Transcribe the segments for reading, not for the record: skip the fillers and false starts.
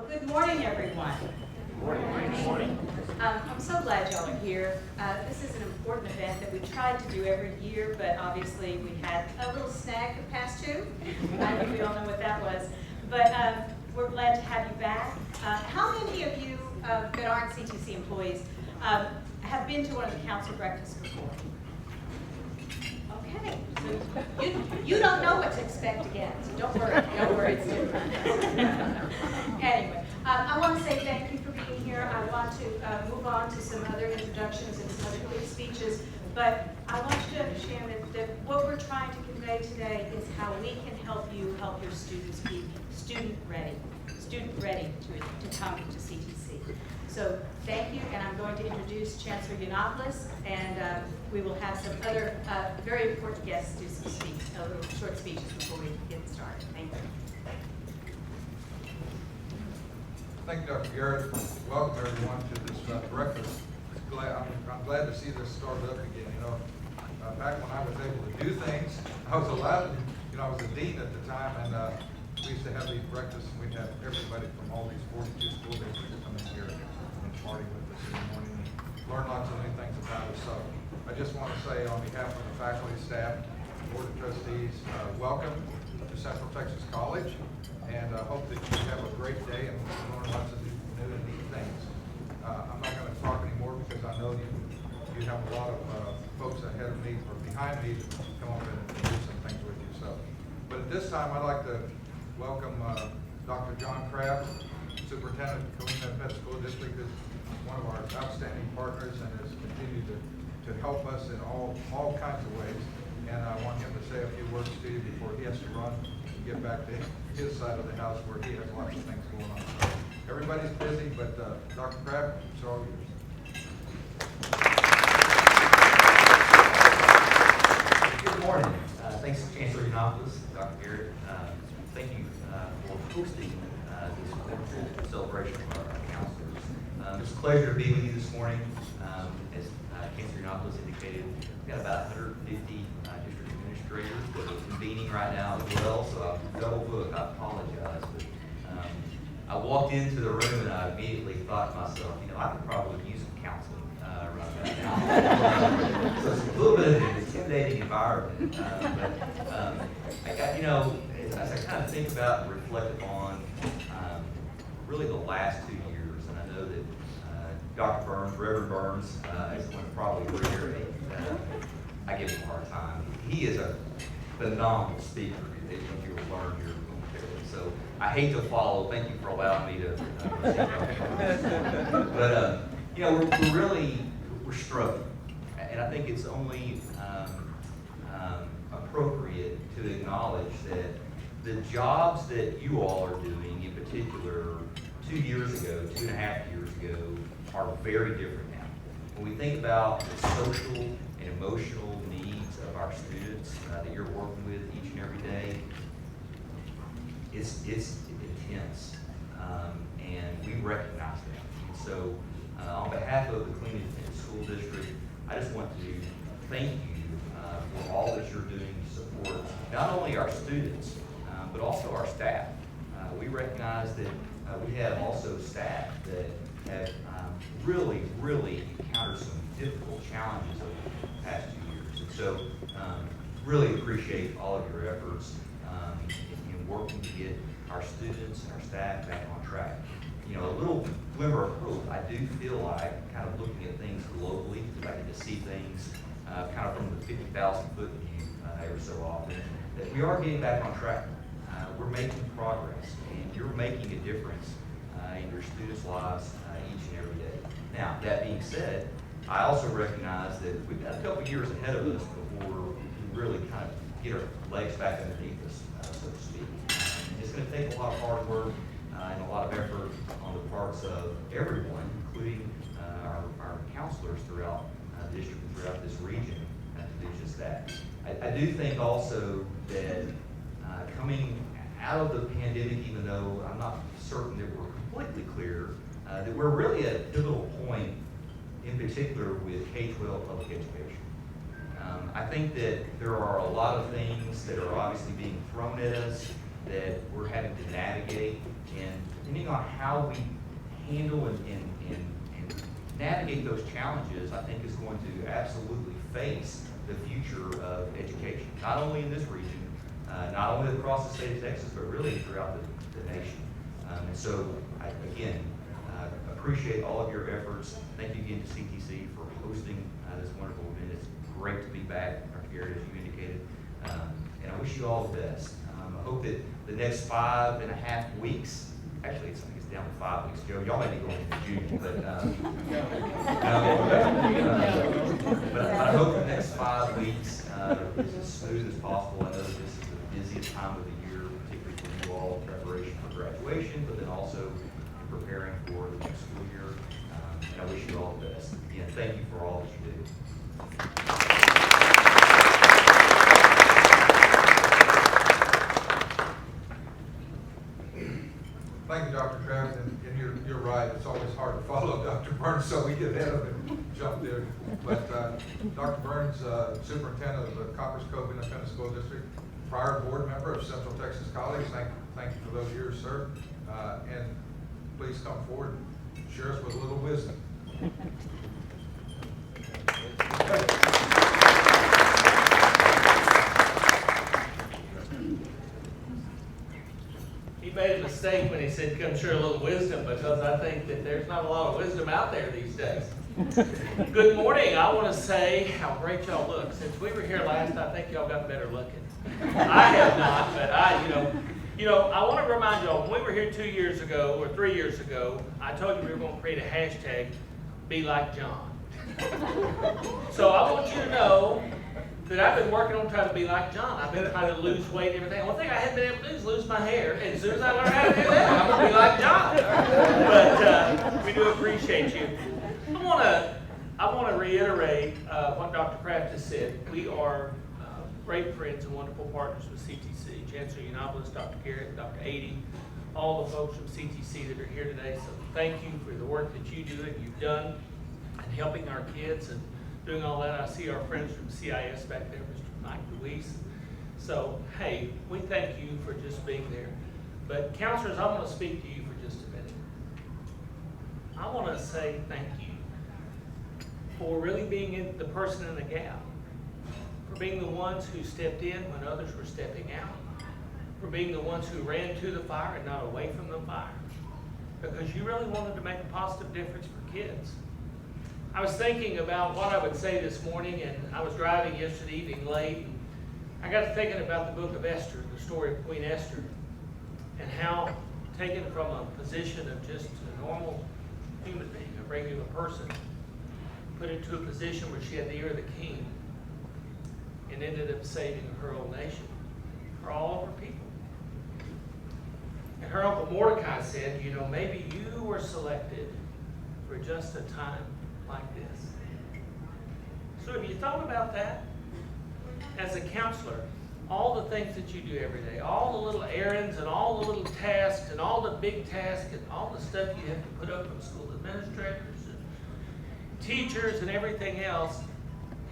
Well, good morning, everyone. Good morning. I'm so glad y'all are here. This is an important event that we tried to do every year, but obviously we had a little snag the past two. I think we all know what that was. But we're glad to have you back. How many of you that aren't CTC employees have been to one of the council breakfasts before? Okay, so you don't know what to expect again, so don't worry, it's different. Anyway, I want to say thank you for being here. I want to move on to some other introductions and some other quick speeches, but I want you to understand that what we're trying to convey today is how we can help you help your students be student ready to come to CTC. So thank you, and I'm going to introduce Chancellor Yiannopoulos, and we will have some other very important guests do some little short speeches before we get started. Thank you. Thank you, Dr. Garrett. Welcome everyone to this breakfast. I'm glad to see this started up again. You know, back when I was able to do things, I was allowed. I was a dean at the time, and we used to have these breakfasts, and we'd have everybody from all these 42 school districts come in here and party with us in the morning and learn lots of new things about us. So I just want to say on behalf of the faculty, staff, board of trustees, welcome to Central Texas College, and I hope that you have a great day and learn lots of new and neat things. I'm not going to talk anymore because I know you have a lot of folks ahead of me or behind me to come up and do some things with you. So, but at this time, I'd like to welcome Dr. John Craft, Superintendent of Colina Pet School District, is one of our outstanding partners and has continued to help us in all kinds of ways. And I want him to say a few words to you before he has to run and get back to his side of the house where he has lots of things going on. So everybody's busy, but Dr. Craft, it's all yours. Good morning. Thanks to Chancellor Yiannopoulos, Dr. Garrett. Thank you for hosting this wonderful celebration of our counselors. It's a pleasure to be with you this morning. As Chancellor Yiannopoulos indicated, we've got about 150 district administrators that are convening right now as well, so I'm double booked. I apologize. But I walked into the room and I immediately thought to myself, I could probably use some counseling right now. So it's a little bit of an intimidating environment. But I got, as I kind of think about and reflect on really the last 2 years, and I know that Dr. Burns, Reverend Burns, is the one to probably hear me. I give him a hard time. He is a phenomenal speaker, as you will learn here momentarily. So I hate to follow. Thank you for allowing me to But we're struggling, and I think it's only appropriate to acknowledge that the jobs that you all are doing, in particular, 2 years ago, 2.5 years ago, are very different now. When we think about the social and emotional needs of our students that you're working with each and every day, it's intense, and we recognize that. And so, on behalf of the Colina Independent School District, I just want to thank you for all that you're doing to support not only our students, but also our staff. We recognize that we have also staff that have really encountered some difficult challenges over the past 2 years. And so, really appreciate all of your efforts in working to get our students and our staff back on track. A little glimmer of hope. I do feel like, kind of looking at things globally, if I get to see things kind of from the 50,000-foot view every so often, that we are getting back on track. We're making progress, and you're making a difference in your students' lives each and every day. Now, that being said, I also recognize that we've got a couple years ahead of us before we really kind of get our legs back underneath us, so to speak. It's going to take a lot of hard work and a lot of effort on the parts of everyone, including our counselors throughout the district and throughout this region, to do just that. I do think also that coming out of the pandemic, even though I'm not certain that we're completely clear, that we're really at a pivotal point, in particular with K-12 public education. I think that there are a lot of things that are obviously being thrown at us that we're having to navigate, and depending on how we handle and navigate those challenges, I think is going to absolutely face the future of education, not only in this region, not only across the state of Texas, but really throughout the nation. And so, again, appreciate all of your efforts. Thank you again to CTC for hosting this wonderful event. It's great to be back, Dr. Garrett, as you indicated. And I wish you all the best. I hope that the next 5.5 weeks, actually I think it's down to 5 weeks, Joe, y'all may be going into June, but I hope the next 5 weeks is as smooth as possible. I know that this is the busiest time of the year, particularly for you all in preparation for graduation, but then also in preparing for the next school year. And I wish you all the best. Again, thank you for all that you do. Thank you, Dr. Travis, and you're right, it's always hard to follow Dr. Burns, so we get ahead of him, jump there. But Dr. Burns, Superintendent of the Copperas Cove Independent School District, prior board member of Central Texas College, thank you for those years, sir. And please come forward and share us with a little wisdom. He made a mistake when he said, come share a little wisdom, because I think that there's not a lot of wisdom out there these days. Good morning. I want to say how great y'all look. Since we were here last, I think y'all got better looking. I have not, but I want to remind y'all, when we were here 2 years ago, or 3 years ago, I told you we were going to create a hashtag, Be Like John. So I want you to know that I've been working on trying to be like John. I've been trying to lose weight and everything. One thing I haven't been able to do is lose my hair. And as soon as I learn how to do that, I'm going to be like John. But we do appreciate you. I want to reiterate what Dr. Kraft has said. We are great friends and wonderful partners with CTC. Chancellor Yiannopoulos, Dr. Garrett, Dr. Ady, all the folks from CTC that are here today. So thank you for the work that you do and you've done in helping our kids and doing all that. I see our friends from CIS back there, Mr. Mike Luis. So, hey, we thank you for just being there. But counselors, I want to speak to you for just a minute. I want to say thank you for really being the person in the gap, for being the ones who stepped in when others were stepping out, for being the ones who ran to the fire and not away from the fire, because you really wanted to make a positive difference for kids. I was thinking about what I would say this morning, and I was driving yesterday evening late, and I got to thinking about the book of Esther, the story of Queen Esther, and how taken from a position of just a normal human being, a regular person, put into a position where she had the ear of the king, and ended up saving her whole nation, for all of her people. And her uncle Mordecai said, you know, maybe you were selected for just a time like this. So have you thought about that? As a counselor, all the things that you do every day, all the little errands and all the little tasks and all the big tasks and all the stuff you have to put up from school administrators and teachers and everything else,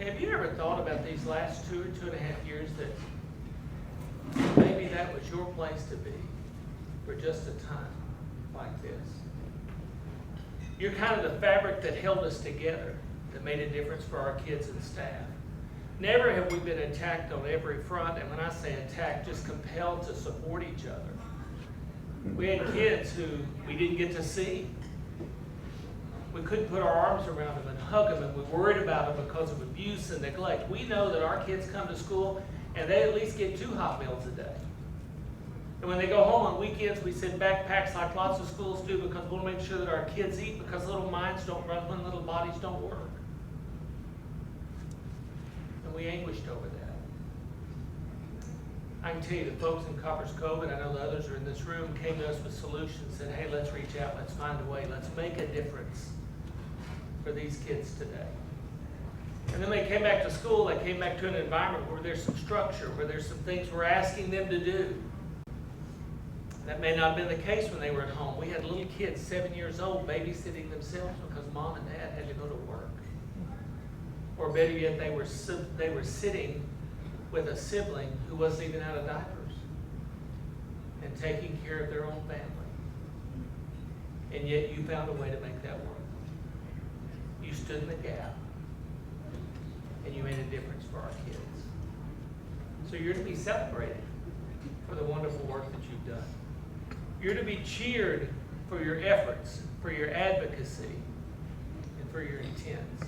have you ever thought about these last 2 or 2.5 years that maybe that was your place to be for just a time like this? You're kind of the fabric that held us together, that made a difference for our kids and staff. Never have we been attacked on every front, and when I say attacked, just compelled to support each other. We had kids who we didn't get to see. We couldn't put our arms around them and hug them, and we worried about them because of abuse and neglect. We know that our kids come to school and they at least get 2 hot meals a day. And when they go home on weekends, we send backpacks like lots of schools do, because we want to make sure that our kids eat, because little minds don't run when little bodies don't work. And we anguished over that. I can tell you the folks in Copperas Cove, and I know the others are in this room, came to us with solutions, said, hey, let's reach out, let's find a way, let's make a difference for these kids today. And then they came back to school, they came back to an environment where there's some structure, where there's some things we're asking them to do. That may not have been the case when they were at home. We had little kids, 7 years old, babysitting themselves because mom and dad had to go to work. Or better yet, they were sitting with a sibling who wasn't even out of diapers. and taking care of their own family. And yet you found a way to make that work. You stood in the gap, and you made a difference for our kids. So you're to be celebrated for the wonderful work that you've done. You're to be cheered for your efforts, for your advocacy, and for your intents.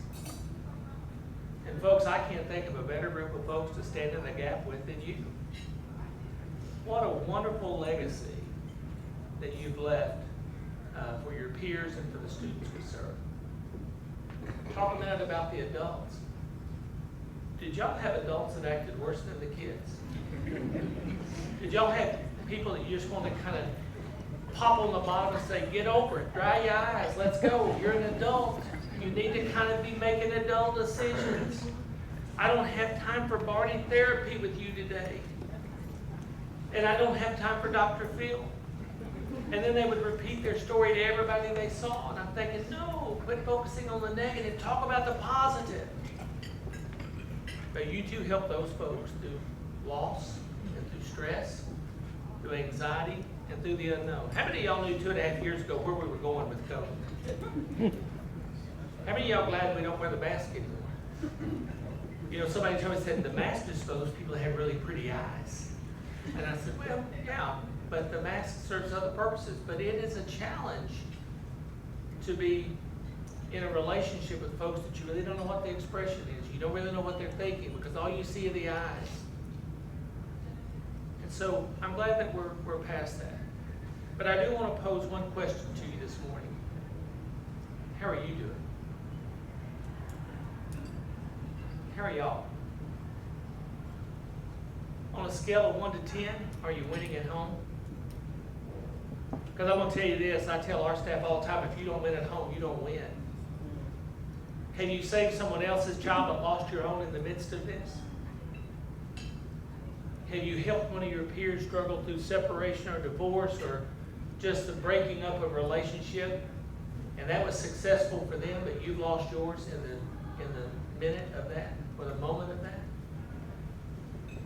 And folks, I can't think of a better group of folks to stand in the gap with than you. What a wonderful legacy that you've left for your peers and for the students we serve. Talk a minute about the adults. Did y'all have adults that acted worse than the kids? Did y'all have people that you just want to kind of pop on the bottom and say, get over it, dry your eyes, let's go, you're an adult. You need to kind of be making adult decisions. I don't have time for Barney therapy with you today. And I don't have time for Dr. Phil. And then they would repeat their story to everybody they saw. And I'm thinking, no, quit focusing on the negative. Talk about the positive. But you two help those folks through loss and through stress, through anxiety, and through the unknown. How many of y'all knew 2.5 years ago where we were going with COVID? How many of y'all glad we don't wear the mask anymore? You know, somebody told me, said, the mask is for those people that have really pretty eyes. And I said, well, yeah, but the mask serves other purposes. But it is a challenge to be in a relationship with folks that you really don't know what the expression is. You don't really know what they're thinking because all you see are the eyes. And so I'm glad that we're past that. But I do want to pose one question to you this morning. How are you doing? How are y'all? On a scale of 1 to 10, are you winning at home? Because I'm going to tell you this, I tell our staff all the time, if you don't win at home, you don't win. Can you save someone else's child but lost your own in the midst of this? Have you helped one of your peers struggle through separation or divorce or just the breaking up of a relationship, and that was successful for them, but you've lost yours in the minute of that, or the moment of that?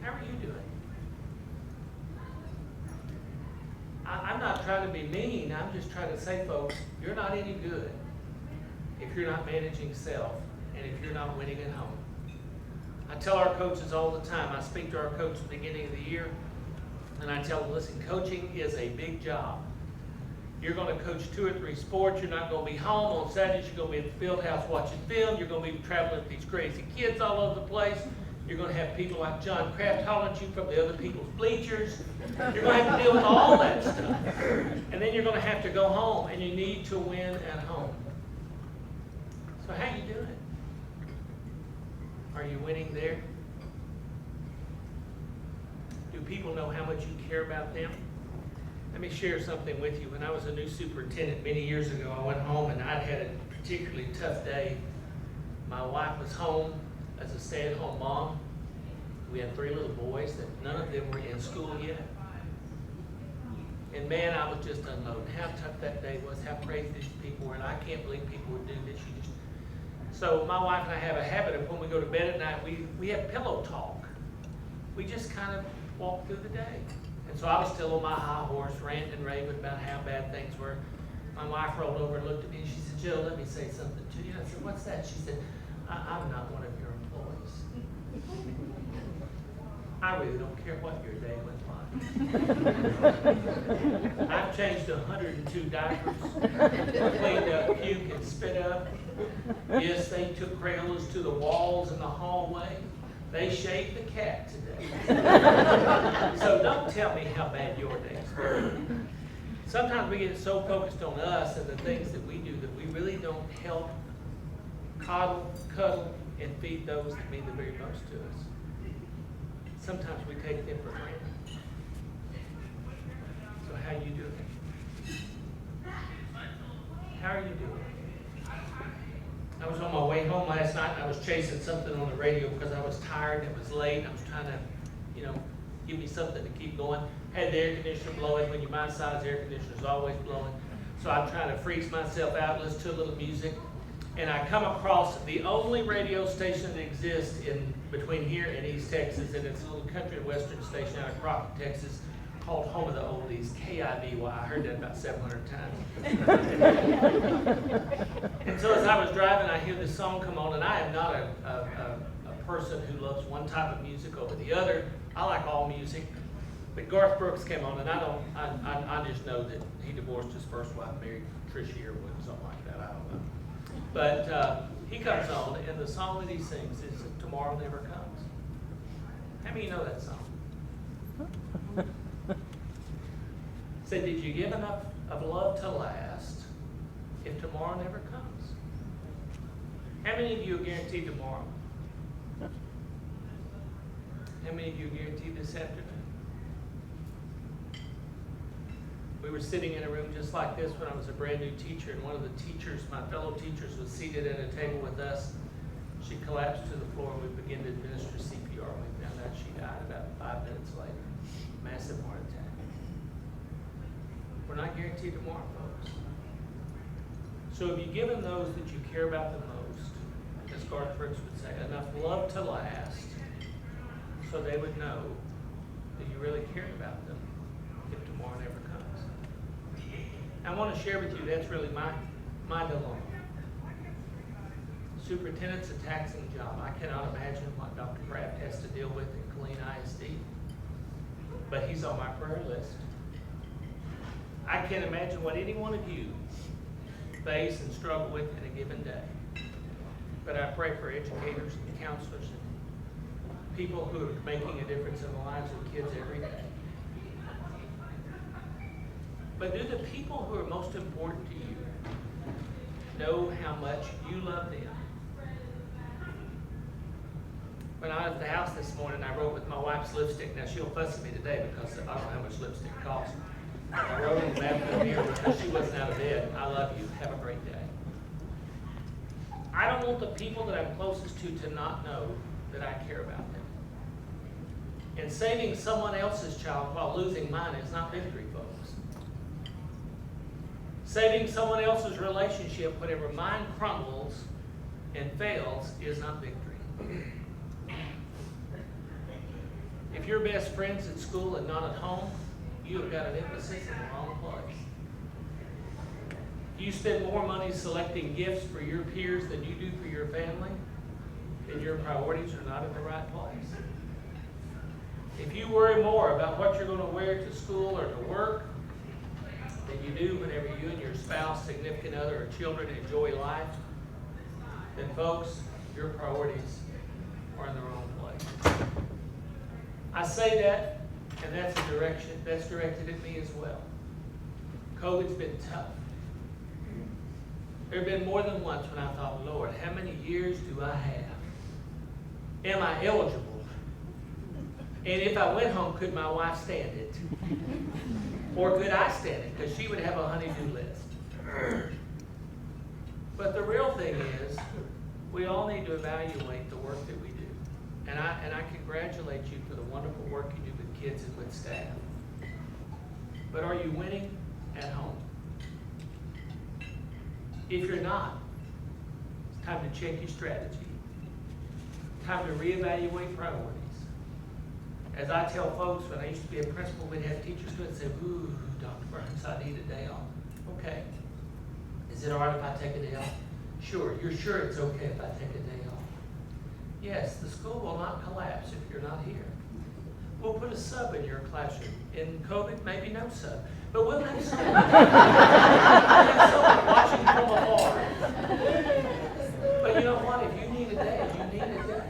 How are you doing? I'm not trying to be mean. I'm just trying to say, folks, you're not any good if you're not managing self and if you're not winning at home. I tell our coaches all the time, I speak to our coaches at the beginning of the year, and I tell them, listen, coaching is a big job. You're going to coach 2 or 3 sports. You're not going to be home on Saturdays. You're going to be at the field house watching film. You're going to be traveling with these crazy kids all over the place. You're going to have people like John Kraft hollering at you from the other people's bleachers. You're going to have to deal with all that stuff. And then you're going to have to go home, and you need to win at home. So how you doing? Are you winning there? Do people know how much you care about them? Let me share something with you. When I was a new superintendent many years ago, I went home and I'd had a particularly tough day. My wife was home as a stay-at-home mom. We had 3 little boys that none of them were in school yet. And man, I was just unloading how tough that day was, how crazy these people were, and I can't believe people would do this. So my wife and I have a habit of when we go to bed at night, we have pillow talk. We just kind of walk through the day. And so I was still on my high horse, ranting and raving about how bad things were. My wife rolled over and looked at me and she said, Jill, let me say something to you. I said, what's that? She said, I'm not one of your employees. I really don't care what your day went like. I've changed 102 diapers, cleaned up puke and spit up. Yes, they took Crayolas to the walls in the hallway. They shaved the cat today. So don't tell me how bad your days were. Sometimes we get so focused on us and the things that we do that we really don't help coddle, cuddle, and feed those that mean the very most to us. Sometimes we take them for granted. So how you doing? How are you doing? I was on my way home last night and I was chasing something on the radio because I was tired and it was late. I was trying to, give me something to keep going. Had the air conditioner blowing. When you're my size, the air conditioner is always blowing. So I'm trying to freeze myself out, listen to a little music. And I come across the only radio station that exists in between here and East Texas, and it's a little country and western station out of Crockett, Texas, called Home of the Oldies, KIDY. I heard that about 700 times. And so as I was driving, I hear this song come on, and I am not a person who loves one type of music over the other. I like all music. But Garth Brooks came on, and I just know that he divorced his first wife, married Trisha Yearwood, something like that, I don't know. But he comes on, and the song that he sings is Tomorrow Never Comes. How many of you know that song? Said, did you give enough of love to last if tomorrow never comes? How many of you are guaranteed tomorrow? How many of you are guaranteed this afternoon? We were sitting in a room just like this when I was a brand new teacher, and one of the teachers, my fellow teachers, was seated at a table with us. She collapsed to the floor, and we began to administer CPR. We found out she died about 5 minutes later. Massive heart attack. We're not guaranteed tomorrow, folks. So have you given those that you care about the most, as Garth Brooks would say, enough love to last so they would know that you really cared about them if tomorrow never comes? I want to share with you, that's really my dilemma. Superintendent's a taxing job. I cannot imagine what Dr. Kraft has to deal with in Killeen ISD, but he's on my prayer list. I can't imagine what any one of you face and struggle with in a given day. But I pray for educators and counselors and people who are making a difference in the lives of kids every day. But do the people who are most important to you know how much you love them? When I left the house this morning, I wrote with my wife's lipstick. Now, she'll fuss at me today because I don't know how much lipstick costs. I wrote in the bathroom mirror because she wasn't out of bed. I love you. Have a great day. I don't want the people that I'm closest to not know that I care about them. And saving someone else's child while losing mine is not victory, folks. Saving someone else's relationship whenever mine crumbles and fails is not victory. If you're best friends at school and not at home, you have got an emphasis in the wrong place. If you spend more money selecting gifts for your peers than you do for your family, then your priorities are not in the right place. If you worry more about what you're going to wear to school or to work than you do whenever you and your spouse, significant other, or children enjoy life, then folks, your priorities are in the wrong place. I say that, and that's a direction that's directed at me as well. COVID's been tough. There have been more than once when I thought, Lord, how many years do I have? Am I eligible? And if I went home, could my wife stand it? Or could I stand it? Because she would have a honey-do list. But the real thing is, we all need to evaluate the work that we do. And I congratulate you for the wonderful work you do with kids and with staff. But are you winning at home? If you're not, it's time to check your strategy. Time to reevaluate priorities. As I tell folks, when I used to be a principal, we'd have teachers go and say, ooh, Dr. Burns, I need a day off. Okay. Is it all right if I take a day off? Sure. You're sure it's okay if I take a day off? Yes, the school will not collapse if you're not here. We'll put a sub in your classroom. In COVID, maybe no sub. But we'll have someone. We'll have someone watching from afar. But you know what? If you need a day, you need a day.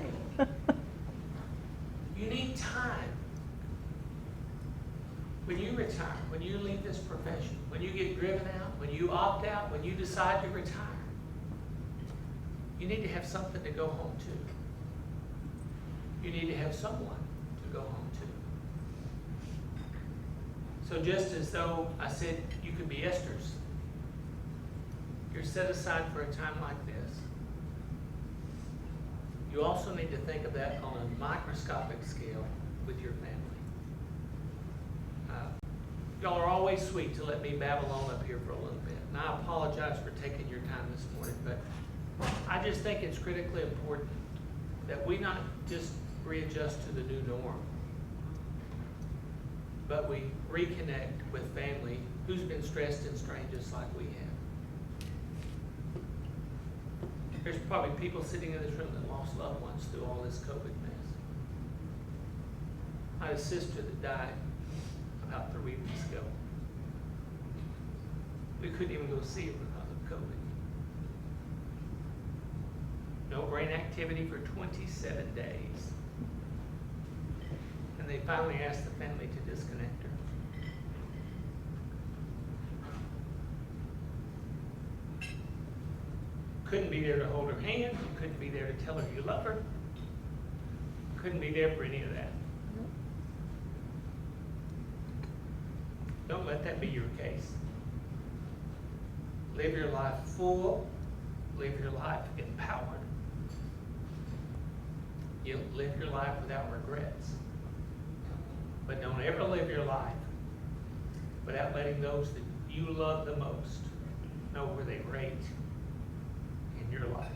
You need time. When you retire, when you leave this profession, when you get driven out, when you opt out, when you decide to retire, you need to have something to go home to. You need to have someone to go home to. So just as though I said you could be Esther's, you're set aside for a time like this. You also need to think of that on a microscopic scale with your family. Y'all are always sweet to let me babble on up here for a little bit. And I apologize for taking your time this morning, but I just think it's critically important that we not just readjust to the new norm, but we reconnect with family who's been stressed and strained just like we have. There's probably people sitting in this room that lost loved ones through all this COVID mess. I had a sister that died about 3 weeks ago. We couldn't even go see her because of COVID. No brain activity for 27 days. And they finally asked the family to disconnect her. Couldn't be there to hold her hand. Couldn't be there to tell her you love her. Couldn't be there for any of that. Don't let that be your case. Live your life full. Live your life empowered. You live your life without regrets. But don't ever live your life without letting those that you love the most know where they rate in your life.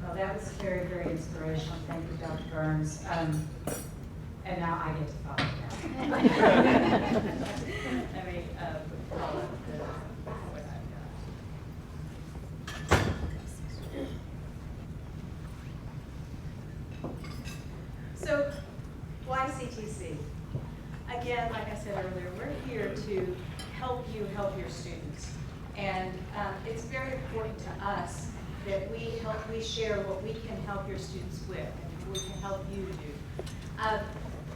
Well, that was very, very inspirational. Thank you, Dr. Burns. And now I get to follow that. Let me follow what I've got. So, why CTC? Again, like I said earlier, we're here to help you help your students. And it's very important to us that we share what we can help your students with and what we can help you do.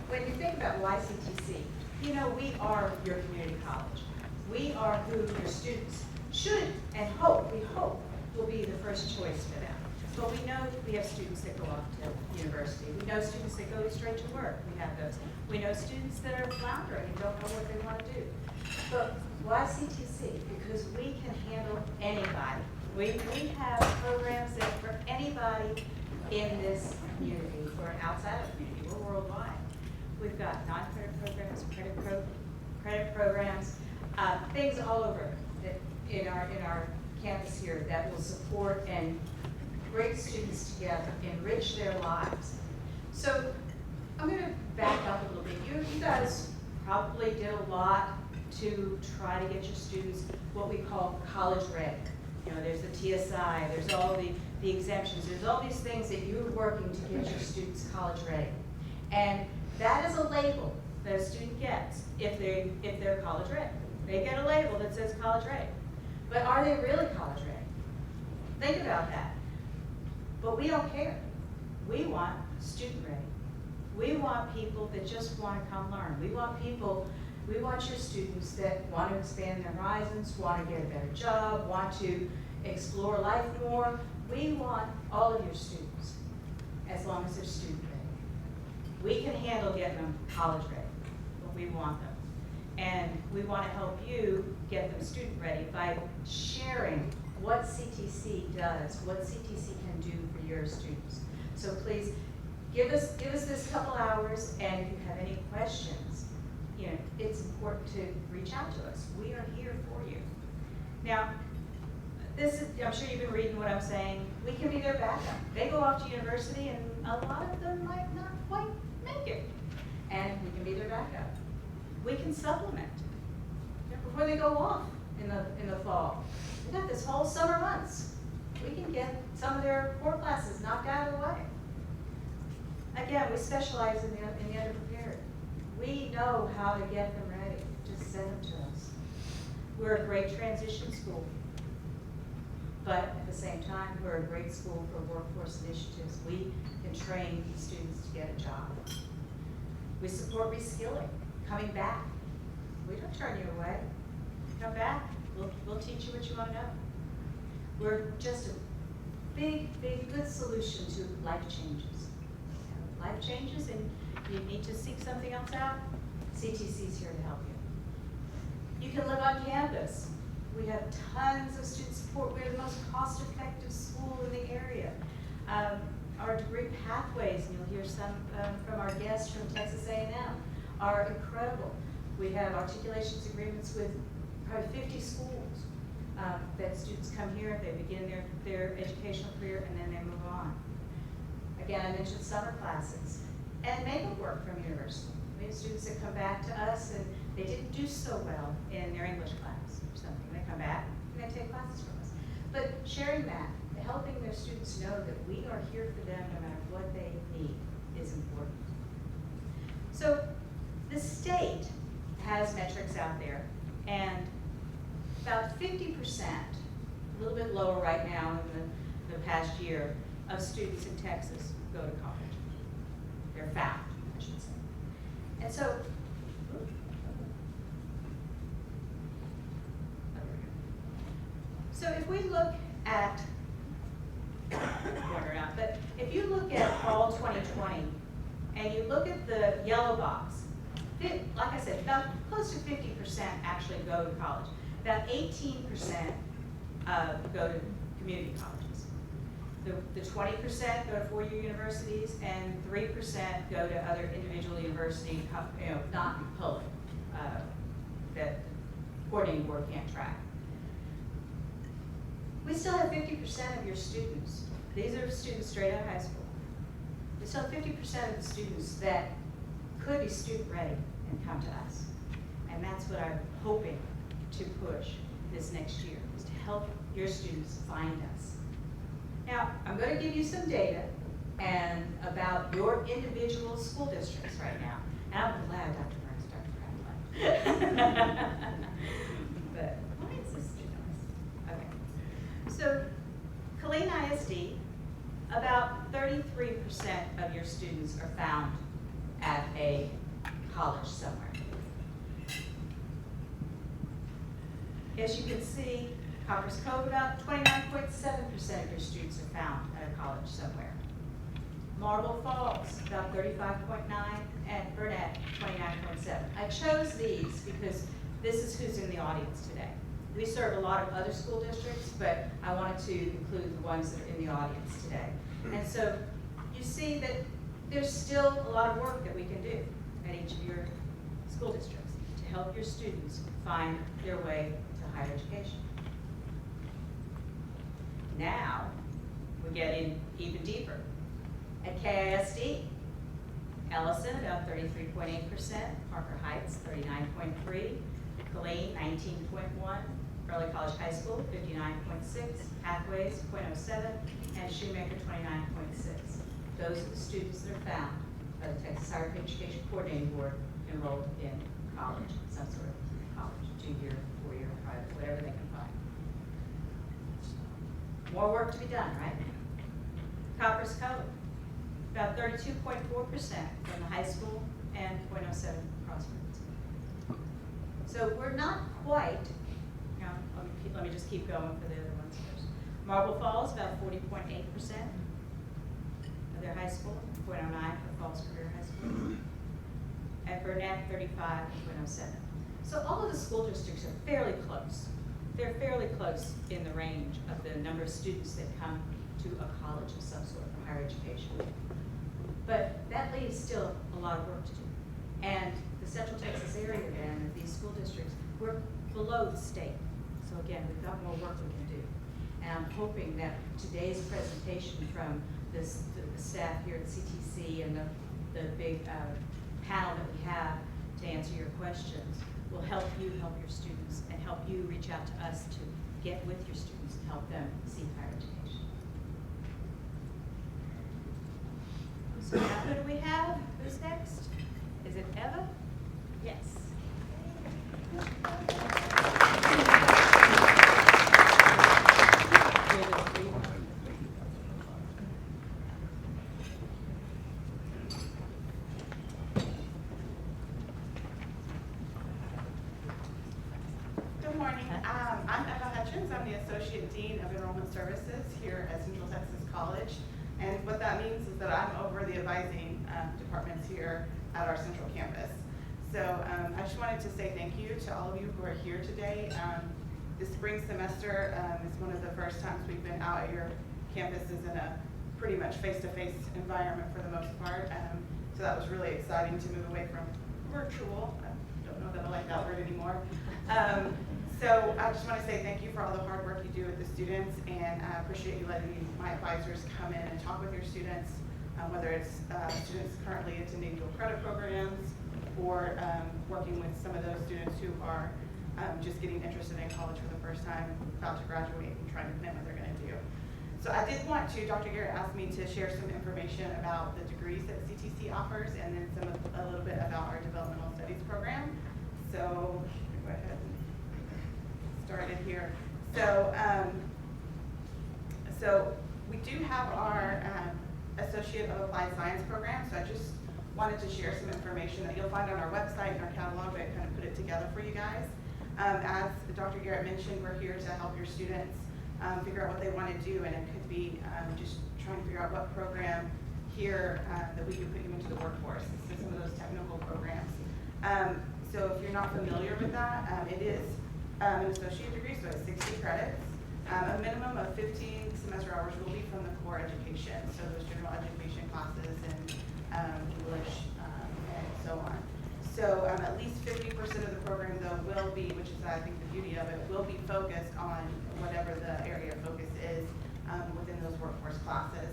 When you think about why CTC, you know, we are your community college. We are who your students should and we hope will be the first choice for them. But we know we have students that go off to university. We know students that go straight to work. We have those. We know students that are floundering and don't know what they want to do. But why CTC? Because we can handle anybody. We have programs that for anybody in this community or outside of the community. We're worldwide. We've got non-credit programs, credit programs, things all over in our campus here that will support and bring students together, enrich their lives. So I'm going to back up a little bit. You guys probably did a lot to try to get your students what we call college ready. You know, there's the TSI, there's all the exemptions, there's all these things that you're working to get your students college ready. And that is a label that a student gets if they're college ready. They get a label that says college ready. But are they really college ready? Think about that. But we don't care. We want student ready. We want people that just want to come learn. We want your students that want to expand their horizons, want to get a better job, want to explore life more. We want all of your students, as long as they're student ready. We can handle getting them college ready, but we want them. And we want to help you get them student ready by sharing what CTC does, what CTC can do for your students. So please, give us this couple hours, and if you have any questions, you know, it's important to reach out to us. We are here for you. Now, I'm sure you've been reading what I'm saying. We can be their backup. They go off to university, and a lot of them might not quite make it. And we can be their backup. We can supplement before they go off in the fall. We've got this whole summer months. We can get some of their core classes knocked out of the way. Again, we specialize in the underprepared. We know how to get them ready. Just send them to us. We're a great transition school. But at the same time, we're a great school for workforce initiatives. We can train students to get a job. We support reskilling, coming back. We don't turn you away. Come back. We'll teach you what you want to know. We're just a big, good solution to life changes. Life changes and you need to seek something else out, CTC is here to help you. You can live on campus. We have tons of student support. We're the most cost-effective school in the area. Our degree pathways, and you'll hear some from our guests from Texas A&M, are incredible. We have articulations agreements with probably 50 schools that students come here, they begin their educational career, and then they move on. Again, I mentioned summer classes and makeup work from university. We have students that come back to us and they didn't do so well in their English class or something. They come back and they take classes from us. But sharing that, helping their students know that we are here for them no matter what they need is important. So the state has metrics out there, and about 50%, a little bit lower right now in the past year, of students in Texas go to college. They're found, I should say. And so, so if we look at, but if you look at fall 2020, and you look at the yellow box, like I said, about close to 50% actually go to college. About 18% go to community colleges. The 20% go to four-year universities, and 3% go to other individual university, not public, that coordinating board can't track. We still have 50% of your students. These are students straight out of high school. We still have 50% of the students that could be student ready and come to us. And that's what I'm hoping to push this next year, is to help your students find us. Now, I'm going to give you some data and about your individual school districts right now. And I'm glad Dr. Burns, Dr. Bradley. But why is this noise? Okay. So, Killeen ISD, about 33% of your students are found at a college somewhere. As you can see, Copperas Cove, about 29.7% of your students are found at a college somewhere. Marble Falls, about 35.9%, and Burnett, 29.7%. I chose these because this is who's in the audience today. We serve a lot of other school districts, but I wanted to include the ones that are in the audience today. And so you see that there's still a lot of work that we can do at each of your school districts to help your students find their way to higher education. Now, we're getting even deeper. At KISD, Ellison, about 33.8%, Parker Heights, 39.3%, Killeen, 19.1%, Early College High School, 59.6%, Pathways, 0.07%, and Shoemaker, 29.6%. Those are the students that are found by the Texas Higher Education Coordinating Board enrolled in college, some sort of college, 2-year, 4-year, private, whatever they can find. More work to be done, right? Copperas Cove, about 32.4% from the high school and 0.07% Crossroads. So we're not quite, let me just keep going for the other ones first. Marble Falls, about 40.8% of their high school, 0.09% for Falls Career High School. At Burnett, 35 and 0.07%. So all of the school districts are fairly close. They're fairly close in the range of the number of students that come to a college of some sort for higher education. But that leaves still a lot of work to do. And the Central Texas area then, these school districts, we're below the state. So again, we've got more work we can do. And I'm hoping that today's presentation from the staff here at CTC and the big panel that we have to answer your questions will help you help your students and help you reach out to us to get with your students and help them seek higher education. So now who do we have? Who's next? Is it Eva? Yes. Good morning. I'm Eva Hutchins. I'm the Associate Dean of Enrollment Services here at Central Texas College. And what that means is that I'm over the advising departments here at our central campus. So I just wanted to say thank you to all of you who are here today. This spring semester is one of the first times we've been out at your campuses in a pretty much face-to-face environment for the most part. So that was really exciting to move away from virtual. I don't know know that I like that word anymore. So I just want to say thank you for all the hard work you do with the students, and I appreciate you letting my advisors come in and talk with your students, whether it's students currently attending dual credit programs or working with some of those students who are just getting interested in college for the first time, about to graduate and trying to plan what they're going to do. So I did want to, Dr. Garrett asked me to share some information about the degrees that CTC offers, and then a little bit about our developmental studies program. So go ahead and start it here. So we do have our Associate of Applied Science program. So I just wanted to share some information that you'll find on our website and our catalog, but I kind of put it together for you guys. As Dr. Garrett mentioned, we're here to help your students figure out what they want to do, and it could be just trying to figure out what program here that we can put you into the workforce. So some of those technical programs. So if you're not familiar with that, it is an associate degree, so it's 60 credits. A minimum of 15 semester hours will be from the core education, so those general education classes and English and so on. So at least 50% of the program though will be, which is I think the beauty of it, will be focused on whatever the area of focus is within those workforce classes.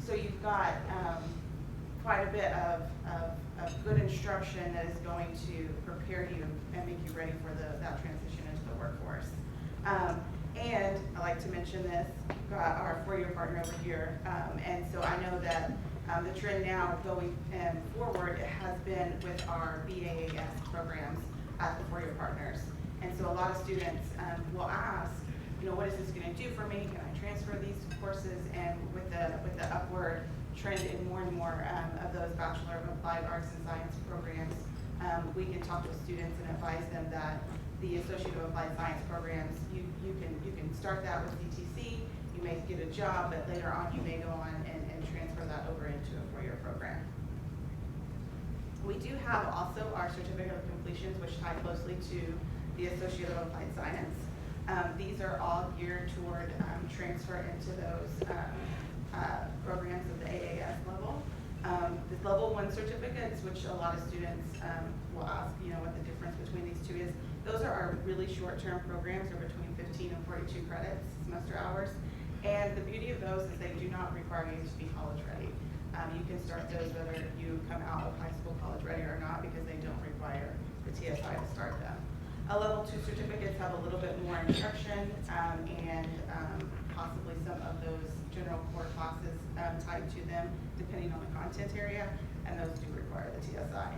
So you've got quite a bit of good instruction that is going to prepare you and make you ready for that transition into the workforce. And I like to mention this, we've got our four-year partner over here. And so I know that the trend now going forward, it has been with our BAAS programs at the four-year partners. And so a lot of students will ask, what is this going to do for me? Can I transfer these courses? And with the upward trend in more and more of those Bachelor of Applied Arts and Science programs, we can talk with students and advise them that the Associate of Applied Science programs, you can start that with CTC, you may get a job, but later on you may go on and transfer that over into a four-year program. We do have also our Certificate of Completions, which tie closely to the Associate of Applied Science. These are all geared toward transfer into those programs at the AAS level. The level 1 certificates, which a lot of students will ask, what the difference between these two is. Those are our really short-term programs. They're between 15 and 42 credits, semester hours. And the beauty of those is they do not require you to be college ready. You can start those whether you come out of high school college ready or not, because they don't require the TSI to start them. Level 2 certificates have a little bit more instruction and possibly some of those general core classes tied to them, depending on the content area, and those do require the TSI.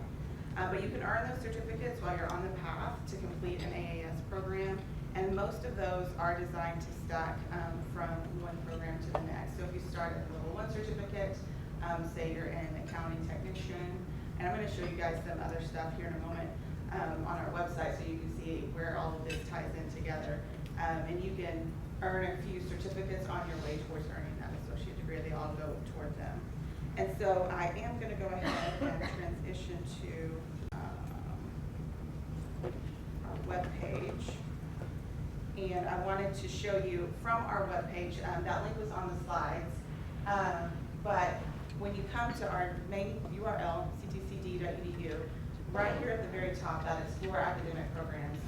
But you can earn those certificates while you're on the path to complete an AAS program, and most of those are designed to stack from one program to the next. So if you start at the level 1 certificate, say you're an accounting technician, and I'm going to show you guys some other stuff here in a moment on our website so you can see where all of this ties in together. And you can earn a few certificates on your way towards earning that associate degree. They all go toward them. And so I am going to go ahead and transition to our webpage. And I wanted to show you from our webpage, that link was on the slides, but when you come to our main URL, ctcd.edu, right here at the very top, that Explore Academic Programs.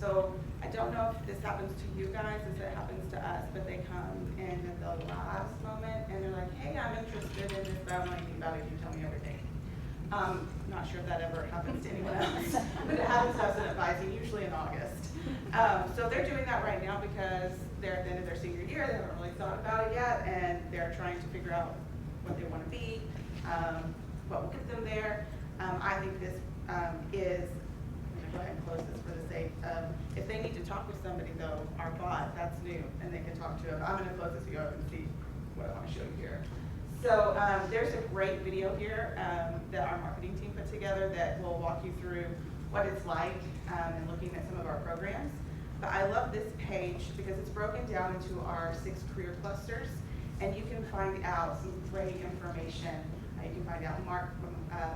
So I don't know if this happens to you guys as it happens to us, but they come in at the last moment and they're like, hey, I'm interested in this, but I don't know anything about it, you tell me everything. Not sure if that ever happens to anyone else, but it happens to us in advising, usually in August. So they're doing that right now because they're at the end of their senior year, they haven't really thought about it yet, and they're trying to figure out what they want to be, what will get them there. I think this is, I'm going to go ahead and close this for the sake of, if they need to talk with somebody though, our bot, that's new, and they can talk to them. I'm going to close this so you guys can see what I want to show you here. So there's a great video here that our marketing team put together that will walk you through what it's like and looking at some of our programs. But I love this page because it's broken down into our 6 career clusters, and you can find out some great information. You can find out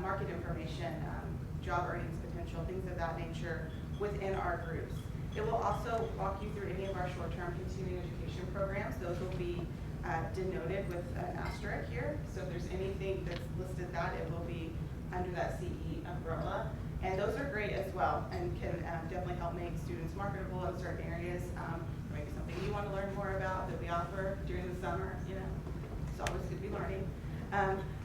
market information, job earnings potential, things of that nature within our groups. It will also walk you through any of our short-term continuing education programs. Those will be denoted with an asterisk here. So if there's anything that's listed that, it will be under that CE umbrella. And those are great as well, and can definitely help make students marketable in certain areas. Maybe something you want to learn more about that we offer during the summer, you know, it's always good to be learning.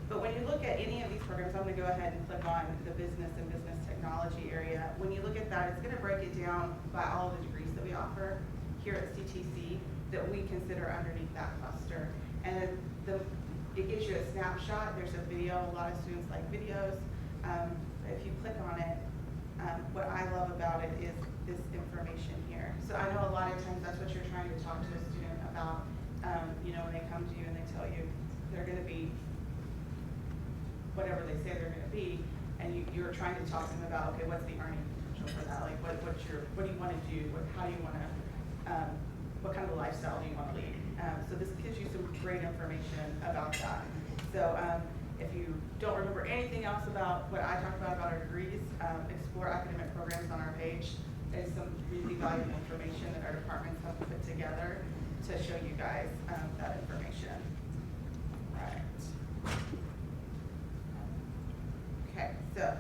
But when you look at any of these programs, I'm going to go ahead and click on the business and business technology area. When you look at that, it's going to break it down by all of the degrees that we offer here at CTC that we consider underneath that cluster. And it gives you a snapshot. There's a video. A lot of students like videos. If you click on it, what I love about it is this information here. So I know a lot of times that's what you're trying to talk to a student about, you know, when they come to you and they tell you they're going to be whatever they say they're going to be, and you're trying to talk to them about, okay, what's the earning potential for that? Like, what do you want to do? How do you want to, what kind of lifestyle do you want to lead? So this gives you some great information about that. So if you don't remember anything else about what I talked about our degrees, explore academic programs on our page. There's some really valuable information that our departments have put together to show you guys that information. Right. Okay, so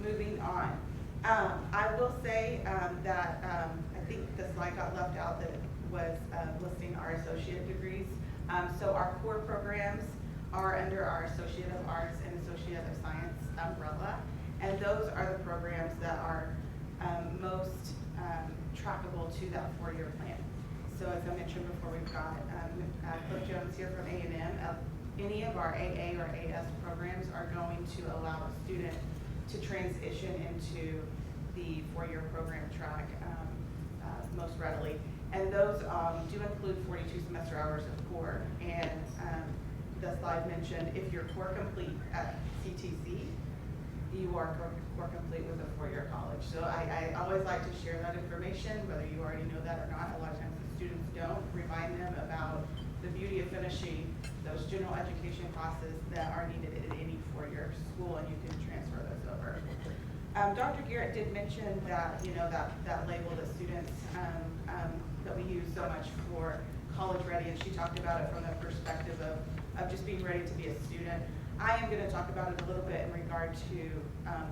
moving on. I will say that I think the slide got left out that was listing our associate degrees. So our core programs are under our Associate of Arts and Associate of Science umbrella, and those are the programs that are most trackable to that four-year plan. So as I mentioned before, we've got Cliff Jones here from A&M. Any of our AA or AS programs are going to allow a student to transition into the four-year program track most readily. And those do include 42 semester hours of core. And the slide mentioned, if you're core complete at CTC, you are core complete with a four-year college. So I always like to share that information, whether you already know that or not. A lot of times the students don't. Remind them about the beauty of finishing those general education classes that are needed at any four-year school, and you can transfer those over. Dr. Garrett did mention that, you know, that label that students, that we use so much for college ready, and she talked about it from the perspective of just being ready to be a student. I am going to talk about it a little bit in regard to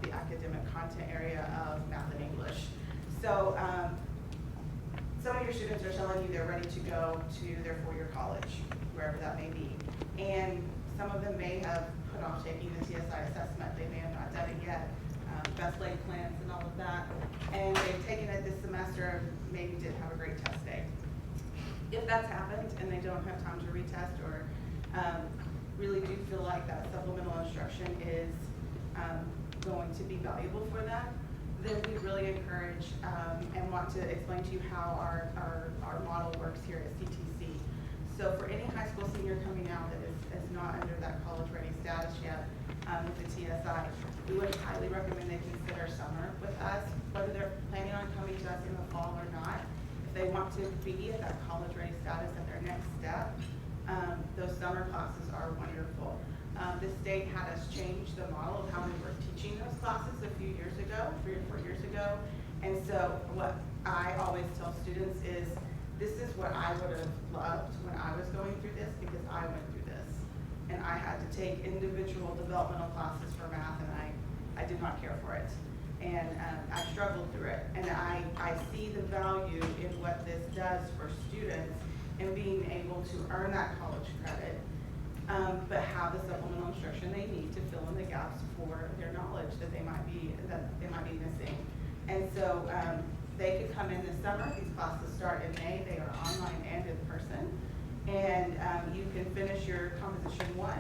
the academic content area of math and English. So some of your students are telling you they're ready to go to their four-year college, wherever that may be. And some of them may have put off taking the TSI assessment. They may have not done it yet, best laid plans and all of that. And they've taken it this semester, maybe didn't have a great test day. If that's happened and they don't have time to retest, or really do feel like that supplemental instruction is going to be valuable for them, then we really encourage and want to explain to you how our model works here at CTC. So for any high school senior coming out that is not under that college ready status yet with the TSI, we would highly recommend they consider summer with us, whether they're planning on coming to us in the fall or not. If they want to be at that college ready status at their next step, those summer classes are wonderful. The state had us change the model of how we were teaching those classes a few years ago, 3 or 4 years ago. And so what I always tell students is, this is what I would have loved when I was going through this, because I went through this. And I had to take individual developmental classes for math, and I did not care for it. And I struggled through it. And I see the value in what this does for students and being able to earn that college credit, but have the supplemental instruction they need to fill in the gaps for their knowledge that they might be missing. And so they could come in this summer. These classes start in May. They are online and in person. And you can finish your Composition 1.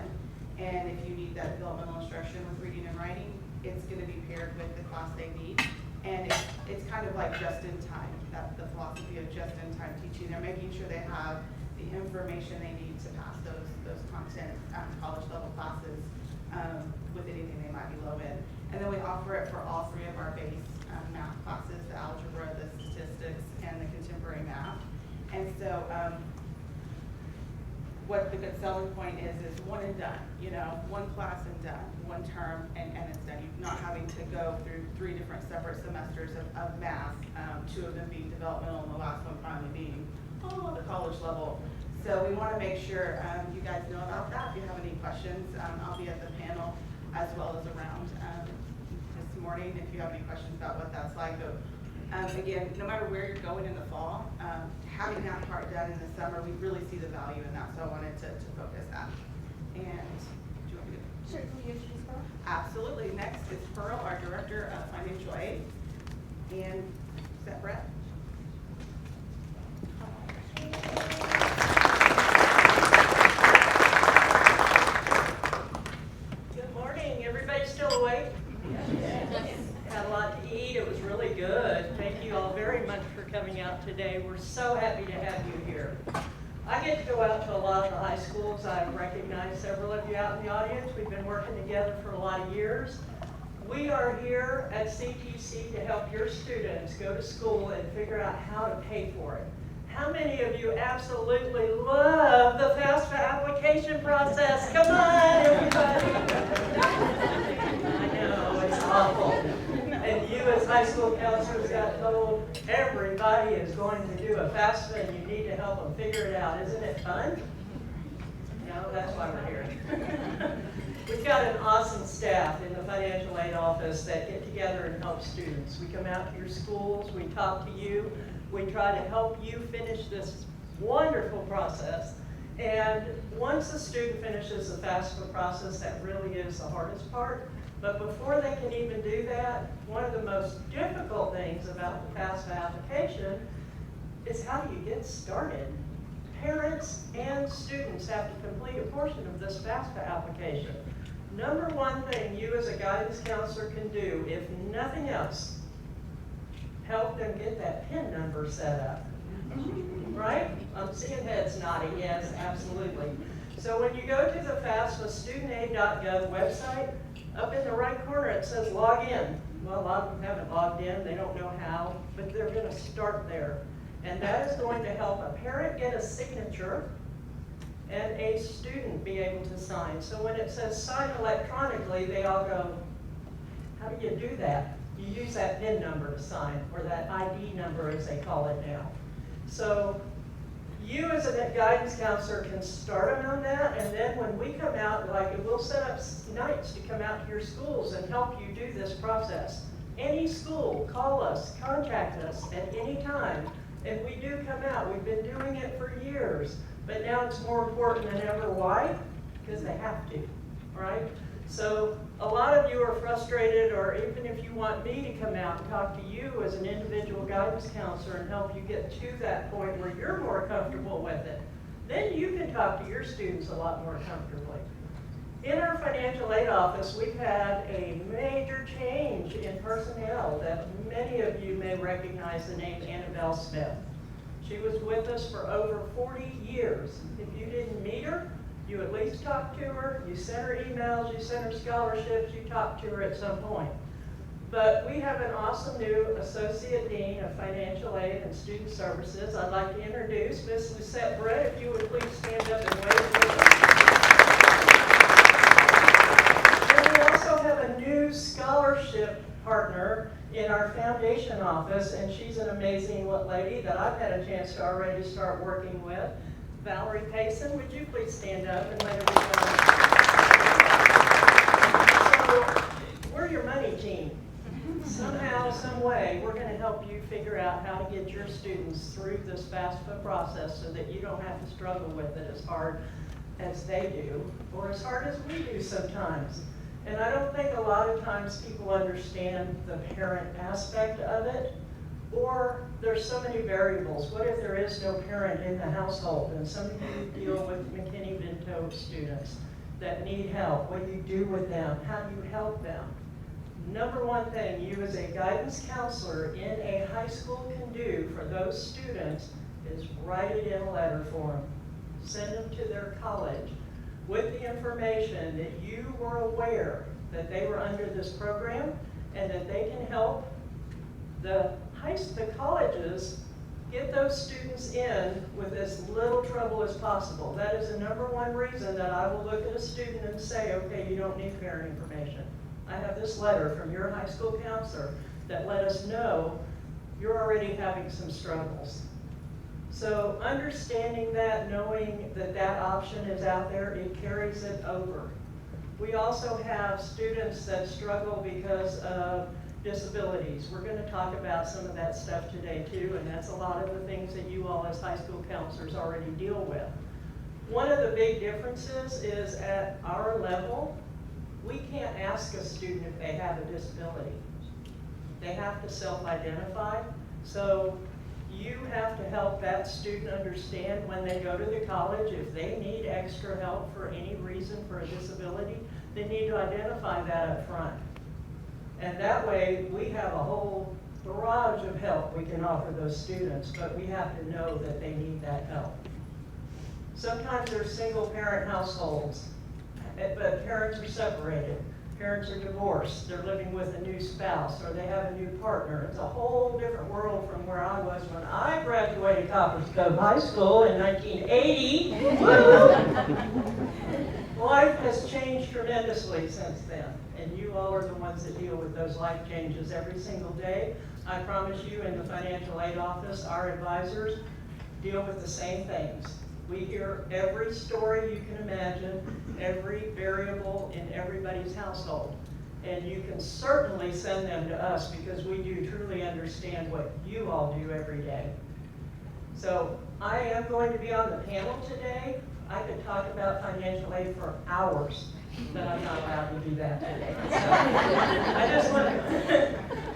And if you need that developmental instruction with reading and writing, it's going to be paired with the class they need. And it's kind of like just in time, the philosophy of just in time teaching. They're making sure they have the information they need to pass those content college level classes with anything they might be low in. And then we offer it for all 3 of our base math classes, the algebra, the statistics, and the contemporary math. And so what the good selling point is one and done, you know, one class and done, one term and it's done. You're not having to go through 3 different separate semesters of math, 2 of them being developmental and the last one finally being the college level. So we want to make sure you guys know about that. If you have any questions, I'll be at the panel as well as around this morning if you have any questions about what that's like. But again, no matter where you're going in the fall, having that part done in the summer, we really see the value in that. So I wanted to focus that. And do you want me to? Sure, can you introduce Pearl? Absolutely. Next is Pearl, our Director of Financial Aid. And is that Brett? Good morning. Everybody still awake? Had a lot to eat. It was really good. Thank you all very much for coming out today. We're so happy to have you here. I get to go out to a lot of the high schools. I recognize several of you out in the audience. We've been working together for a lot of years. We are here at CTC to help your students go to school and figure out how to pay for it. How many of you absolutely love the FAFSA application process? Come on, everybody. I know, it's awful. And you as high school counselors got told everybody is going to do a FAFSA and you need to help them figure it out. Isn't it fun? No, that's why we're here. We've got an awesome staff in the financial aid office that get together and help students. We come out to your schools, we talk to you, we try to help you finish this wonderful process. And once a student finishes the FAFSA process, that really is the hardest part. But before they can even do that, one of the most difficult things about the FAFSA application is how do you get started? Parents and students have to complete a portion of this FAFSA application. Number one thing you as a guidance counselor can do, if nothing else, help them get that PIN number set up. Right? I'm seeing heads nodding, yes, absolutely. So when you go to the FAFSA studentaid.gov website, up in the right corner it says log in. Well, a lot of them haven't logged in, they don't know how, but they're going to start there. And that is going to help a parent get a signature and a student be able to sign. So when it says sign electronically, they all go, how do you do that? You use that PIN number to sign, or that ID number as they call it now. So you as a guidance counselor can start them on that, and then when we come out, like we'll set up nights to come out to your schools and help you do this process. Any school, call us, contact us at any time. If we do come out, we've been doing it for years, but now it's more important than ever. Why? Because they have to, right? So a lot of you are frustrated, or even if you want me to come out and talk to you as an individual guidance counselor and help you get to that point where you're more comfortable with it, then you can talk to your students a lot more comfortably. In our financial aid office, we've had a major change in personnel that many of you may recognize the name Annabelle Smith. She was with us for over 40 years. If you didn't meet her, you at least talked to her, you sent her emails, you sent her scholarships, you talked to her at some point. But we have an awesome new Associate Dean of Financial Aid and Student Services. I'd like to introduce Ms. Lucette Brett, if you would please stand up and wave for her. And we also have a new scholarship partner in our foundation office, and she's an amazing lady that I've had a chance to already start working with. Valerie Payson, would you please stand up and let everyone know? So, we're your money team. Somehow, some way, we're going to help you figure out how to get your students through this FAFSA process so that you don't have to struggle with it as hard as they do, or as hard as we do sometimes. And I don't think a lot of times people understand the parent aspect of it, or there's so many variables. What if there is no parent in the household? And some of you deal with McKinney-Vento students that need help. What do you do with them? How do you help them? Number one thing you as a guidance counselor in a high school can do for those students is write it in a letter form. Send them to their college with the information that you were aware that they were under this program and that they can help the colleges get those students in with as little trouble as possible. That is the number one reason that I will look at a student and say, okay, you don't need parent information. I have this letter from your high school counselor that let us know you're already having some struggles. So understanding that, knowing that that option is out there, it carries it over. We also have students that struggle because of disabilities. We're going to talk about some of that stuff today too, and that's a lot of the things that you all as high school counselors already deal with. One of the big differences is at our level, we can't ask a student if they have a disability. They have to self-identify. So you have to help that student understand when they go to the college, if they need extra help for any reason for a disability, they need to identify that up front. And that way, we have a whole barrage of help we can offer those students, but we have to know that they need that help. Sometimes they're single parent households, but parents are separated. Parents are divorced, they're living with a new spouse, or they have a new partner. It's a whole different world from where I was when I graduated Copperas Cove High School in 1980. Life has changed tremendously since then, and you all are the ones that deal with those life changes every single day. I promise you, in the financial aid office, our advisors deal with the same things. We hear every story you can imagine, every variable in everybody's household. And you can certainly send them to us because we do truly understand what you all do every day. So I am going to be on the panel today. I could talk about financial aid for hours, but I'm not allowed to do that today. So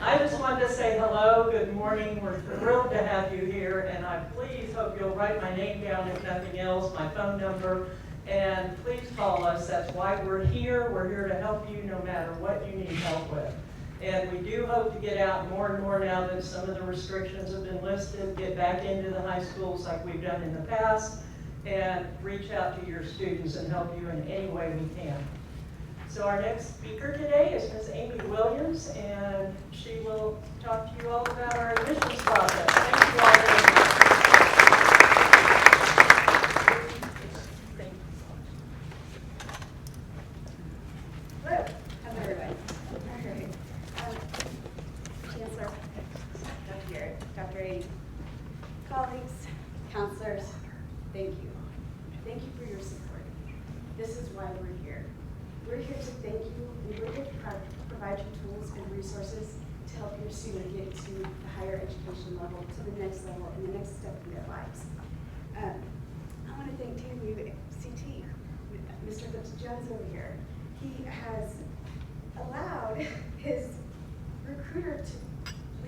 I just wanted to say hello, good morning. We're thrilled to have you here, and I please hope you'll write my name down if nothing else, my phone number, and please call us. That's why we're here. We're here to help you no matter what you need help with. And we do hope to get out more and more now that some of the restrictions have been lifted, get back into the high schools like we've done in the past, and reach out to your students and help you in any way we can. So our next speaker today is Ms. Amy Williams, and she will talk to you all about our admissions process. Thank you all very much. Hello, how's everyone? All right. Chancellor, Dr. Garrett, Dr. Ady, colleagues, counselors, thank you. Thank you for your support. This is why we're here. We're here to thank you, and we're here to provide you tools and resources to help your student get to the higher education level, to the next level, and the next step in their lives. I want to thank TMU CT, Mr. Jones over here. He has allowed his recruiter to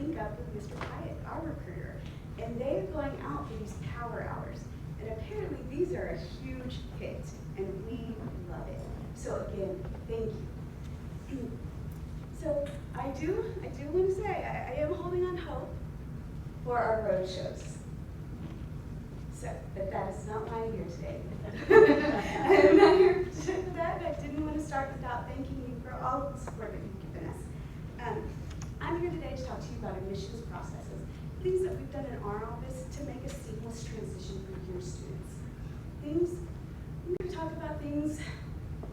link up with Mr. Hyatt, our recruiter, and they're going out for these power hours. And apparently these are a huge hit, and we love it. So again, thank you. So I do want to say, I am holding on hope for our road shows. So, but that is not why I'm here today. I'm not here for that, but I didn't want to start without thanking you for all the support that you've given us. I'm here today to talk to you about admissions processes, things that we've done in our office to make a seamless transition for your students. I'm going to talk about things,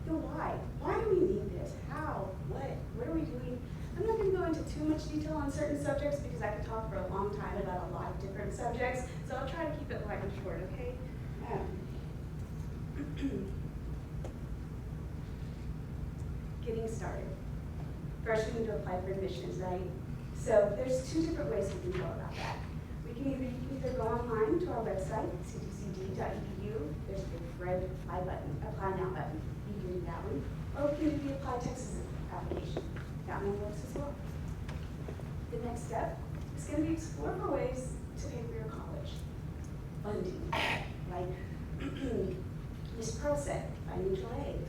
the why. Why do we need this? How? What are we doing? I'm not going to go into too much detail on certain subjects because I could talk for a long time about a lot of different subjects, so I'll try to keep it light and short, okay? Getting started. First, we need to apply for admissions, right? So there's two different ways we can go about that. You can either go online to our website, ctcd.edu. There's a big red apply now button. You can do that one. Or we can do the Apply Texas application. That one works as well. The next step is going to be explore for ways to pay for your college. Funding, like Ms. Pearl said, financial aid,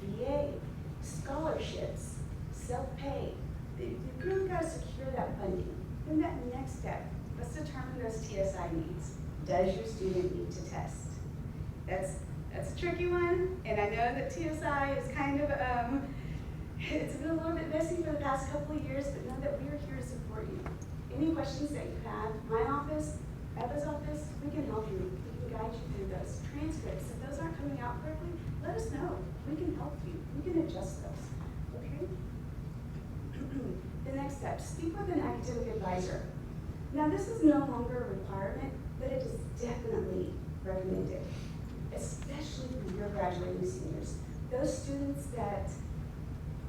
VA, scholarships, self-pay. You've really got to secure that funding. Then that next step, let's determine those TSI needs. Does your student need to test? That's a tricky one, and I know that TSI is kind of, it's been a little bit messy for the past couple of years, but know that we are here to support you. Any questions that you have, my office, Eva's office, we can help you. We can guide you through those transcripts. If those aren't coming out correctly, let us know. We can help you. We can adjust those, okay? The next step, speak with an academic advisor. Now, this is no longer a requirement, but it is definitely recommended, especially for your graduating seniors. those students that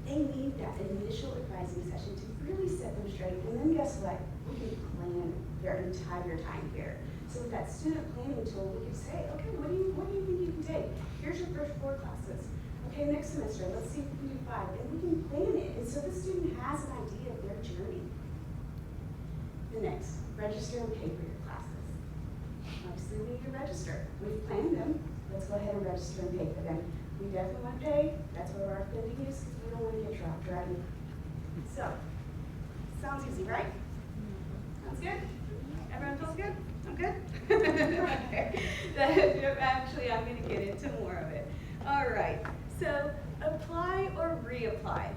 they need that initial advising session to really set them straight. And then guess what? We can plan their entire time here. So with that student planning tool, we can say, okay, what do you think you can take? Here's your first 4 classes. Okay, next semester, let's see if we can do 5. And we can plan it. And so the student has an idea of their journey. The next, register and pay for your classes. Obviously, we need to register. We've planned them. Let's go ahead and register and pay for them. We definitely want to pay. That's what our funding is, because we don't want to get dropped, right? So, sounds easy, right? Sounds good? Everyone feels good? I'm good? Okay. Actually, I'm going to get into more of it. All right. So, apply or reapply.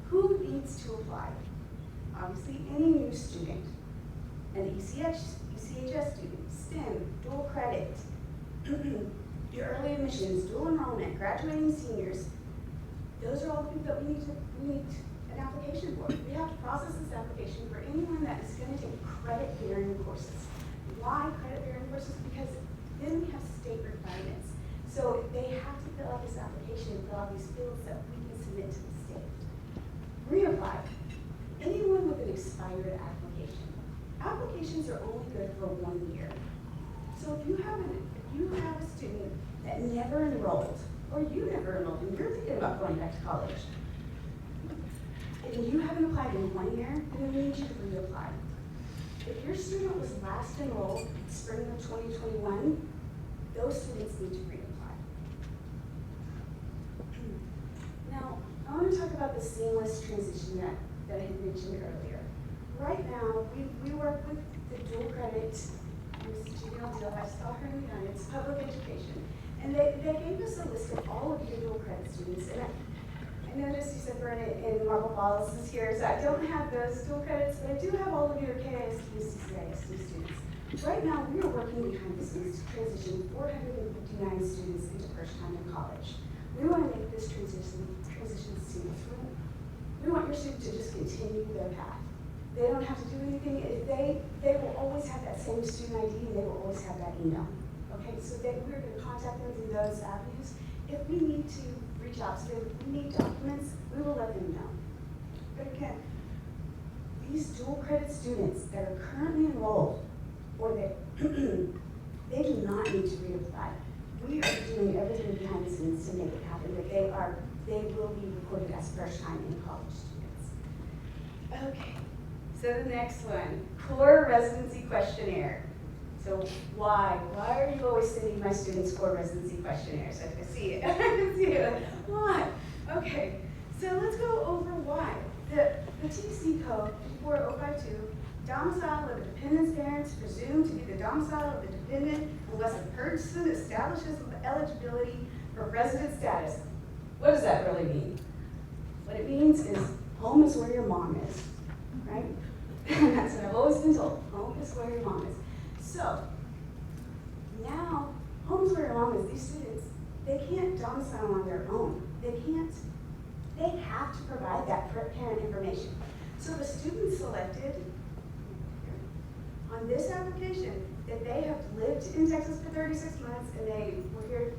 Who needs to apply? Obviously, any new student. An ECHS student, STEM, dual credit, your early admissions, dual enrollment, graduating seniors. Those are all the people that we need an application for. We have to process this application for anyone that is going to take credit-bearing courses. Why credit-bearing courses? Because then we have state requirements. So they have to fill out this application, fill out these fields that we can submit to the state. Reapply. Anyone with an expired application. Applications are only good for 1 year. So if you have a student that never enrolled, or you never enrolled, and you're thinking about going back to college, and you haven't applied in 1 year, then we need you to reapply. If your student was last enrolled spring of 2021, those students need to reapply. Now, I want to talk about the seamless transition that I had mentioned earlier. Right now, we work with the dual credit, Ms. Janelle Dill, I saw her in the audience, public education. And they gave us a list of all of your dual credit students. And I noticed you said Bernadette and Marble Falls is here, so I don't have those dual credits, but I do have all of your KISD, CCISD students. Right now, we are working behind the scenes to transition 459 students into first time in college. We want to make this transition seamless. We want your students to just continue their path. They don't have to do anything. They will always have that same student ID, and they will always have that email. Okay, so we're going to contact them through those avenues. If we need to reach out to them, if we need documents, we will let them know. But again, these dual credit students that are currently enrolled, or that they do not need to reapply. We are doing everything behind the scenes to make it happen, that they will be recorded as first time in college students. Okay, so the next one, core residency questionnaire. So why are you always sending my students core residency questionnaires? I can see it, I can see it. Why? Okay, so let's go over why. The TC code 44052, domicile of a dependent's parents presumed to be the domicile of the dependent unless a person establishes eligibility for resident status. What does that really mean? What it means is home is where your mom is, right? That's what I've always been told. Home is where your mom is. So now, home is where your mom is. These students, they can't domicile on their own. They have to provide that parent information. So the student selected on this application that they have lived in Texas for 36 months and they were here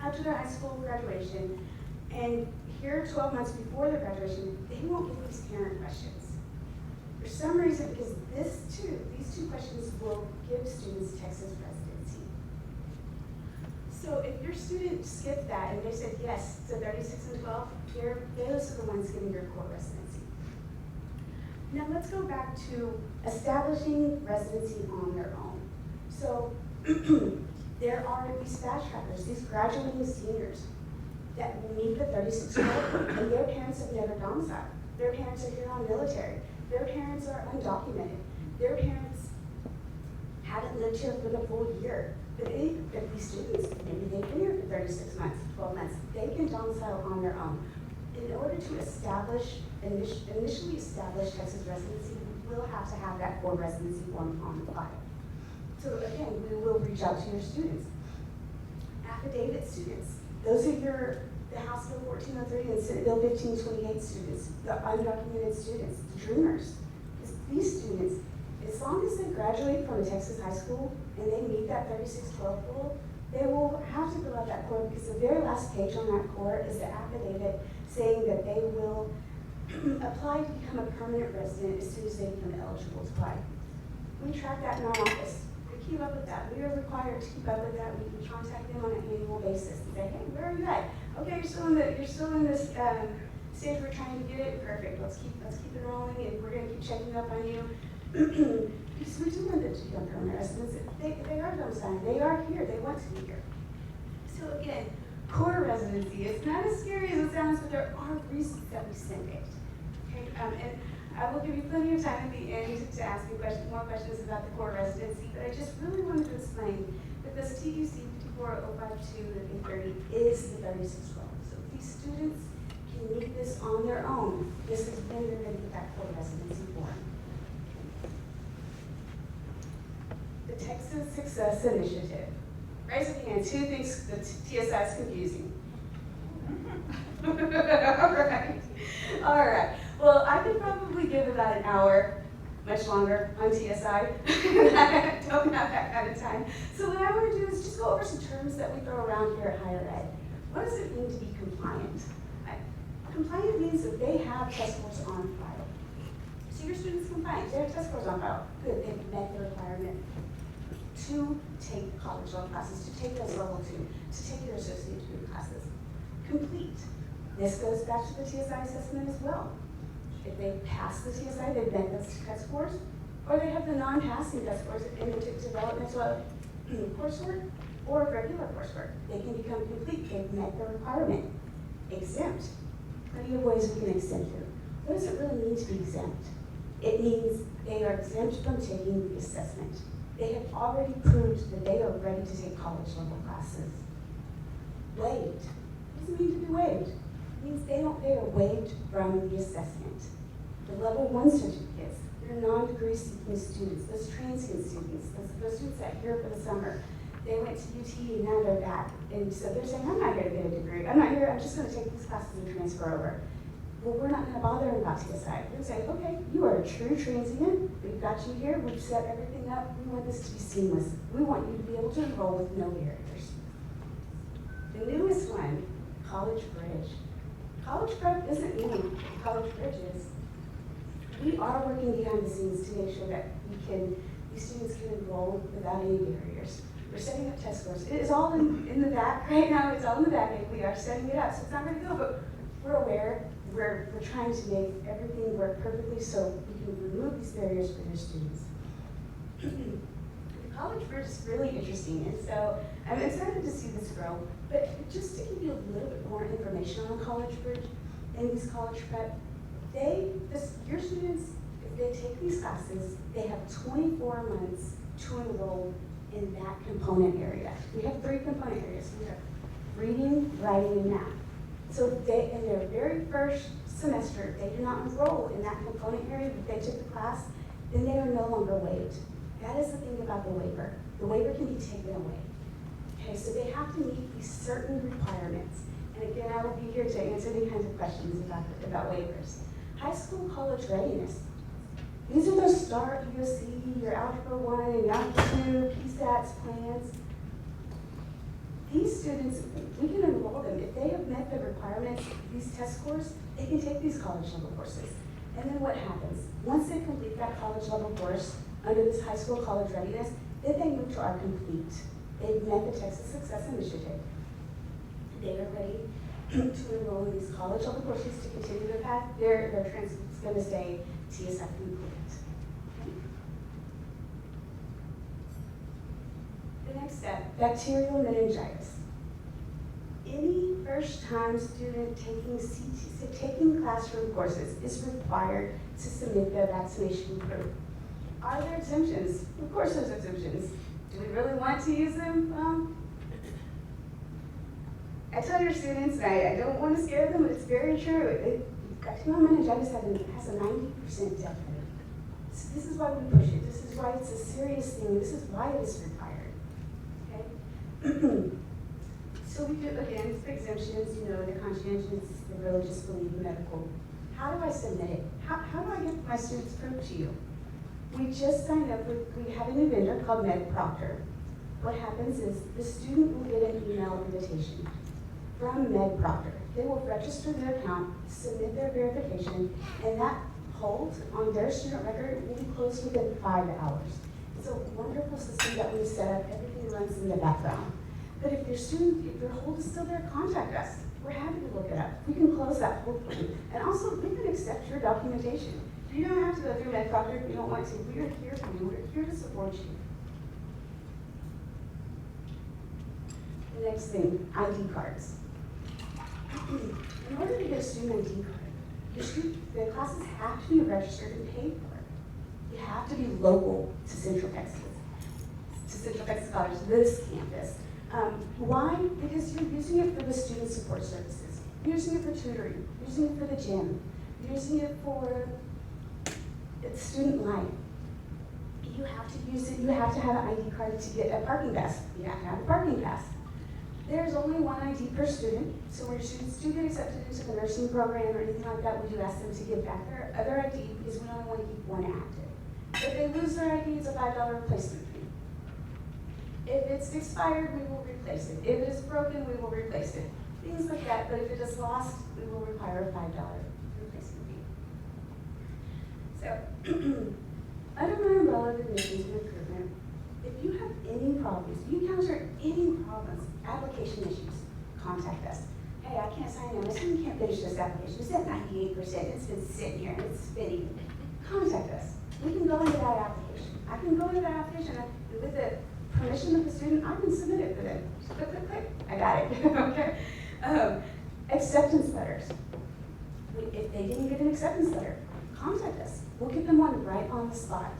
after their high school graduation, and here 12 months before their graduation, they won't get these parent questions. For some reason, because these two questions will give students Texas residency. So if your student skipped that and they said yes to 36 and 12, those are the ones getting your core residency. Now let's go back to establishing residency on their own. So there are these fast trackers, these graduating seniors that will meet the 36 and their parents have never domiciled. Their parents are here on military. Their parents are undocumented. Their parents haven't lived here for the full year. But if these students, maybe they've been here for 36 months, 12 months, they can domicile on their own. In order to initially establish Texas residency, we will have to have that core residency form on file. So again, we will reach out to your students. Affidavit students, those are the House Bill 1403 and Senate Bill 1528 students, the undocumented students, the dreamers. These students, as long as they graduate from a Texas high school and they meet that 3612 rule, they will have to fill out that core because the very last page on that core is the affidavit saying that they will apply to become a permanent resident as soon as they become eligible to apply. We track that in our office. We keep up with that. We are required to keep up with that. We contact them on an annual basis and say, hey, where are you at? Okay, you're still in this stage we're trying to get it. Perfect. Let's keep it rolling, and we're gonna keep checking up on you. Because we do want them to become permanent residents. They are domiciled. They are here. They want to be here. So again, core residency is not as scary as it sounds, but there are reasons that we send it. Okay, and I will give you plenty of time at the end to ask me more questions about the core residency, but I just really wanted to explain that this TUC 54052 and 830 is the 36 role. So if these students can meet this on their own, this is when they're going to get that core residency form. The Texas Success Initiative. Raise your hands, who thinks the TSI is confusing? All right. Well, I could probably give about an hour, much longer, on TSI. I don't have that kind of time. So what I want to do is just go over some terms that we throw around here at higher ed. What does it mean to be compliant? Compliant means that they have test scores on file. So your student's compliant, they have test scores on file. Good, they've met the requirement to take college level classes, to take those level 2, to take your associate degree classes. Complete. This goes back to the TSI assessment as well. If they pass the TSI, they've met those test scores, or they have the non-passing test scores in the developmental coursework or regular coursework. They can become complete. They've met the requirement. Exempt. Plenty of ways we can exempt you. What does it really mean to be exempt? It means they are exempt from taking the assessment. They have already proved that they are ready to take college level classes. Waived. What does it mean to be waived? It means they are waived from the assessment. The level 1 certificates, they're non-degree seeking students, those transient students, those students that are here for the summer. They went to UT and now they're back. And so they're saying, I'm not here to get a degree. I'm not here, I'm just gonna take these classes and transfer over. Well, we're not gonna bother them about TSI. We're gonna say, okay, you are a true transient. We've got you here, we've set everything up. We want this to be seamless. We want you to be able to enroll with no barriers. The newest one, College Bridge. College prep isn't new, College Bridge is. We are working behind the scenes to make sure that these students can enroll without any barriers. We're setting up test scores. It is all in the back right now. It's all in the back end. We are setting it up, so it's not going to go, but we're aware. We're trying to make everything work perfectly so we can remove these barriers for your students. The College Bridge is really interesting, and so I'm excited to see this grow. But just to give you a little bit more information on the College Bridge and these college prep, your students, if they take these classes, they have 24 months to enroll in that component area. We have 3 component areas. We have reading, writing, and math. So if they, in their very first semester, they do not enroll in that component area that they took the class, then they are no longer waived. That is the thing about the waiver. The waiver can be taken away. Okay, so they have to meet these certain requirements. And again, I will be here to answer any kinds of questions about waivers. High school college readiness. These are those START, USC, your Algebra 1, and Algebra 2, PSATs plans. These students, we can enroll them. If they have met the requirements, these test scores, they can take these college level courses. And then what happens? Once they complete that college level course under this high school college readiness, then they move to our complete. They've met the Texas Success Initiative. They are ready to enroll in these college level courses to continue their path. Their transcript is going to say TSI complete. Okay. The next step, bacterial meningitis. Any first-time student taking classroom courses is required to submit their vaccination proof. Are there exemptions? Of course there's exemptions. Do we really want to use them? I tell your students, and I don't want to scare them, but it's very true. Bacterial meningitis has a 90% death rate. So this is why we push it. This is why it's a serious thing. This is why it is required. Okay? So we do, again, exemptions, the conscientious, the religious belief, the medical. How do I submit it? How do I get my students' proof to you? We just signed up with, we have a new vendor called MedProctor. what happens is the student will get an email invitation from Meg Proctor. They will register their account, submit their verification, and that hold on their student record will be closed within 5 hours. It's a wonderful system that we've set up. Everything runs in the background. But if your hold is still there, contact us. We're happy to look it up. We can close that hold for you. And also, we can accept your documentation. You don't have to go through Med Proctor if you don't want to. We are here for you. We're here to support you. The next thing, ID cards. In order to get a student ID card, the classes have to be registered and paid for. You have to be local to Central Texas College, this campus. Why? Because you're using it for the student support services, you're using it for tutoring, you're using it for the gym, you're using it for student life. You have to use it, you have to have an ID card to get a parking pass. You have to have a parking pass. There's only one ID per student, so when students do get accepted into the nursing program or anything like that, we do ask them to give back their other ID because we only want to keep one active. If they lose their ID, it's a $5 replacement fee. If it's expired, we will replace it. If it is broken, we will replace it. Things like that, but if it is lost, we will require a $5 replacement fee. So, under my umbrella of admissions and recruitment, if you have any problems, if you encounter any problems, application issues, contact us. Hey, I can't sign in. My student can't finish this application. It's at 98%. It's been sitting here and it's spinning. Contact us. We can go into that application. I can go into that application and with the permission of the student, I can submit it for them. Just click, click, click. I got it. Okay. Acceptance letters. If they didn't get an acceptance letter, contact us. We'll get them one right on the spot.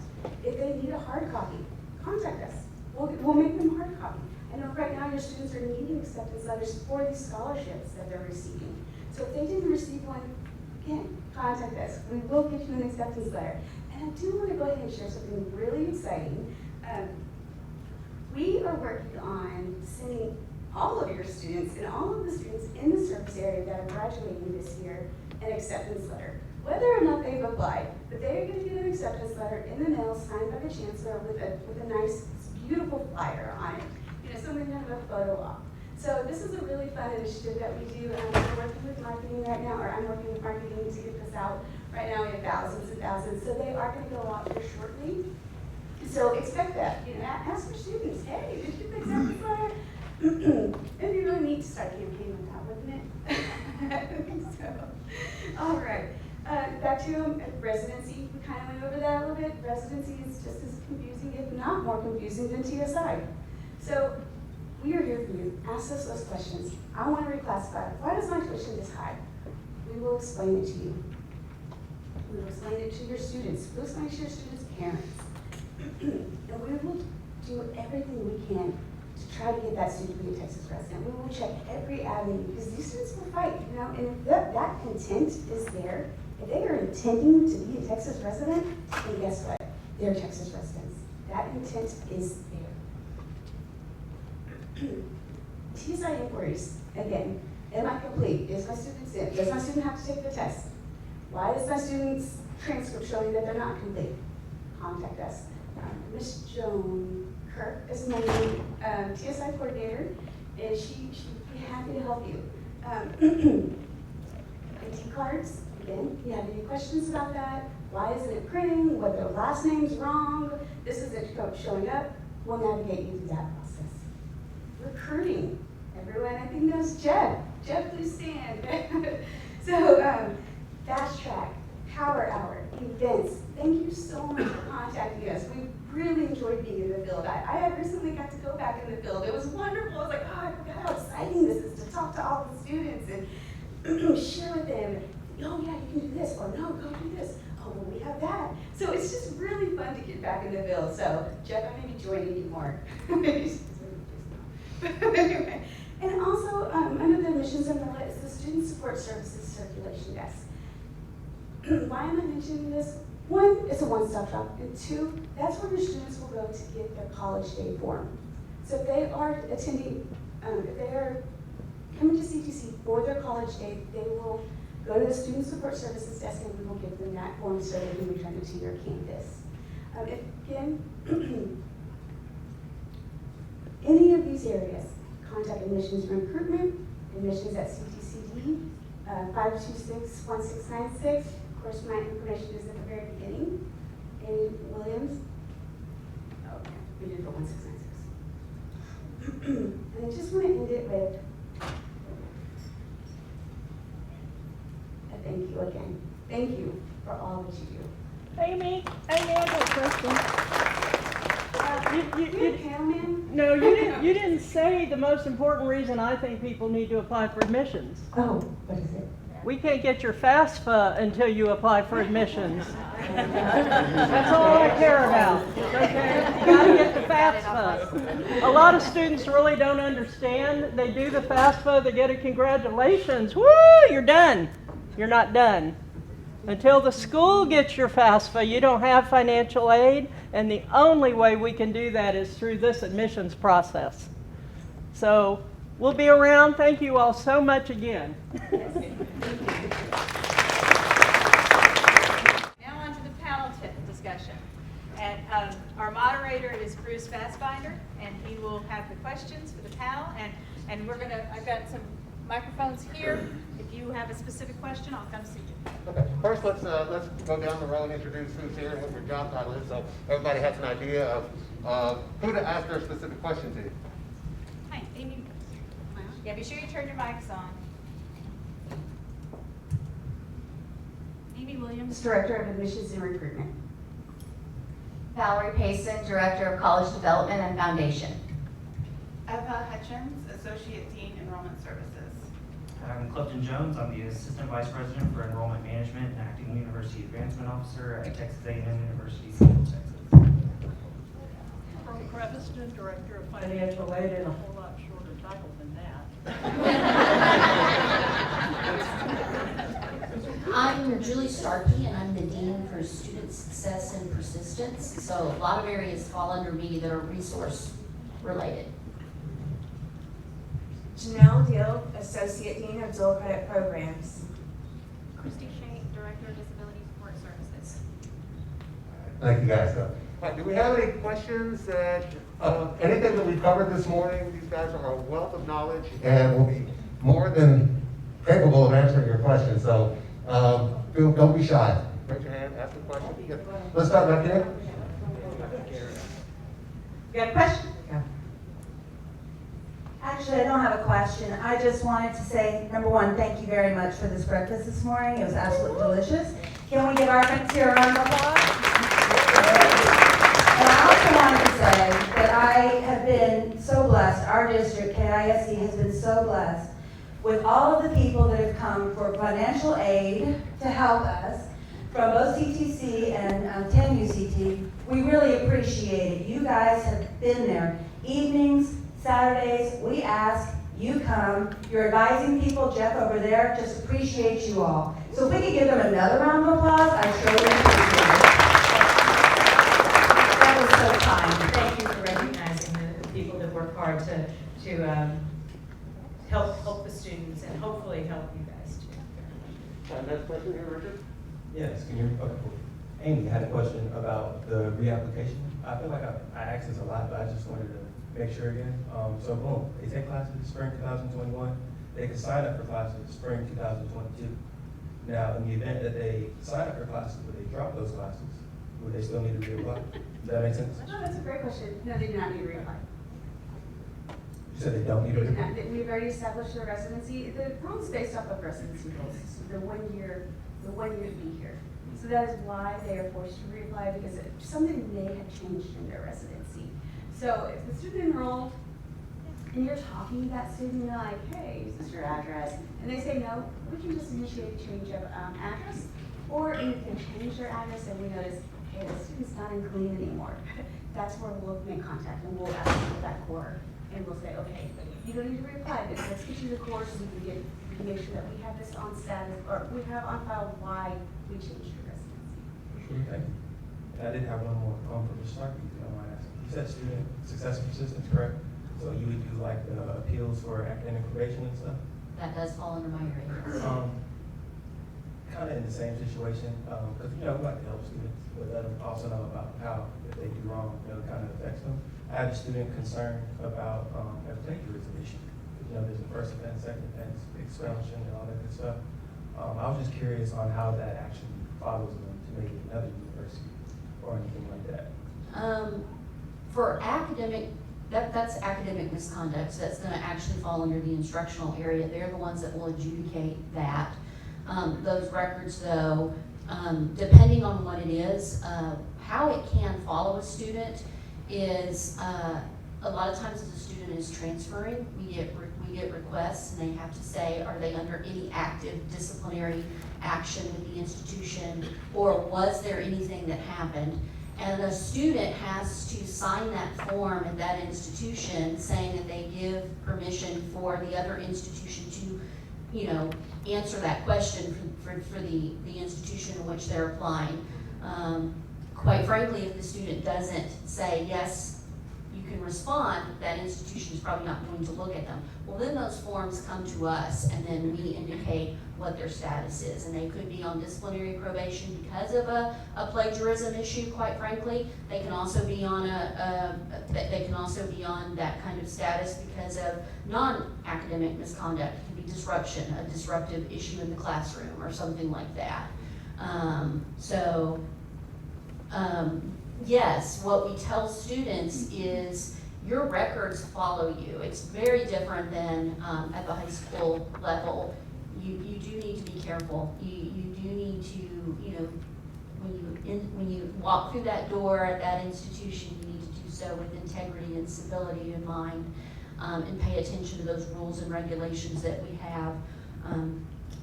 If they need a hard copy, contact us. We'll make them hard copy. I know right now your students are needing acceptance letters for these scholarships that they're receiving. So if they didn't receive one, again, contact us. We will get you an acceptance letter. And I do want to go ahead and share something really exciting. We are working on sending all of your students and all of the students in the service area that are graduating this year an acceptance letter. Whether or not they've applied, but they're going to get an acceptance letter in the mail signed by the chancellor with a nice, beautiful flyer on it. You know, something to have a photo op. So this is a really fun initiative that we do. We're working with marketing right now, or I'm working with marketing to get this out. Right now we have thousands and thousands, so they are going to go out here shortly. So expect that. You know, ask your students, hey, did you get the acceptance letter? It'd be really neat to start campaigning with that, wouldn't it? I think so. All right. Back to residency. We kind of went over that a little bit. Residency is just as confusing, if not more confusing, than TSI. So we are here for you. Ask us those questions. I want to reclassify. Why is my tuition this high? We will explain it to you. We will explain it to your students. We'll explain it to your students' parents. And we will do everything we can to try to get that student to be a Texas resident. We will check every avenue because these students will fight, you know, and if that intent is there, if they are intending to be a Texas resident, then guess what? They're Texas residents. That intent is there. TSI inquiries, again, am I complete? Is my student in? Does my student have to take the test? Why is my student's transcript showing that they're not complete? Contact us. Ms. Joan Kirk is my TSI coordinator, and she'd be happy to help you. ID cards, again, you have any questions about that? Why isn't it printing? What their last name's wrong? This is it showing up. We'll navigate you through that process. Recruiting. Everyone I think knows Jeff. Jeff, please stand. So, Fast Track, Power Hour, events. Thank you so much for contacting us. We really enjoyed being in the field. I have recently got to go back in the field. It was wonderful. I was like, oh, I forgot how exciting this is to talk to all the students and share with them. Oh yeah, you can do this, or no, go do this. Oh, well, we have that. So it's just really fun to get back in the field. So Jeff, I may be joining you more. Anyway. And also, under the admissions umbrella is the Student Support Services Circulation Desk. Why am I mentioning this? One, it's a one-stop shop, and two, that's where your students will go to get their college day form. So if they are attending, if they are coming to CTC for their college day, they will go to the Student Support Services Desk and we will give them that form so they can return it to your campus. Again, any of these areas, contact admissions and recruitment, admissions at CTCD, 526-1696. Of course, my information is at the very beginning. Amy Williams. Okay, we did for 1696. And I just want to end it with a thank you again. Thank you for all that you do. Amy, I got a question. You panel man? No, you didn't say the most important reason I think people need to apply for admissions. Oh, what is it? We can't get your FAFSA until you apply for admissions. That's all I care about, okay? You gotta get the FAFSA. A lot of students really don't understand. They do the FAFSA, they get a congratulations. Woo, you're done. You're not done. Until the school gets your FAFSA, you don't have financial aid, and the only way we can do that is through this admissions process. So we'll be around. Thank you all so much again. Now on to the panel discussion. And our moderator is Bruce Fassbinder, and he will have the questions for the panel. And I've got some microphones here. If you have a specific question, I'll come see you. Okay, first let's go down the row and introduce who's here and what your job title is, so everybody has an idea of who to ask their specific question to. Hi, Amy. Yeah, be sure you turn your mics on. Amy Williams. Director of Admissions and Recruitment. Valerie Payson, Director of College Development and Foundation. Eva Hutchins, Associate Dean, Enrollment Services. I'm Clifton Jones. I'm the Assistant Vice President for Enrollment Management and Acting University Advancement Officer at Texas A&M University, Central Texas. Pearl Creviston, Director of Financial Aid, and a whole lot shorter title than that. I'm Julie Starkey, and I'm the Dean for Student Success and Persistence. So a lot of areas fall under me that are resource related. Janelle Deal, Associate Dean of Dual Credit Programs. Christy Shank, Director of Disability Support Services. Thank you guys. Do we have any questions that, anything that we covered this morning? These guys are a wealth of knowledge and will be more than capable of answering your questions. So don't be shy. Raise your hand, ask a question. Yeah. Let's start back here. You got a question? Yeah. Actually, I don't have a question. I just wanted to say, number one, thank you very much for this breakfast this morning. It was absolutely delicious. Can we give our friends here a round of applause? And I also wanted to say that I have been so blessed, our district, KISD, has been so blessed with all of the people that have come for financial aid to help us from both CTC and 10 UCT. We really appreciate it. You guys have been there. Evenings, Saturdays, we ask, you come. You're advising people, Jeff over there, just appreciate you all. So if we could give them another round of applause, I surely appreciate it. That was so kind. Thank you for recognizing the people that work hard to help the students and hopefully help you guys too. Next question here, Richard. Yes, can you, okay, cool. Amy had a question about the reapplication. I feel like I asked this a lot, but I just wanted to make sure again. So boom, they take classes spring 2021. They can sign up for classes spring 2022. Now, in the event that they sign up for classes, but they drop those classes, would they still need to reapply? Does that make sense? No, that's a great question. No, they do not need to reapply. You said they don't need to reapply? We've already established their residency. The rule is based off of residency rules, the 1 year to be here. So that is why they are forced to reapply, because something may have changed in their residency. So if the student enrolled and you're talking to that student, you're like, hey, is this your address? And they say no, we can just initiate a change of address. Or you can change their address and we notice, hey, the student's not in Killeen anymore. That's where we'll make contact and we'll ask them for that core. And we'll say, okay, you don't need to reapply, but let's get you the course so we can make sure that we have this on status, or we have on file why we changed your residency. Sure, thank you. And I did have one more for Ms. Starkey, if you don't mind asking. You said student success and persistence, correct? So you would do like the appeals for academic probation and stuff? That does fall under my area. Kind of in the same situation, because we like to help students, but let them also know about how if they do wrong, it kind of affects them. I I have a student concerned about a plagiarism issue. You know, there's a first offense, second offense, expulsion, and all that good stuff. I was just curious on how that actually follows them to maybe another university or anything like that. For academic, that's academic misconduct, so that's gonna actually fall under the instructional area. They're the ones that will adjudicate that. Those records though, depending on what it is, how it can follow a student is, a lot of times as a student is transferring, we get requests and they have to say, are they under any active disciplinary action with the institution, or was there anything that happened? And the student has to sign that form at that institution saying that they give permission for the other institution to, you know, answer that question for the institution in which they're applying. Quite frankly, if the student doesn't say, yes, you can respond, that institution is probably not going to look at them. Well, then those forms come to us and then we indicate what their status is. And they could be on disciplinary probation because of a plagiarism issue, quite frankly. They can also be on that kind of status because of non-academic misconduct. It can be disruption, a disruptive issue in the classroom or something like that. Yes, what we tell students is your records follow you. It's very different than at the high school level. You do need to be careful. You do need to, you know, when you walk through that door at that institution, you need to do so with integrity and civility in mind, and pay attention to those rules and regulations that we have.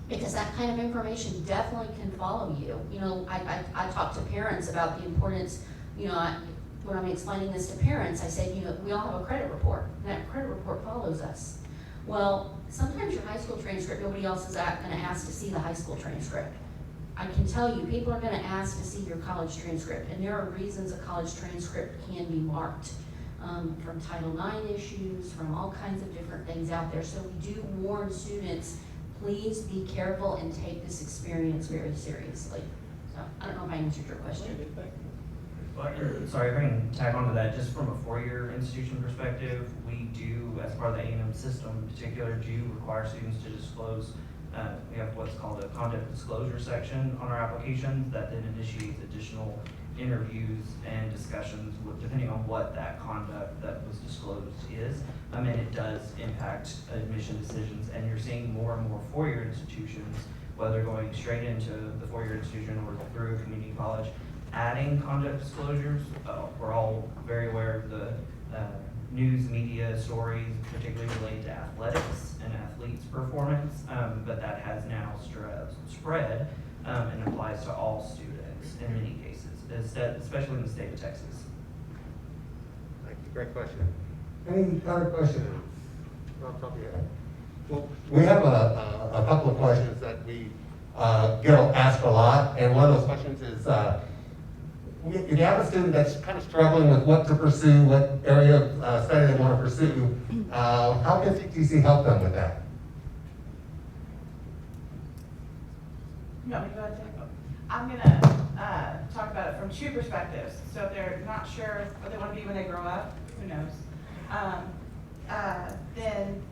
Because that kind of information definitely can follow you. You know, I talk to parents about the importance, you know, when I'm explaining this to parents, I say, you know, we all have a credit report, and that credit report follows us. Well, sometimes your high school transcript, nobody else is gonna ask to see the high school transcript. I can tell you, people are gonna ask to see your college transcript, and there are reasons a college transcript can be marked. From Title IX issues, from all kinds of different things out there. So we do warn students, please be careful and take this experience very seriously. So I don't know if I answered your question. Sorry, if I can tag on to that, just from a four-year institution perspective, we do, as part of the A&M system in particular, do require students to disclose. We have what's called a conduct disclosure section on our application that then initiates additional interviews and discussions depending on what that conduct that was disclosed is. And it does impact admission decisions, and you're seeing more and more four-year institutions, whether going straight into the four-year institution or through a community college, adding conduct disclosures. We're all very aware of the news media stories, particularly related to athletics and athletes' performance, but that has now spread and applies to all students in many cases, especially in the state of Texas. Thank you, great question. Any other questions off the top of your head? Well, we have a couple of questions that we get asked a lot, and one of those questions is, if you have a student that's kind of struggling with what to pursue, what area of study they want to pursue, how can CTC help them with that? No, go ahead, take it. I'm gonna talk about it from two perspectives. So if they're not sure what they want to be when they grow up, who knows? Then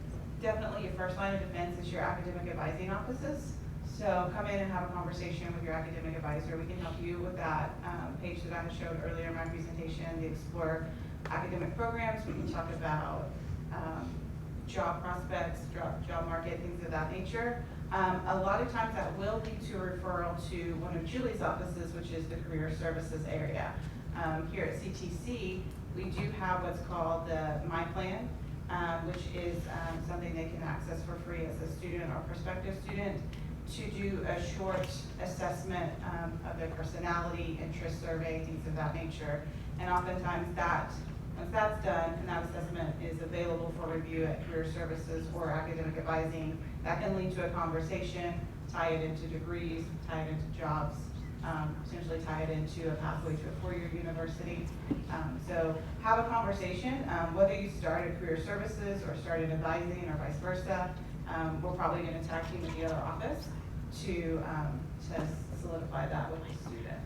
definitely your first line of defense is your academic advising offices. So come in and have a conversation with your academic advisor. We can help you with that page that I showed earlier in my presentation, the Explore academic programs. We can talk about job prospects, job market, things of that nature. A lot of times that will lead to a referral to one of Julie's offices, which is the career services area. Here at CTC, we do have what's called the My Plan, which is something they can access for free as a student or prospective student, to do a short assessment of their personality, interest survey, things of that nature. And oftentimes once that's done and that assessment is available for review at career services or academic advising, that can lead to a conversation, tie it into degrees, tie it into jobs, potentially tie it into a pathway to a four-year university. So have a conversation, whether you start at career services or start at advising or vice versa. We're probably going to tag team with the other office to solidify that with the student.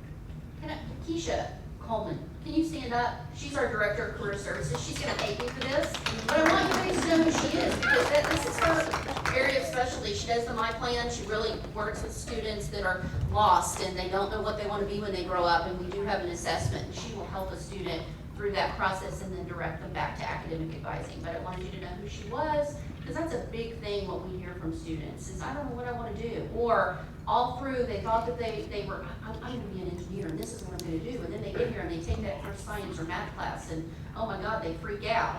Keisha, Coleman. Can you stand up? She's our Director of Career Services. She's gonna thank me for this. But I want you guys to know who she is, because this is her area of specialty. She does the My Plan. She really works with students that are lost and they don't know what they want to be when they grow up, and we do have an assessment, and she will help a student through that process and then direct them back to academic advising. But I wanted you to know who she was, because that's a big thing, what we hear from students, is I don't know what I want to do. Or all through, they thought that they were, I'm going to be an engineer and this is what I'm going to do. And then they get here and they take that first science or math class and, oh my God, they freak out.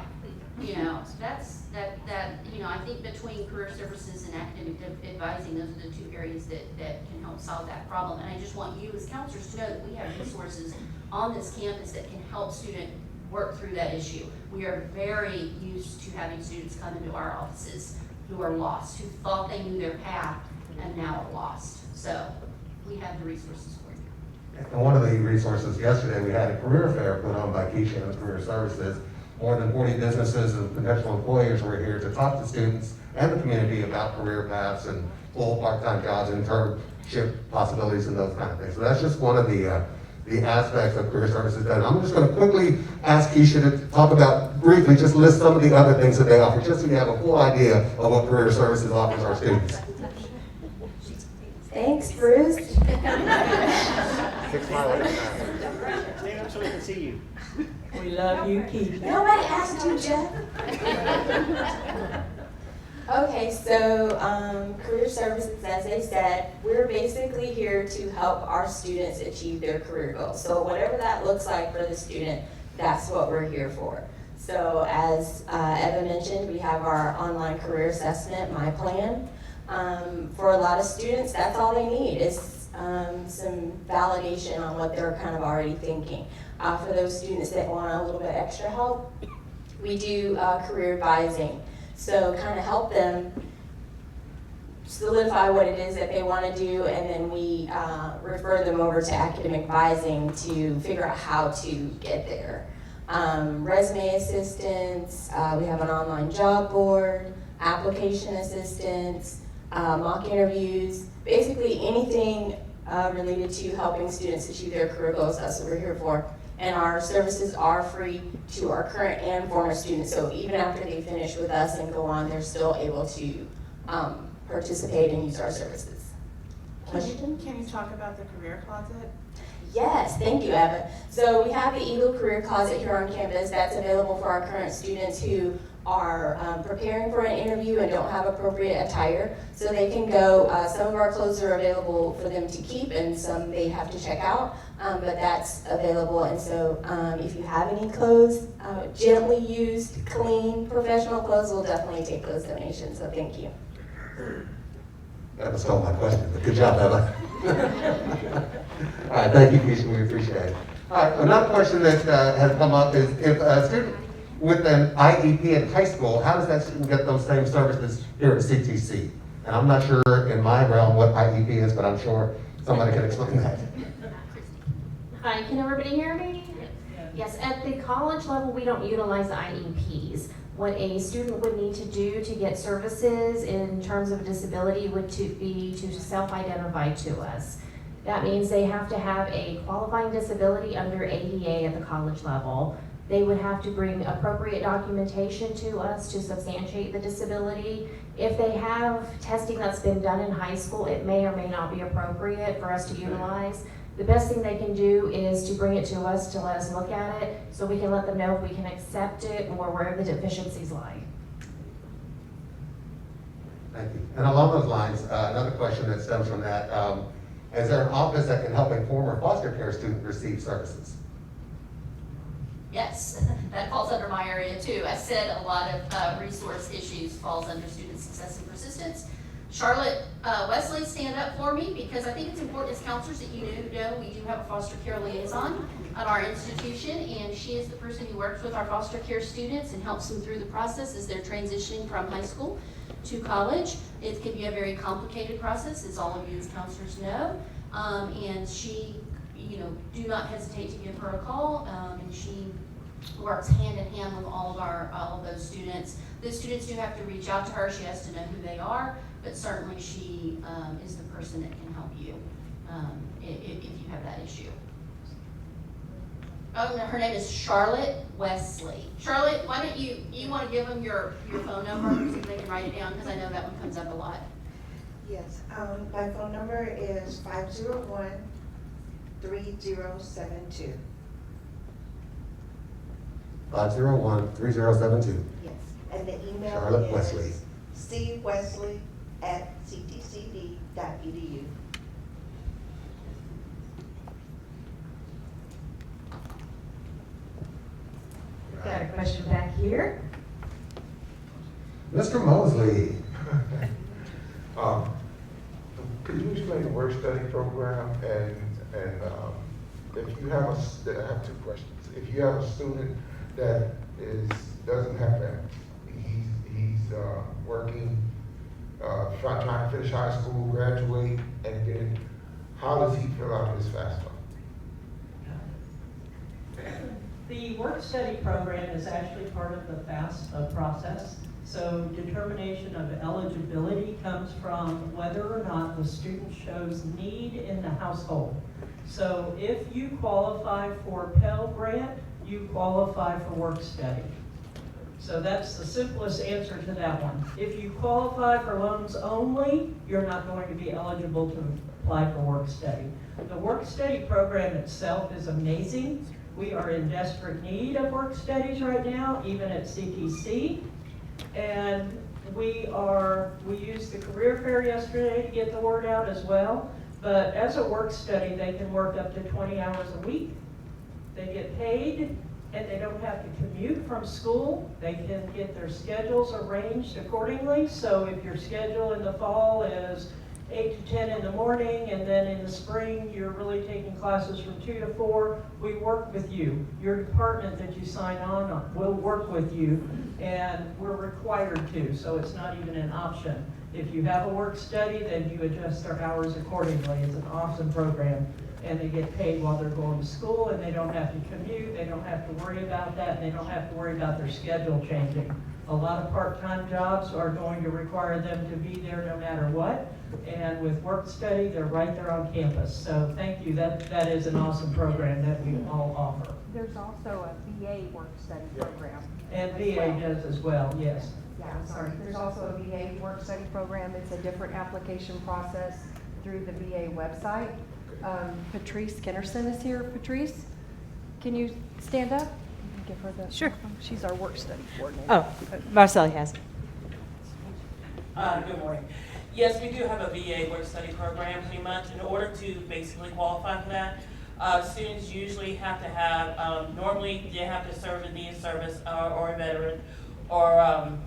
You know, so that's, you know, I think between career services and academic advising, those are the two areas that can help solve that problem. And I just want you as counselors to know that we have resources on this campus that can help students work through that issue. We are very used to having students come into our offices who are lost, who thought they knew their path and now are lost. So we have the resources for you. And one of the resources yesterday, we had a career fair put on by Keisha and Career Services. More than 40 businesses and potential employers were here to talk to students and the community about career paths and full part-time jobs, internship possibilities, and those kind of things. So that's just one of the aspects of Career Services done. I'm just going to quickly ask Keisha to talk about, briefly, just list some of the other things that they offer, just so you have a full idea of what Career Services offers our students. Thanks, Bruce. 6 miles. Stand up so we can see you. We love you, Keith. Nobody asked you, Jeff. Okay, so Career Services, as I said, we're basically here to help our students achieve their career goals. So whatever that looks like for the student, that's what we're here for. So as Eva mentioned, we have our online career assessment, My Plan. For a lot of students, that's all they need is some validation on what they're kind of already thinking. For those students that want a little bit extra help, we do career advising. So kind of help them solidify what it is that they want to do, and then we refer them over to academic advising to figure out how to get there. Resume assistance, we have an online job board, application assistance, mock interviews, basically anything related to helping students achieve their career goals. That's what we're here for. And our services are free to our current and former students. So even after they finish with us and go on, they're still able to participate and use our services. Question? Can you talk about the career closet? Yes, thank you, Eva. So we have the Eagle Career Closet here on campus that's available for our current students who are preparing for an interview and don't have appropriate attire. So they can go, some of our clothes are available for them to keep and some they have to check out, but that's available. And so if you have any clothes, gently used, clean, professional clothes, we'll definitely take those donations, so thank you. That was all my question, but good job, Eva. All right, thank you, Keisha, we appreciate it. All right, another question that has come up is, if a student with an IEP in high school, how does that student get those same services here at CTC? And I'm not sure in my realm what IEP is, but I'm sure somebody can explain that. Hi, can everybody hear me? Yes, at the college level, we don't utilize IEPs. What a student would need to do to get services in terms of a disability would be to self-identify to us. That means they have to have a qualifying disability under ADA at the college level. They would have to bring appropriate documentation to us to substantiate the disability. If they have testing that's been done in high school, it may or may not be appropriate for us to utilize. The best thing they can do is to bring it to us to let us look at it so we can let them know if we can accept it or where the deficiencies lie. Thank you. And along those lines, another question that stems from that, is there an office that can help a former foster care student receive services? Yes, that falls under my area too. I said a lot of resource issues falls under student success and persistence. Charlotte Wesley, stand up for me, because I think it's important as counselors that you know we do have a foster care liaison at our institution, and she is the person who works with our foster care students and helps them through the process as they're transitioning from high school to college. It can be a very complicated process, as all of you as counselors know, and she, do not hesitate to give her a call, and she works hand in hand with all of those students. The students do have to reach out to her. She has to know who they are, but certainly she is the person that can help you if you have that issue. Oh, no, her name is Charlotte Wesley. Charlotte, why don't you want to give them your phone number so they can write it down, because I know that one comes up a lot. Yes, my phone number is 501-3072. 501-3072. Yes, and the email Charlotte Wesley. is cwesley@ctcd.edu. Got a question back here. Mr. Mosley. Could you explain the work study program and if you have I have two questions. If you have a student that doesn't have that, he's working, trying to finish high school, graduate, and then how does he fill out his FAFSA? The work study program is actually part of the FAFSA process. So determination of eligibility comes from whether or not the student shows need in the household. So if you qualify for Pell Grant, you qualify for work study. So that's the simplest answer to that one. If you qualify for loans only, you're not going to be eligible to apply for work study. The work study program itself is amazing. We are in desperate need of work studies right now, even at CTC. And we used the career fair yesterday to get the word out as well. But as a work study, they can work up to 20 hours a week. They get paid, and they don't have to commute from school. They can get their schedules arranged accordingly. So if your schedule in the fall is 8 to 10 in the morning, and then in the spring you're really taking classes from 2 to 4, we work with you. Your department that you sign on will work with you, and we're required to, so it's not even an option. If you have a work study, then you adjust their hours accordingly. It's an awesome program, and they get paid while they're going to school, and they don't have to commute, they don't have to worry about that, and they don't have to worry about their schedule changing. A lot of part-time jobs are going to require them to be there no matter what, and with work study, they're right there on campus. So thank you, that is an awesome program that we all offer. There's also a VA work study program. And VA does as well, yes. Yeah, I'm sorry. There's also a VA work study program. It's a different application process through the VA website. Patrice Kennerson is here. Patrice, can you stand up? Give her the. Sure. She's our work study coordinator. Oh, Marcel has. Good morning. Yes, we do have a VA work study program pretty much. In order to basically qualify for that, students usually have to have, normally they have to serve in the service or a veteran, or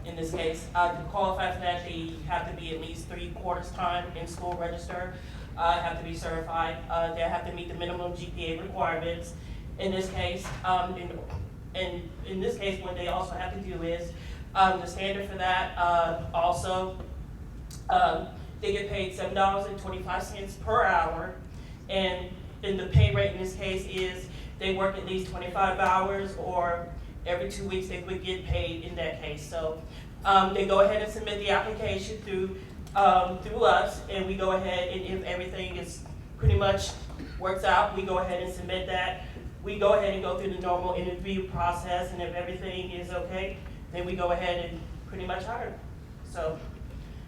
in this case, to qualify for that, they have to be at least 3/4 time in school register, have to be certified, they have to meet the minimum GPA requirements. In this case, in this case, what they also have to do is, the standard for that, also, they get paid $7.25 per hour, and the pay rate in this case is they work at least 25 hours, or every 2 weeks they would get paid in that case. So they go ahead and submit the application through us, and we go ahead, and if everything is pretty much works out, we go ahead and submit that. We go ahead and go through the normal interview process, and if everything is okay, then we go ahead and pretty much hire them. So,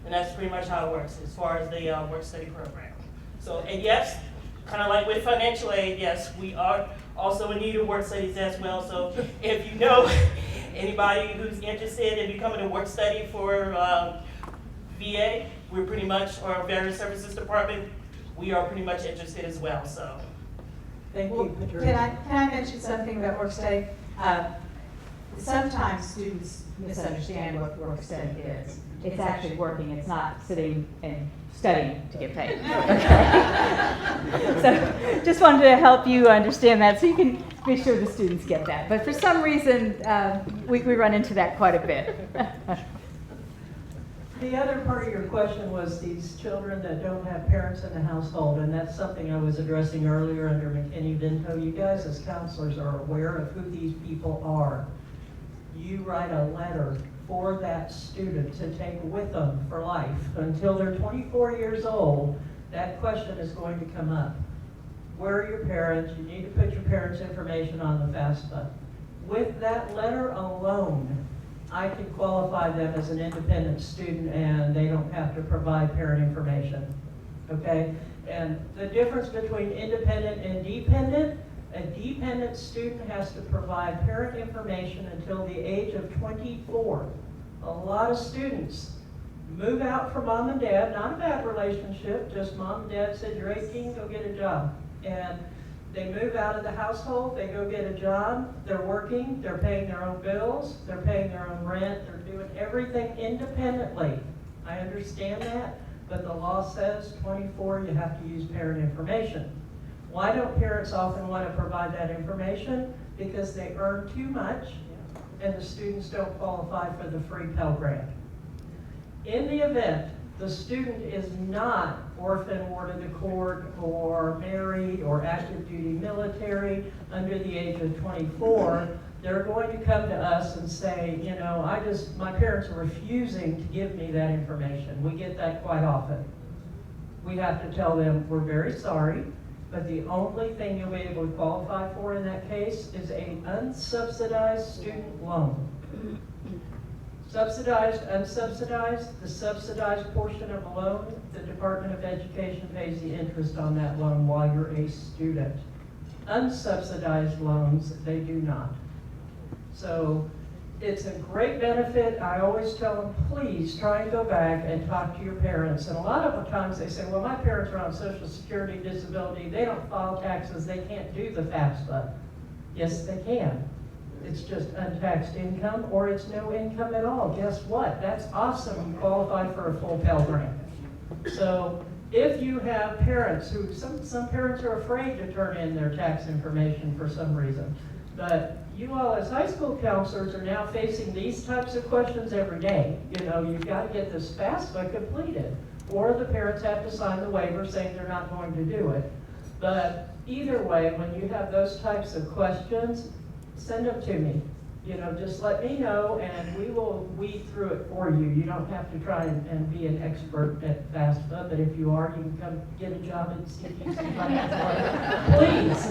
and that's pretty much how it works as far as the work study program. So, and yes, kind of like with financial aid, yes, we are also in need of work studies as well. So if you know anybody who's interested in becoming a work study for VA, we're pretty much, or Veteran Services Department, we are pretty much interested as well, so. Thank you, Patrice. Can I mention something about work study? Sometimes students misunderstand what work study is. It's actually working, it's not sitting and studying to get paid. So just wanted to help you understand that, so you can be sure the students get that. But for some reason, we run into that quite a bit. The other part of your question was these children that don't have parents in the household, and that's something I was addressing earlier under McKinney-Vento. You guys as counselors are aware of who these people are. You write a letter for that student to take with them for life. Until they're 24 years old, that question is going to come up. where are your parents, you need to put your parents' information on the FAFSA. With that letter alone, I can qualify them as an independent student and they don't have to provide parent information, okay? And the difference between independent and dependent, a dependent student has to provide parent information until the age of 24. A lot of students move out from mom and dad, not a bad relationship, just mom and dad said, you're 18, go get a job. And they move out of the household, they go get a job, they're working, they're paying their own bills, they're paying their own rent, they're doing everything independently. I understand that, but the law says 24, you have to use parent information. Why don't parents often want to provide that information? Because they earn too much and the students don't qualify for the free Pell Grant. In the event the student is not orphan, ward of the court, or married, or active duty military under the age of 24, they're going to come to us and say, you know, my parents are refusing to give me that information. We get that quite often. We have to tell them, we're very sorry, but the only thing you'll be able to qualify for in that case is an unsubsidized student loan. Subsidized, unsubsidized, the subsidized portion of a loan, the Department of Education pays the interest on that loan while you're a student. Unsubsidized loans, they do not. So it's a great benefit. I always tell them, please try and go back and talk to your parents. And a lot of the times they say, well, my parents are on Social Security disability, they don't file taxes, they can't do the FAFSA. Yes, they can. It's just untaxed income, or it's no income at all. Guess what? That's awesome. You qualify for a full Pell Grant. So if you have parents who, some parents are afraid to turn in their tax information for some reason, but you all as high school counselors are now facing these types of questions every day. You know, you've got to get this FAFSA completed, or the parents have to sign the waiver saying they're not going to do it. But either way, when you have those types of questions, send them to me. You know, just let me know and we will weed through it for you. You don't have to try and be an expert at FAFSA, but if you are, you can come get a job at CTC. Please.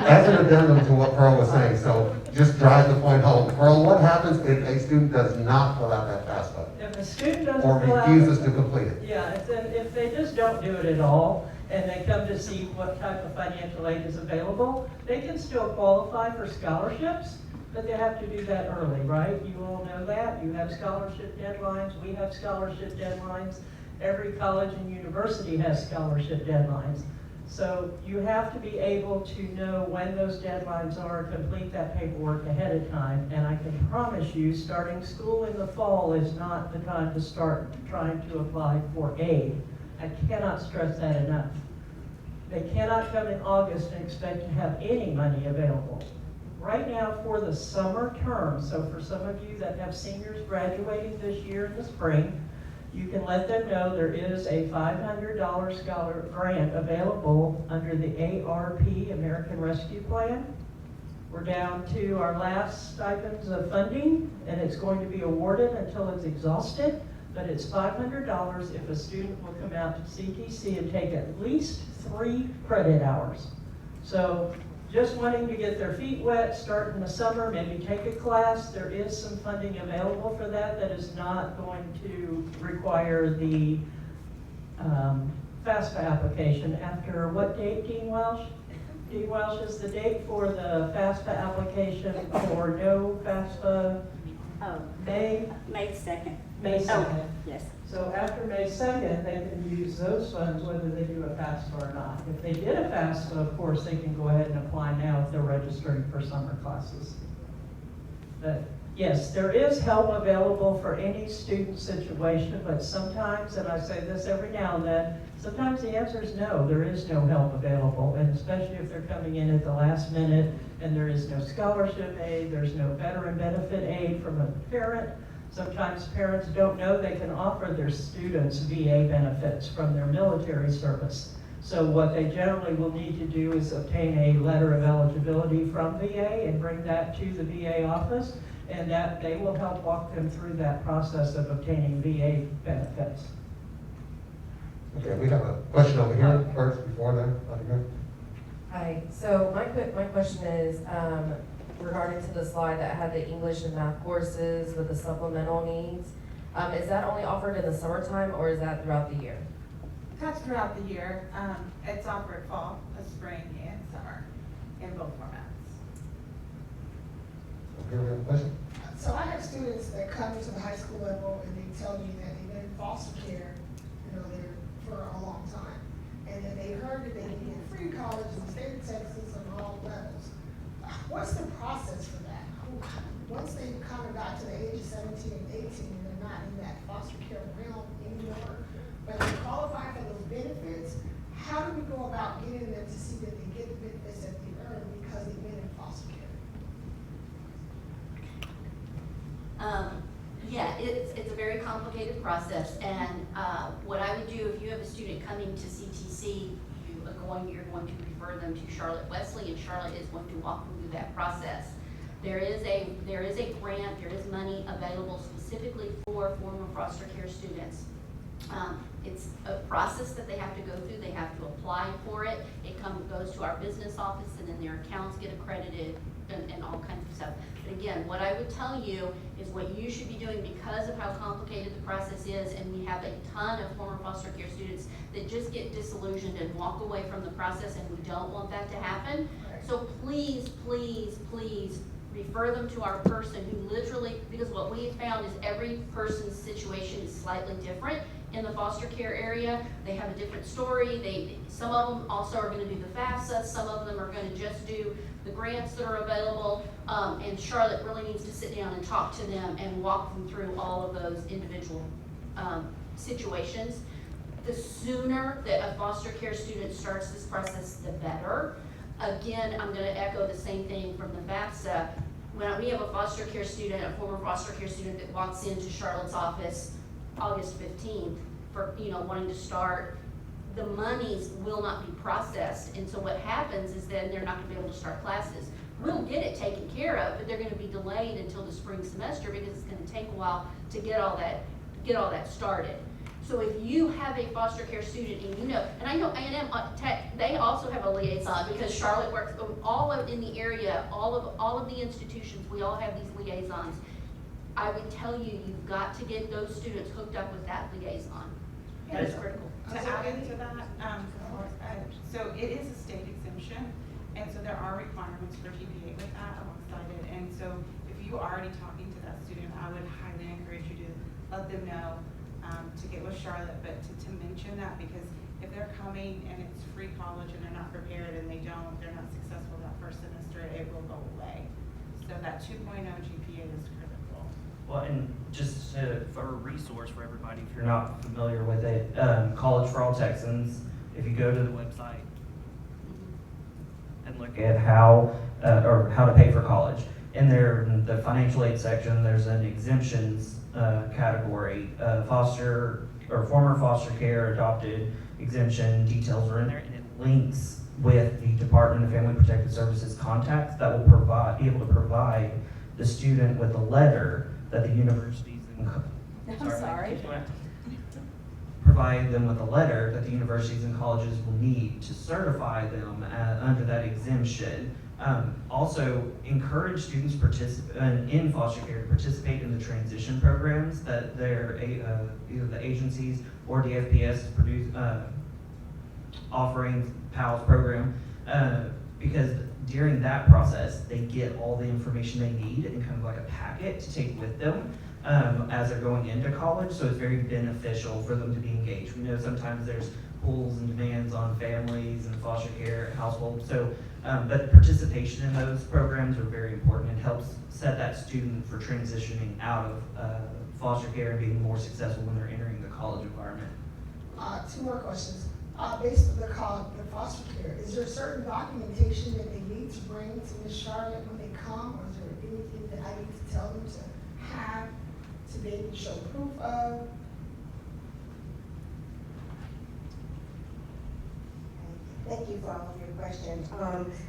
As an addendum to what Pearl was saying, so just drive the point home. Pearl, what happens if a student does not fill out that FAFSA? If a student doesn't Or fill out- refuses to complete it? Yeah, if they just don't do it at all, and they come to see what type of financial aid is available, they can still qualify for scholarships, but they have to do that early, right? You all know that. You have scholarship deadlines. We have scholarship deadlines. Every college and university has scholarship deadlines. So you have to be able to know when those deadlines are, complete that paperwork ahead of time. And I can promise you, starting school in the fall is not the time to start trying to apply for aid. I cannot stress that enough. They cannot come in August and expect to have any money available. Right now for the summer term, so for some of you that have seniors graduating this year in the spring, you can let them know there is a $500 scholar grant available under the ARP, American Rescue Plan. We're down to our last stipends of funding, and it's going to be awarded until it's exhausted. But it's $500 if a student will come out to CTC and take at least 3 credit hours. So just wanting to get their feet wet, start in the summer, maybe take a class, there is some funding available for that that is not going to require the FAFSA application. After what date, Dean Welsh? Dean Welsh, is the date for the FAFSA application for no FAFSA? May 2nd. May 2nd. Yes. So after May 2nd, they can use those funds whether they do a FAFSA or not. If they did a FAFSA, of course, they can go ahead and apply now if they're registering for summer classes. But yes, there is help available for any student situation, but sometimes, and I say this every now and then, sometimes the answer is no, there is no help available, and especially if they're coming in at the last minute and there is no scholarship aid, there's no veteran benefit aid from a parent. Sometimes parents don't know they can offer their students VA benefits from their military service. So what they generally will need to do is obtain a letter of eligibility from VA and bring that to the VA office, and that they will help walk them through that process of obtaining VA benefits. Okay, we have a question over here first, before that, over here. Hi, so my question is, regarding to the slide that had the English and math courses with the supplemental needs. Is that only offered in the summertime or is that throughout the year? That's throughout the year. It's offered fall, spring, and summer, in both formats. Okay, we have a question? So I have students that come to the high school level and they tell me that they've been in foster care, you know, they're for a long time. And then they heard that they can get free college in the state of Texas on all levels. What's the process for that? Once they kind of got to the age of 17 and 18 and they're not in that foster care realm anymore, but they qualify for those benefits, how do we go about getting them to see that they get the benefits that they earn because they've been in foster care? Yeah, it's a very complicated process, and what I would do if you have a student coming to CTC, you're going to refer them to Charlotte Wesley, and Charlotte is going to walk them through that process. There is a grant, there is money available specifically for former foster care students. It's a process that they have to go through. They have to apply for it. It goes to our business office, and then their accounts get accredited and all kinds of stuff. But again, what I would tell you is what you should be doing because of how complicated the process is, and we have a ton of former foster care students that just get disillusioned and walk away from the process, and we don't want that to happen. So please, please, please refer them to our person who literally, because what we have found is every person's situation is slightly different in the foster care area. They have a different story. Some of them also are going to do the FAFSA. Some of them are going to just do the grants that are available. And Charlotte really needs to sit down and talk to them and walk them through all of those individual situations. The sooner that a foster care student starts this process, the better. Again, I'm going to echo the same thing from the FAFSA. When we have a foster care student, a former foster care student that walks into Charlotte's office August 15th for, wanting to start, the monies will not be processed. And so what happens is then they're not gonna be able to start classes. We'll get it taken care of, but they're gonna be delayed until the spring semester because it's gonna take a while to get all that started. So if you have a foster care student and and I know A&M Tech, they also have a liaison because Charlotte works in the area, all of the institutions, we all have these liaisons. I would tell you, you've got to get those students hooked up with that liaison. That is critical. To add into that, so it is a state exemption, and so there are requirements for GPA with that alongside it. And so if you are already talking to that student, I would highly encourage you to let them know to get with Charlotte, but to mention that, because if they're coming and it's free college and they're not prepared and they're not successful that first semester, it will go away. So that 2.0 GPA is critical. Well, and just for a resource for everybody, if you're not familiar with it, College for All Texans, if you go to the website and look at how to pay for college, in there, in the financial aid section, there's an exemptions category, foster or former foster care adopted exemption details are in there, and it links with the Department of Family Protective Services contacts that will be able to provide the student with a letter that the universities provide them with a letter that the universities and colleges will need to certify them under that exemption. Also, encourage students in foster care to participate in the transition programs that either the agencies or DFPS is offering PALS program, because during that process, they get all the information they need in kind of like a packet to take with them as they're going into college, so it's very beneficial for them to be engaged. We know sometimes there's pulls and demands on families and foster care households, so but participation in those programs are very important. It helps set that student for transitioning out of foster care and being more successful when they're entering the college environment. 2 more questions. Based on the foster care, is there certain documentation that they need to bring to Ms. Charlotte when they come, or is there anything that I need to tell them to have to be able to show proof of? Thank you for all of your questions.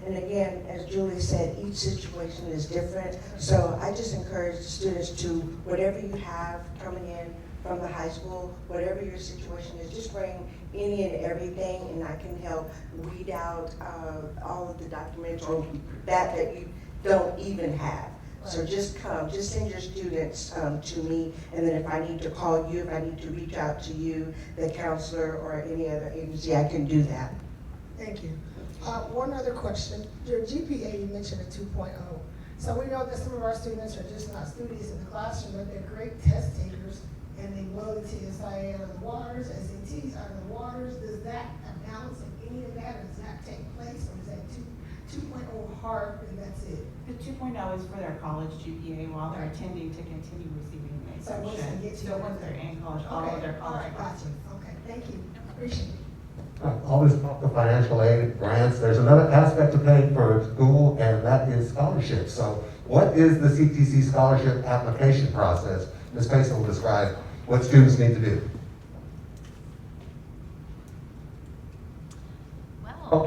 And again, as Julie said, each situation is different. So I just encourage the students to, whatever you have coming in, from the high school, whatever your situation is, just bring any and everything, and I can help weed out all of the documentary that you don't even have. So just come, just send your students to me, and then if I need to call you, if I need to reach out to you, the counselor or any other agency, I can do that. Thank you. One other question. Your GPA, you mentioned a 2.0. So we know that some of our students are just not students in the classroom, but they're great test takers, and they blow the TSIA out of the waters, SATs out of the waters. Does that balance of any of that, does that take place, or is that 2.0 hard and that's it? The 2.0 is for their college GPA while they're intending to continue receiving the So once they get to So once they're in college, all of their college classes. Okay, thank you. Appreciate it. All this talk of financial aid, grants, there's another aspect to paying for school, and that is scholarships. So what is the CTC scholarship application process? Ms. Pace will describe what students need to do.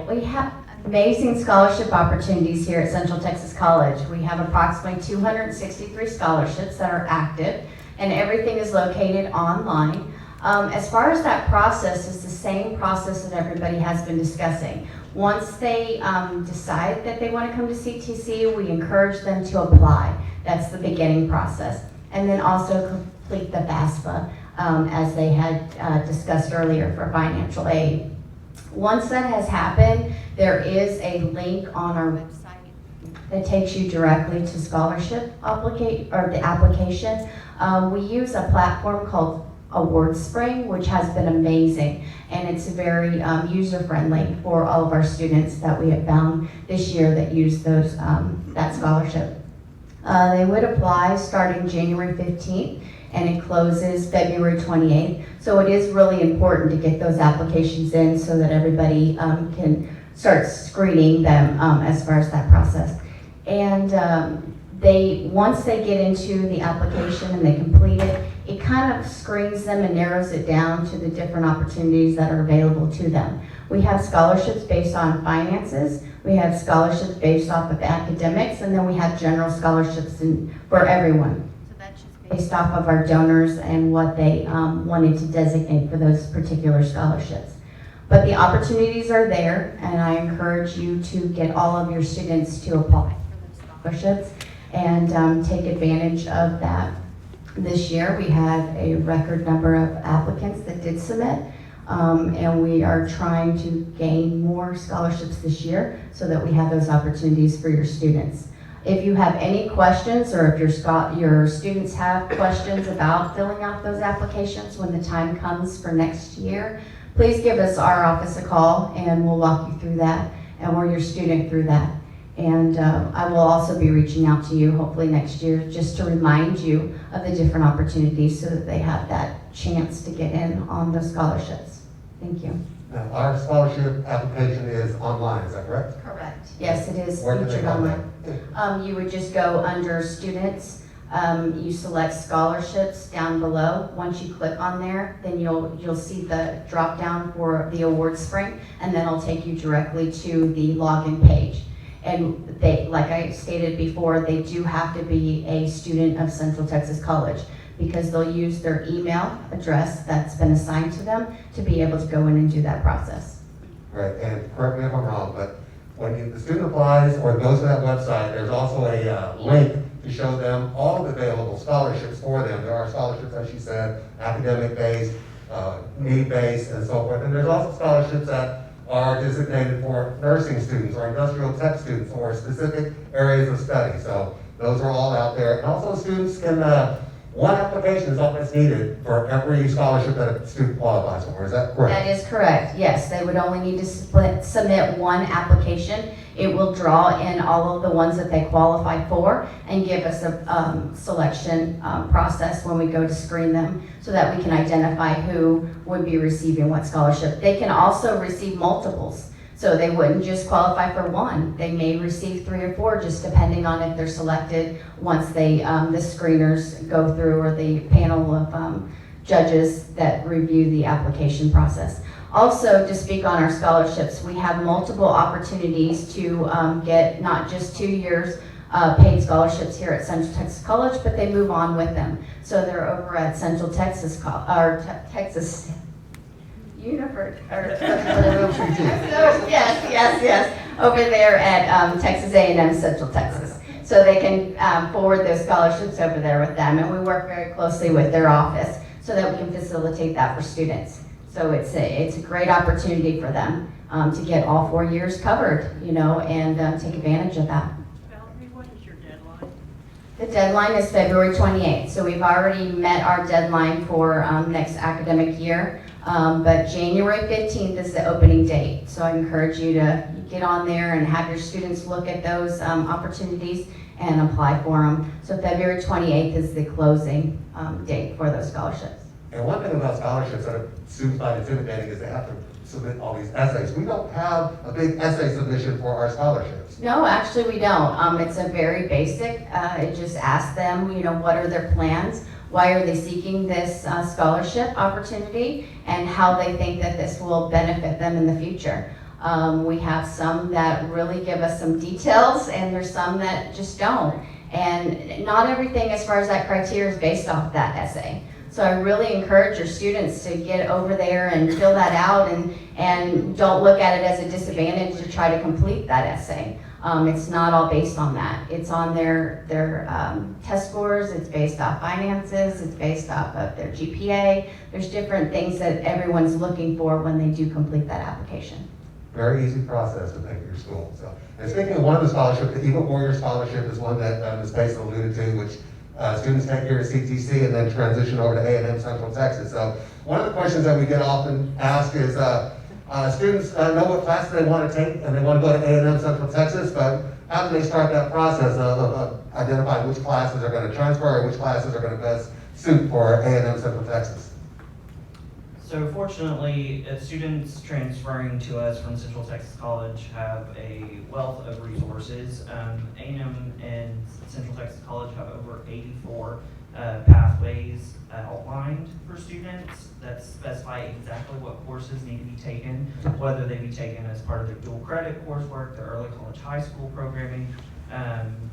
We have amazing scholarship opportunities here at Central Texas College. We have approximately 263 scholarships that are active, and everything is located online. As far as that process, it's the same process that everybody has been discussing. Once they decide that they want to come to CTC, we encourage them to apply. That's the beginning process. And then also complete the FAFSA, as they had discussed earlier, for financial aid. Once that has happened, there is a link on our website that takes you directly to scholarship application. We use a platform called AwardSpring, which has been amazing, and it's very user-friendly for all of our students that we have found this year that use those that scholarship. They would apply starting January 15th, and it closes February 28th. So it is really important to get those applications in so that everybody can start screening them as far as that process. And once they get into the application and they complete it, it kind of screens them and narrows it down to the different opportunities that are available to them. We have scholarships based on finances, we have scholarships based off of academics, and then we have general scholarships for everyone. So that's just based off of our donors and what they wanted to designate for those particular scholarships. But the opportunities are there, and I encourage you to get all of your students to apply for those scholarships and take advantage of that. This year, we had a record number of applicants that did submit, and we are trying to gain more scholarships this year so that we have those opportunities for your students. If you have any questions, or if your students have questions about filling out those applications when the time comes for next year, please give us our office a call and we'll walk you through that, and we're your student through that. And I will also be reaching out to you hopefully next year just to remind you of the different opportunities so that they have that chance to get in on those scholarships. Thank you. Now, our scholarship application is online, is that correct? Correct. Yes, it is Where can they featured find online. You would just go under students, you select scholarships down below. Once you click on there, then you'll see the drop down for the AwardSpring, and then it'll take you directly to the login page. And they, like I stated before, they do have to be a student of Central Texas College, because they'll use their email address that's been assigned to them to be able to go in and do that process. Right, and correct me if I'm wrong, but when the student applies or goes to that website, there's also a link to show them all the available scholarships for them. There are scholarships, as you said, academic-based, need-based, and so forth. And there's also scholarships that are designated for nursing students or industrial tech students or specific areas of study. So those are all out there. And also students can, one application is all that's needed for every scholarship that a student qualifies for. Is that correct? That is correct, yes. They would only need to submit one application. It will draw in all of the ones that they qualify for and give us a selection process when we go to screen them so that we can identify who would be receiving what scholarship. They can also receive multiples, so they wouldn't just qualify for one. They may receive 3 or 4, just depending on if they're selected once they the screeners go through, or the panel of judges that review the application process. Also, to speak on our scholarships, we have multiple opportunities to get not just 2 years paid scholarships here at Central Texas College, but they move on with them. So they're over at Central Texas, Texas University, yes, over there at Texas A&M Central Texas. So they can forward those scholarships over there with them, and we work very closely with their office so that we can facilitate that for students. So it's a great opportunity for them to get all 4 years covered, you know, and take advantage of that. Valerie, what is your deadline? The deadline is February 28th, so we've already met our deadline for next academic year. But January 15th is the opening date. So I encourage you to get on there and have your students look at those opportunities and apply for them. So February 28th is the closing date for those scholarships. And one thing about scholarships that students find intimidating is they have to submit all these essays. We don't have a big essay submission for our scholarships. No, actually we don't. It's a very basic, it just asks them, you know, what are their plans? Why are they seeking this scholarship opportunity, and how they think that this will benefit them in the future. We have some that really give us some details, and there's some that just don't. And not everything as far as that criteria is based off that essay. So I really encourage your students to get over there and fill that out, and don't look at it as a disadvantage to try to complete that essay. It's not all based on that. It's on their test scores, it's based off finances, it's based off of their GPA. There's different things that everyone's looking for when they do complete that application. Very easy process to pick your school. So, and speaking of one of the scholarships, the Eagle Warrior Scholarship is one that Ms. Basin alluded to, which students take here at CTC and then transition over to A&M Central Texas. So one of the questions that we get often asked is, students know what classes they want to take and they want to go to A&M Central Texas, but how do they start that process of identifying which classes are going to transfer and which classes are going to best suit for A&M Central Texas? So fortunately, students transferring to us from Central Texas College have a wealth of resources. A&M and Central Texas College have over 84 pathways outlined for students that specify exactly what courses need to be taken, whether they be taken as part of their dual credit coursework, their early college high school programming,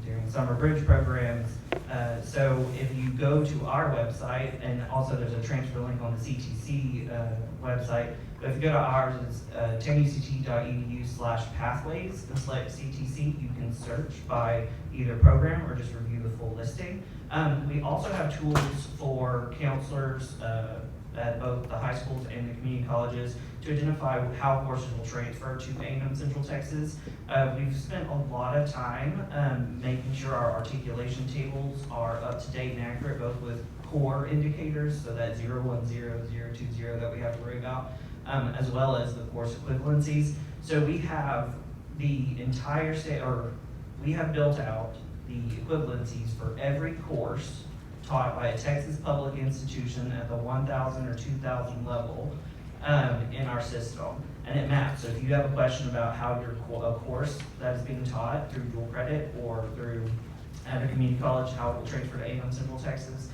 during summer bridge programs. So if you go to our website, and also there's a transfer link on the CTC website, but if you go to ours, it's tamuct.edu/pathways and select CTC. You can search by either program or just review the full listing. We also have tools for counselors at both the high schools and the community colleges to identify how courses will transfer to A&M Central Texas. We've spent a lot of time making sure our articulation tables are up to date and accurate, both with core indicators, so that 010, 020 that we have to worry about, as well as the course equivalencies. So we have the entire we have built out the equivalencies for every course taught by a Texas public institution at the 1,000 or 2,000 level in our system, and it maps. So if you have a question about how your course that is being taught through dual credit or through at a community college, how it will transfer to A&M Central Texas,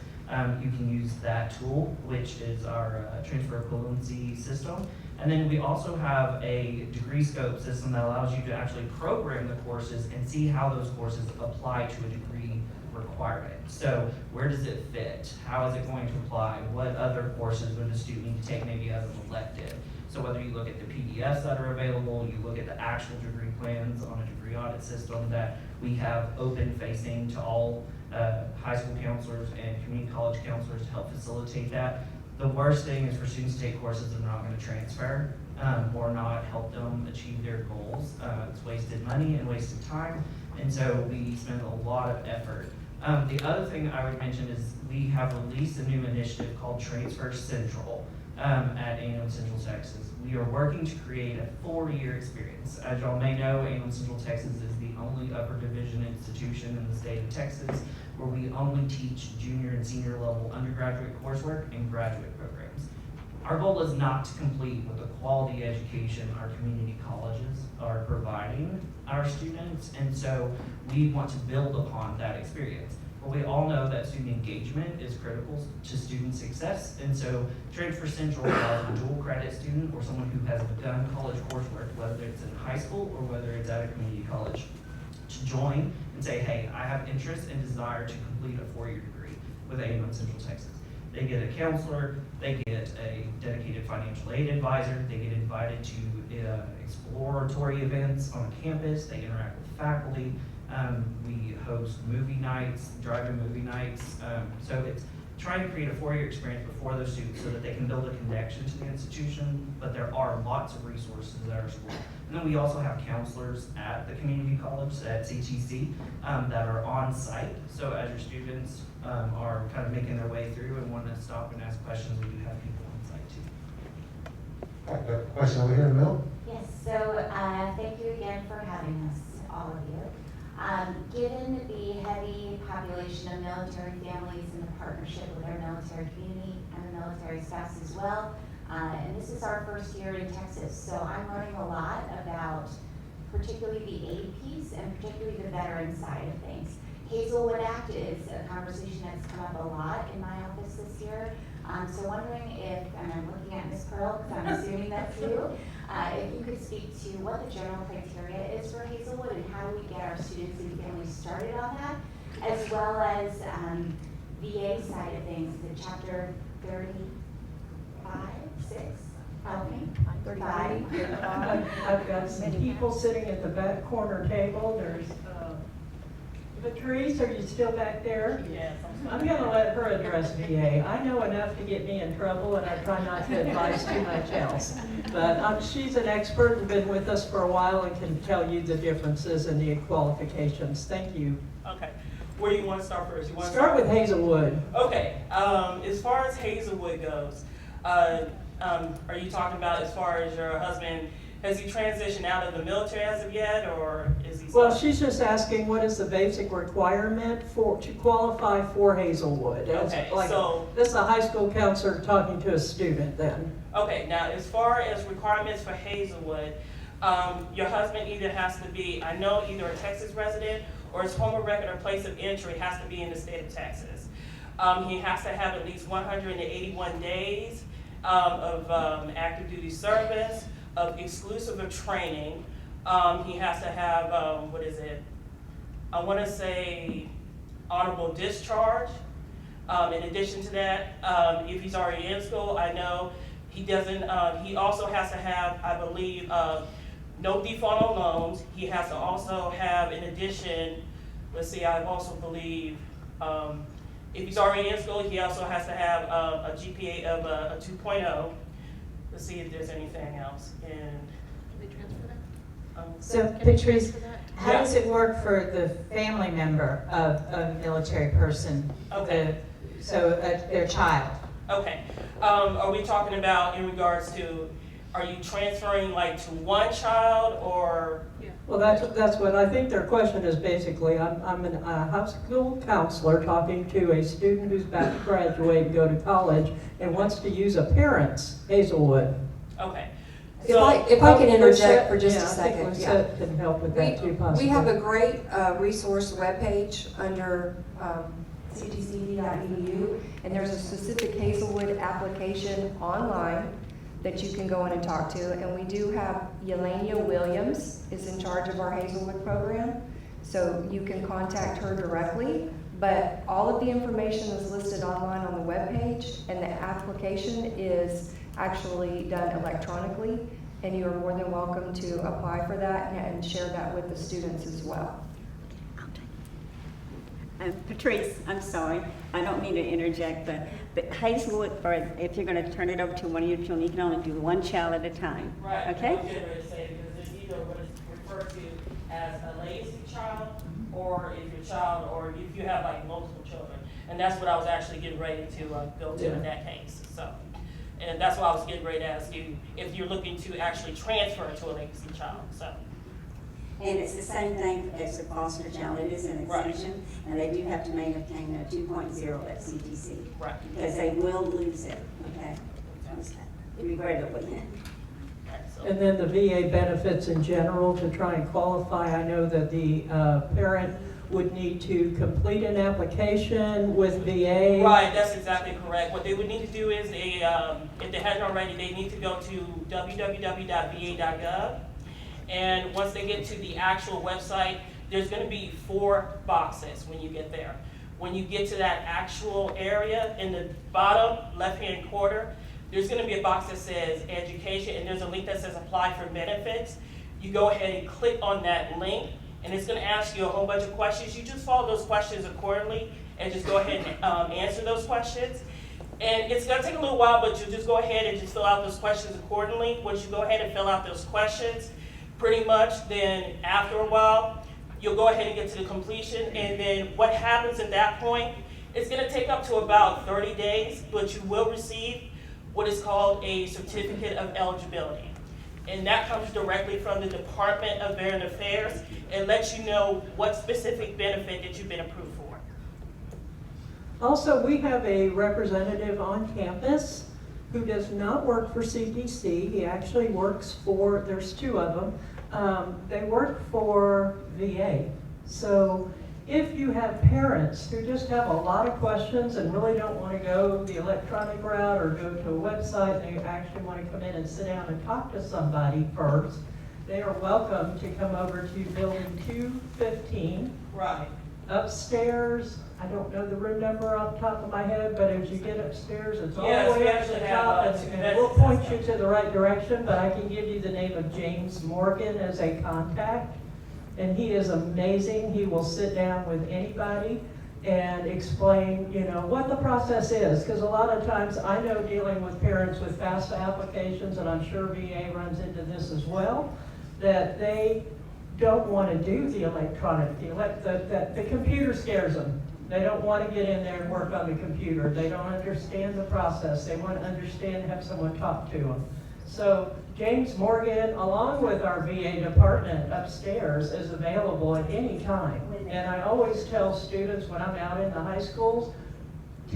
you can use that tool, which is our transfer equivalency system. And then we also have a degree scope system that allows you to actually program the courses and see how those courses apply to a degree requirement. So where does it fit? How is it going to apply? What other courses would the student need to take maybe as an elective? So whether you look at the PDFs that are available, you look at the actual degree plans on a degree audit system that we have open facing to all high school counselors and community college counselors to help facilitate that. The worst thing is for students to take courses that are not going to transfer or not help them achieve their goals. It's wasted money and wasted time, and so we spend a lot of effort. The other thing I would mention is we have released a new initiative called Transfer Central at A&M Central Texas. We are working to create a 4-year experience. As y'all may know, A&M Central Texas is the only upper division institution in the state of Texas where we only teach junior and senior level undergraduate coursework and graduate programs. Our goal is not to compete with the quality education our community colleges are providing our students, and so we want to build upon that experience. But we all know that student engagement is critical to student success, and so Transfer Central allows a dual credit student or someone who has begun college coursework, whether it's in high school or whether it's at a community college, to join and say, hey, I have interest and desire to complete a 4-year degree with A&M Central Texas. They get a counselor, they get a dedicated financial aid advisor, they get invited to exploratory events on campus, they interact with faculty, we host movie nights, drive-in movie nights, so it's trying to create a 4-year experience before those students so that they can build a connection to the institution, but there are lots of resources at our school. And then we also have counselors at the community college, at CTC, that are on site. So as your students are kind of making their way through and want to stop and ask questions, we do have people on site too. All right, got a question over here in the middle? Yes, so thank you again for having us, all of you. Given the heavy population of military families and the partnership with our military community and the military spouse as well, and this is our first year in Texas, so I'm learning a lot about particularly the aid piece and particularly the veteran side of things. Hazelwood Act is a conversation that's come up a lot in my office this year. So wondering if, and I'm looking at Ms. Pearl because I'm assuming that's you, if you could speak to what the general criteria is for Hazelwood and how do we get our students and families started on that, as well as VA side of things, the chapter 35, 6, help me? 35. I've got some people sitting at the back corner table. There's Patrice, are you still back there? Yes. I'm gonna let her address VA. I know enough to get me in trouble and I try not to advise too much else. But she's an expert and been with us for a while and can tell you the differences and the qualifications. Thank you. Okay. Where do you want to start first? You want to Start with Hazelwood. Okay. As far as Hazelwood goes, are you talking about as far as your husband? Has he transitioned out of the military as of yet, or is he? Well, she's just asking what is the basic requirement to qualify for Hazelwood. Okay, like, so this is a high school counselor talking to a student then. Okay, now as far as requirements for Hazelwood, your husband either has to be, I know, either a Texas resident or his home of record or place of entry has to be in the state of Texas. He has to have at least 181 days of active duty service, of exclusive of training. He has to have, I want to say honorable discharge. In addition to that, if he's already in school, I know he doesn't, he also has to have, I believe, no default on loans. He has to also have, in addition, I also believe, if he's already in school, he also has to have a GPA of a 2.0. Let's see if there's anything else. And did they transfer that? So Patrice, how does it work for the family member of a military person? Okay. Their child? Okay. Are we talking about in regards to, are you transferring like to one child or? Well, that's what I think their question is basically. I'm a high school counselor talking to a student who's about to graduate and go to college and wants to use a parent's Hazelwood. Okay. If I can interject for just a second. I think Lisette can help with that too, possibly. We have a great resource webpage under ctc.edu, And there's a specific Hazelwood application online that you can go in and talk to. And we do have Yelenia Williams is in charge of our Hazelwood program. So you can contact her directly. But all of the information is listed online on the webpage, and the application is actually done electronically. And you are more than welcome to apply for that and share that with the students as well. Patrice, I'm sorry, I don't mean to interject, but Hazelwood, or if you're going to turn it over to one of your children, you can only do one child at a time. Right. Okay? I was getting ready to say, because it's either what is referred to as a legacy child, or if your child, or if you have like multiple children. And that's what I was actually getting ready to go to in that case. So, and that's why I was getting ready to ask you if you're looking to actually transfer to a legacy child. So. And it's the same thing as a foster child. It is an exemption, and they do have to maintain a 2.0 at CTC. Right. Because they will lose it, okay? Regrettably. And then the VA benefits in general to try and qualify. I know that the parent would need to complete an application with VA. Right, that's exactly correct. What they would need to do is, if they hadn't already, they need to go to www.va.gov. And once they get to the actual website, there's gonna be 4 boxes when you get there. When you get to that actual area in the bottom left-hand corner, there's gonna be a box that says education, and there's a link that says apply for benefits. You go ahead and click on that link, and it's gonna ask you a whole bunch of questions. You just follow those questions accordingly, and just go ahead and answer those questions. And it's gonna take a little while, but you just go ahead and just fill out those questions accordingly. Once you go ahead and fill out those questions, pretty much, then after a while, you'll go ahead and get to the completion, and then what happens at that point, it's gonna take up to about 30 days, but you will receive what is called a certificate of eligibility. And that comes directly from the Department of Veteran Affairs. It lets you know what specific benefit that you've been approved for. Also, we have a representative on campus who does not work for CTC. He actually works for, there's 2 of them. They work for VA. So if you have parents who just have a lot of questions and really don't want to go the electronic route or go to a website, they actually want to come in and sit down and talk to somebody first, they are welcome to come over to building 215. Right. Upstairs, I don't know the room number off the top of my head, but as you get upstairs, it's all Yes, the we way up to actually the have, top, two and we'll point you to the right direction, but I can give you the name of James Morgan as a contact. And he is amazing. He will sit down with anybody and explain, you know, what the process is. Because a lot of times I know dealing with parents with FAFSA applications, and I'm sure VA runs into this as well, that they don't want to do the electronic, the computer scares them. They don't want to get in there and work on the computer. They don't understand the process. They want to understand and have someone talk to them. So James Morgan, along with our VA department upstairs, is available at any time. And I always tell students when I'm out in the high schools,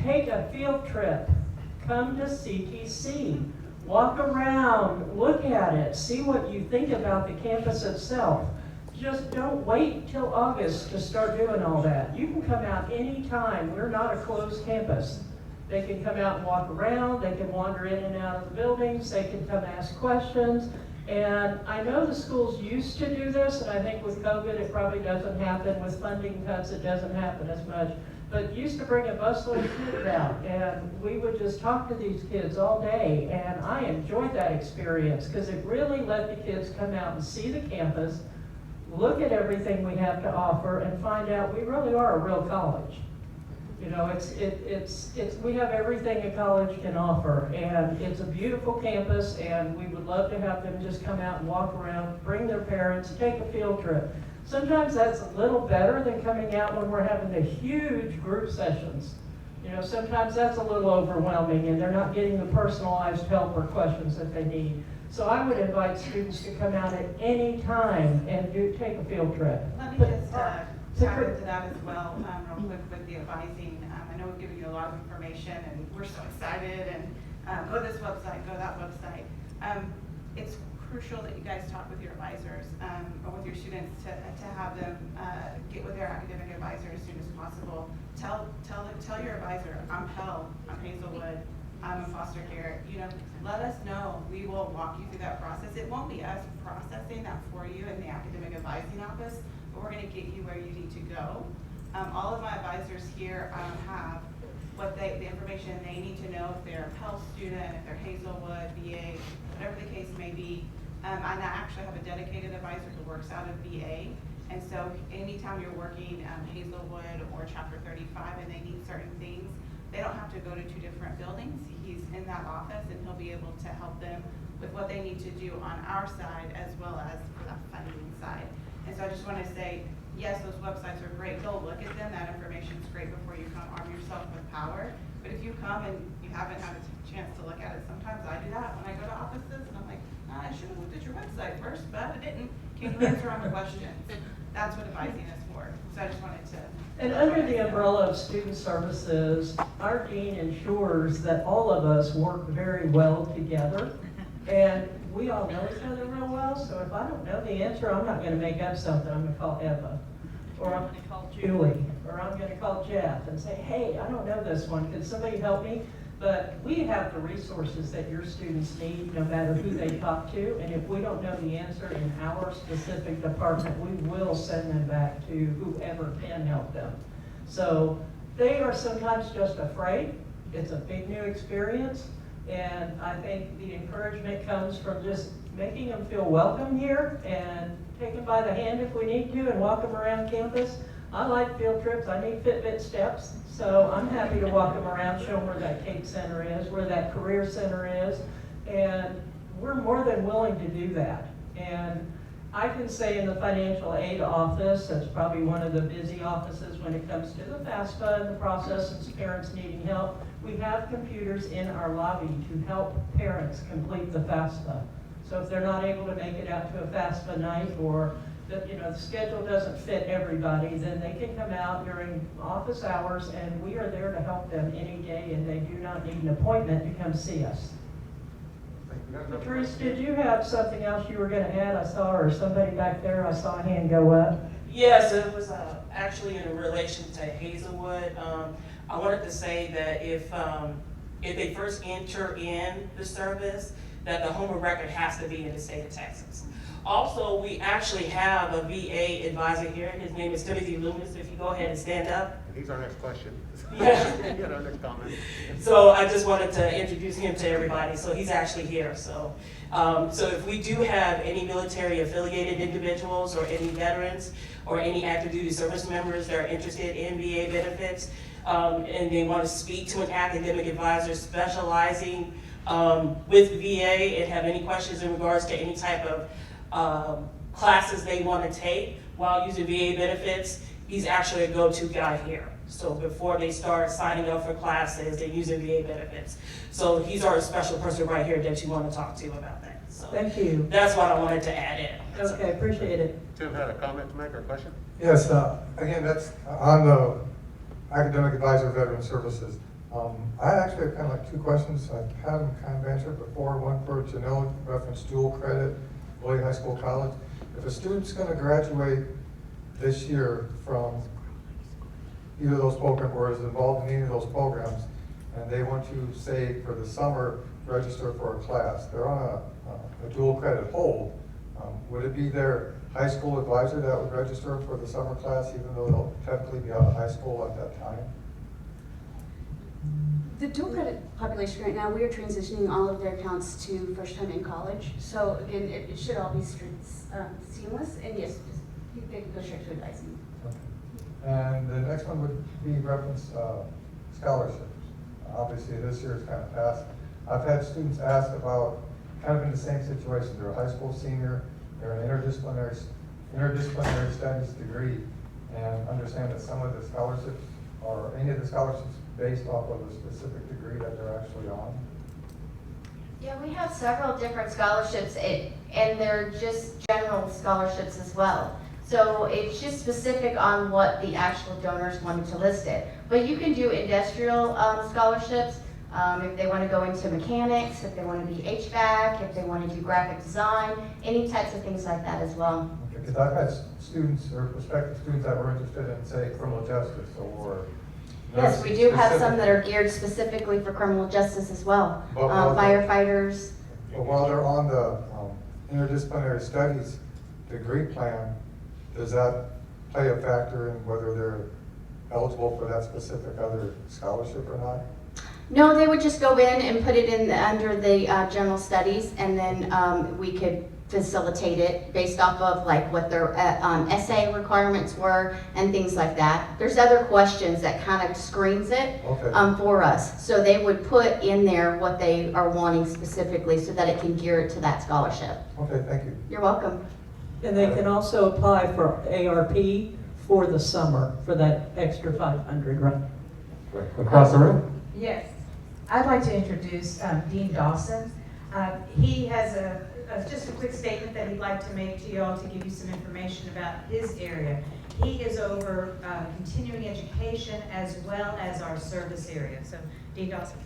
take a field trip. Come to CTC. Walk around, look at it, see what you think about the campus itself. Just don't wait till August to start doing all that. You can come out anytime. We're not a closed campus. They can come out and walk around, they can wander in and out of the buildings, they can come ask questions. And I know the schools used to do this, and I think with COVID it probably doesn't happen. With funding cuts it doesn't happen as much. But used to bring a busload of kids out, and we would just talk to these kids all day. And I enjoyed that experience because it really let the kids come out and see the campus, look at everything we have to offer, and find out we really are a real college. You know, we have everything a college can offer, and it's a beautiful campus, and we would love to have them just come out and walk around, bring their parents, take a field trip. Sometimes that's a little better than coming out when we're having the huge group sessions. You know, sometimes that's a little overwhelming, and they're not getting the personalized help or questions that they need. So I would invite students to come out at any time and take a field trip. Let me just tap into that as well, real quick with the advising. I know we've given you a lot of information, and we're so excited, and go to this website, go to that website. It's crucial that you guys talk with your advisors or with your students to have them get with their academic advisor as soon as possible. Tell your advisor, I'm Pell, I'm Hazelwood, I'm a foster care. You know, let us know. We will walk you through that process. It won't be us processing that for you in the academic advising office, but we're going to get you where you need to go. All of my advisors here have the information they need to know if they're a Pell student, if they're Hazelwood, VA, whatever the case may be. And I actually have a dedicated advisor who works out of VA. And so anytime you're working Hazelwood or Chapter 35 and they need certain things, they don't have to go to 2 different buildings. He's in that office, and he'll be able to help them with what they need to do on our side as well as for that funding side. And so I just want to say, yes, those websites are great. Go look at them. That information's great before you come. Arm yourself with power. But if you come and you haven't had a chance to look at it, sometimes I do that when I go to offices, and I'm like, I should have looked at your website first, but I didn't. Can you answer all my questions? That's what advising is for. So I just wanted to. And under the umbrella of student services, our dean ensures that all of us work very well together. And we all know each other real well, so if I don't know the answer, I'm not going to make up something. I'm going to call Eva, or I'm going to call Julie, or I'm going to call Jeff and say, hey, I don't know this one. Could somebody help me? But we have the resources that your students need, no matter who they talk to. And if we don't know the answer in our specific department, we will send them back to whoever can help them. So they are sometimes just afraid. It's a big new experience. And I think the encouragement comes from just making them feel welcome here and take them by the hand if we need to and walk them around campus. I like field trips. I need Fitbit steps. So I'm happy to walk them around, show them where that CAPE Center is, where that Career Center is. And we're more than willing to do that. And I can say in the financial aid office, that's probably one of the busy offices when it comes to the FAFSA and the process and parents needing help. We have computers in our lobby to help parents complete the FAFSA. So if they're not able to make it out to a FAFSA night, or the schedule doesn't fit everybody, then they can come out during office hours and we are there to help them any day, and they do not need an appointment to come see us. Patrice, did you have something else you were going to add? I saw, or somebody back there, I saw a hand go up. Yes, it was actually in relation to Hazelwood. I wanted to say that if they first enter in the service, that the home of record has to be in the state of Texas. Also, we actually have a VA advisor here. His name is Timothy Loomis. If you go ahead and stand up. He's our next question. Yeah. Our next comment. So I just wanted to introduce him to everybody. So he's actually here. So if we do have any military affiliated individuals or any veterans or any active duty service members that are interested in VA benefits, and they want to speak to an academic advisor specializing with VA and have any questions in regards to any type of classes they want to take while using VA benefits, he's actually a go-to guy here. So before they start signing up for classes, they're using VA benefits. So he's our special person right here that you want to talk to about that. So thank you. That's what I wanted to add in. Okay, appreciate it. Tim had a comment to make or a question? Yes, again, that's on the academic advisor veteran services. I actually have kind of like two questions. I've had them kind of answered before. One for Janelle, reference dual credit, Wiley High School College. If a student's going to graduate this year from either of those programs or is involved in any of those programs, and they want to, say, for the summer, register for a class, they're on a dual credit hold, would it be their high school advisor that would register for the summer class, even though they'll technically be out of high school at that time? The dual credit population right now, we are transitioning all of their accounts to first time in college. So again, it should all be seamless, and yes, they can go straight to advising. Okay. And the next one would be reference scholarships. Obviously, this year is kind of past. I've had students ask about, kind of in the same situation, they're a high school senior, they're an interdisciplinary studies degree, and understand that some of the scholarships, or any of the scholarships, based off of a specific degree that they're actually on? Yeah, we have several different scholarships, and they're just general scholarships as well. So it's just specific on what the actual donors wanted to list it. But you can do industrial scholarships if they want to go into mechanics, if they want to be HVAC, if they want to do graphic design, any types of things like that as well. Because I've had students or prospective students that were interested in, say, criminal justice or yes, we do have some that are geared specifically for criminal justice as well. Firefighters. But while they're on the interdisciplinary studies degree plan, does that play a factor in whether they're eligible for that specific other scholarship or not? No, they would just go in and put it in under the general studies, and then we could facilitate it based off of like what their essay requirements were and things like that. There's other questions that kind of screens it for us. So they would put in there what they are wanting specifically so that it can gear it to that scholarship. Okay, thank you. You're welcome. And they can also apply for ARP for the summer for that extra 500, right? Across the room? Yes. I'd like to introduce Dean Dawson. He has just a quick statement that he'd like to make to you all to give you some information about his area. He is over continuing education as well as our service area. So, Dean Dawson.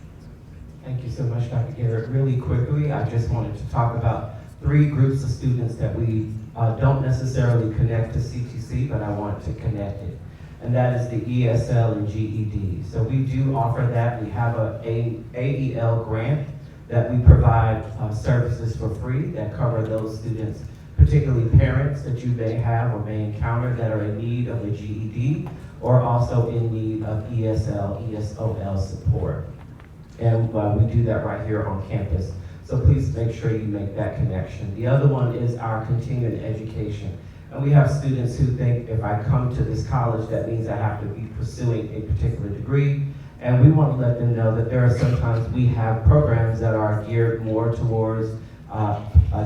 Thank you so much, Dr. Garrett. Really quickly, I just wanted to talk about 3 groups of students that we don't necessarily connect to CTC, but I want to connect it. and that is the ESL and GED. So we do offer that. We have a AEL grant that we provide services for free that cover those students, particularly parents that you may have or may encounter that are in need of a GED or also in need of ESL, ESOL support. And we do that right here on campus. So please make sure you make that connection. The other one is our continuing education. And we have students who think if I come to this college, that means I have to be pursuing a particular degree. And we want to let them know that there are sometimes we have programs that are geared more towards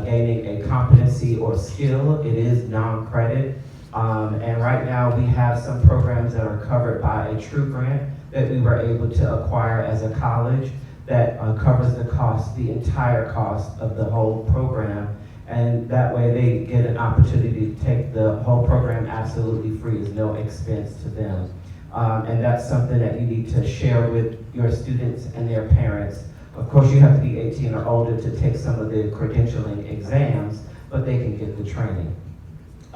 gaining a competency or skill. It is non-credit. And right now we have some programs that are covered by a TRUE grant that we were able to acquire as a college that covers the cost, the entire cost of the whole program. And that way they get an opportunity to take the whole program absolutely free. It's no expense to them. And that's something that you need to share with your students and their parents. Of course, you have to be 18 or older to take some of the credentialing exams, but they can get the training.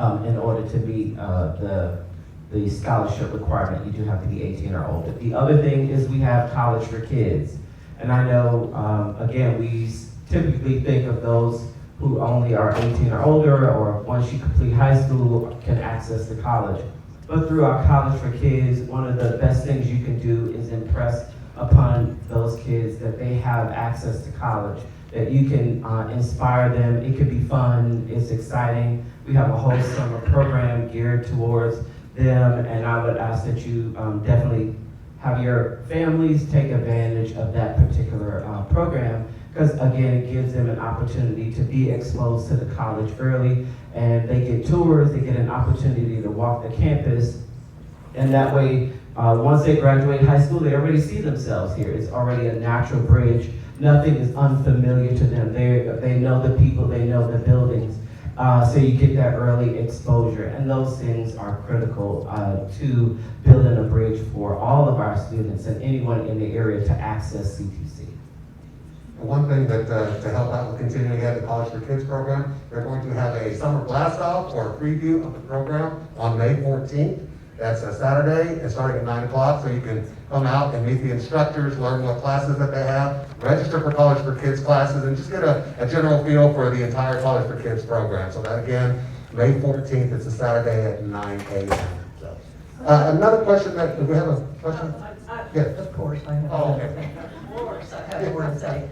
In order to meet the scholarship requirement, you do have to be 18 or older. The other thing is we have College for Kids. And I know, again, we typically think of those who only are 18 or older, or once you complete high school can access the college. But through our College for Kids, one of the best things you can do is impress upon those kids that they have access to college, that you can inspire them. It could be fun, it's exciting. We have a whole summer program geared towards them, and I would ask that you definitely have your families take advantage of that particular program, because again, it gives them an opportunity to be exposed to the college early, and they get tours, they get an opportunity to walk the campus, and that way, once they graduate high school, they already see themselves here. It's already a natural bridge. Nothing is unfamiliar to them. They know the people, they know the buildings, so you get that early exposure, and those things are critical to building a bridge for all of our students and anyone in the area to access CTC. One thing that to help out with continuing ed, the College for Kids program, we're going to have a summer blast off or a preview of the program on May 14th. That's a Saturday, and starting at 9 o'clock, so you can come out and meet the instructors, learn what classes that they have, register for College for Kids classes, and just get a general feel for the entire College for Kids program. So that again, May 14th, it's a Saturday at 9 a.m. So, another question do we have a question? Yes. Of course, I have. Oh, okay. Of course, I have more to say.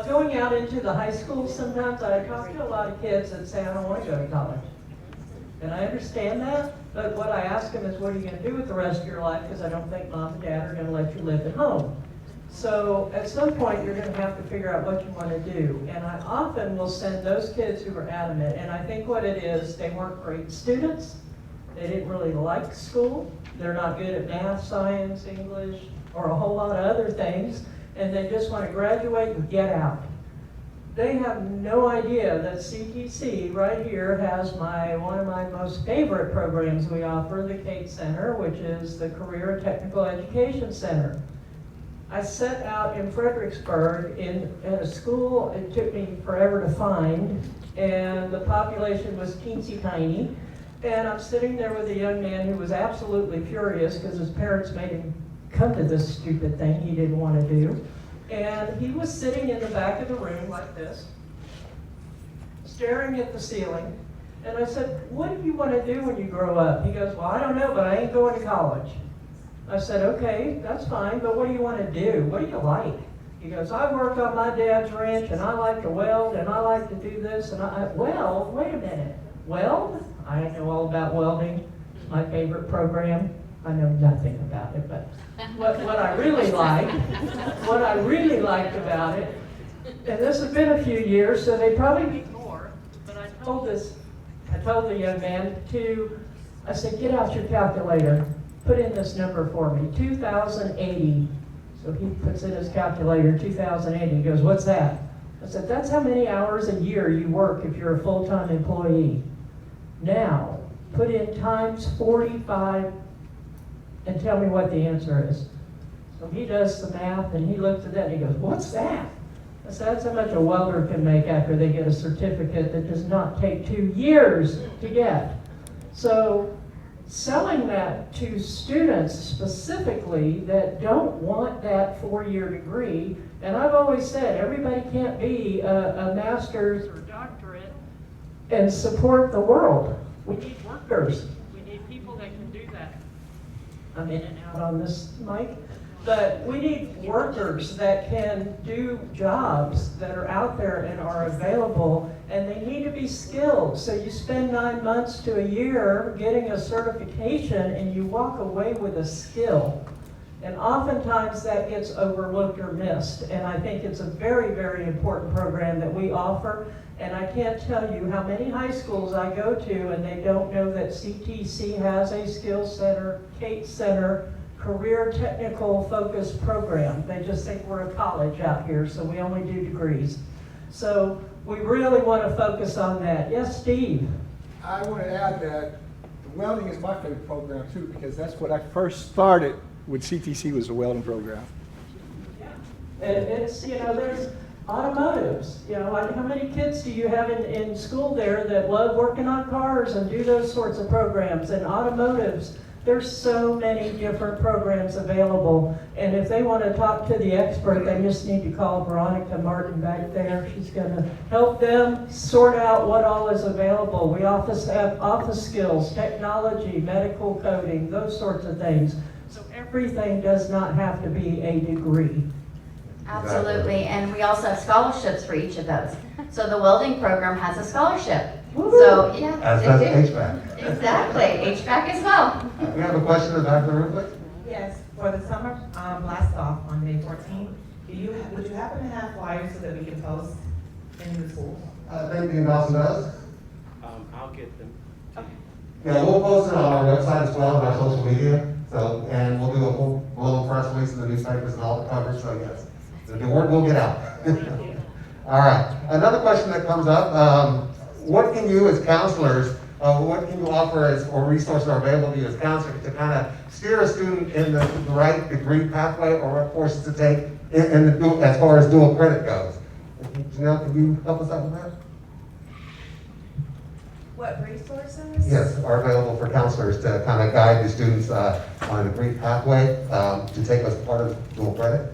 Going out into the high schools, sometimes I talk to a lot of kids that say, I don't want to go to college. And I understand that, but what I ask them is, what are you going to do with the rest of your life? Because I don't think mom and dad are going to let you live at home. So at some point, you're going to have to figure out what you want to do. And I often will send those kids who are adamant, and I think what it is, they weren't great students. They didn't really like school. They're not good at math, science, English, or a whole lot of other things. And they just want to graduate and get out. They have no idea that CTC right here has one of my most favorite programs we offer, the CATE Center, which is the Career and Technical Education Center. I set out in Fredericksburg at a school it took me forever to find, and the population was teensy tiny. And I'm sitting there with a young man who was absolutely furious because his parents made him come to this stupid thing he didn't want to do. And he was sitting in the back of the room like this, staring at the ceiling. And I said, what do you want to do when you grow up? He goes, well, I don't know, but I ain't going to college. I said, okay, that's fine, but what do you want to do? What do you like? He goes, I work on my dad's ranch, and I like to weld, and I like to do this, and well, wait a minute. Weld? I know all about welding. It's my favorite program. I know nothing about it, but what I really liked about it, and this has been a few years, so they probably need more, but I told the young man I said, get out your calculator, put in this number for me, 2,080. So he puts in his calculator, 2,080. He goes, what's that? I said, that's how many hours a year you work if you're a full-time employee. Now, put in times 45 and tell me what the answer is. So he does the math and he looks at that and he goes, what's that? I said, that's how much a welder can make after they get a certificate that does not take 2 years to get. So selling that to students specifically that don't want that 4-year degree. And I've always said, everybody can't be a master's or doctorate and support the world. We need workers. We need people that can do that. I'm in and out on this mic. But we need workers that can do jobs that are out there and are available, and they need to be skilled. So you spend 9 months to a year getting a certification and you walk away with a skill. And oftentimes that gets overlooked or missed. And I think it's a very, very important program that we offer. And I can't tell you how many high schools I go to and they don't know that CTC has a skills center, CATE Center, career technical focused program. They just think we're a college out here, so we only do degrees. So we really want to focus on that. Yes, Steve? I want to add that the welding is my favorite program too, because that's what I first started with CTC, was the welding program. And it's, you know, there's automotives. You know, how many kids do you have in school there that love working on cars and do those sorts of programs? And automotives, there's so many different programs available. And if they want to talk to the expert, they just need to call Veronica Martin back there. She's going to help them sort out what all is available. We have office skills, technology, medical coding, those sorts of things. So everything does not have to be a degree. Absolutely, and we also have scholarships for each of those. So the welding program has a scholarship. So, yeah, As they does do. HVAC. Exactly, HVAC as well. We have a question in the back of the room, please? Yes, for the summer blast off on May 14th, would you happen to have flyers so that we can post in the schools? I think Dean Dawson does. I'll get them. Yeah, we'll post it on our website as well, and our social media. So, and we'll do a whole little press release in the newspapers and all the covers, so yes. The word will get out. All right, another question that comes up, what can you as counselors, what can you offer as, or resources are available to you as counselors to kind of steer a student in the right degree pathway or what courses to take as far as dual credit goes? Janelle, can you help us out with that? What resources? Yes, are available for counselors to kind of guide the students on a degree pathway to take as part of dual credit.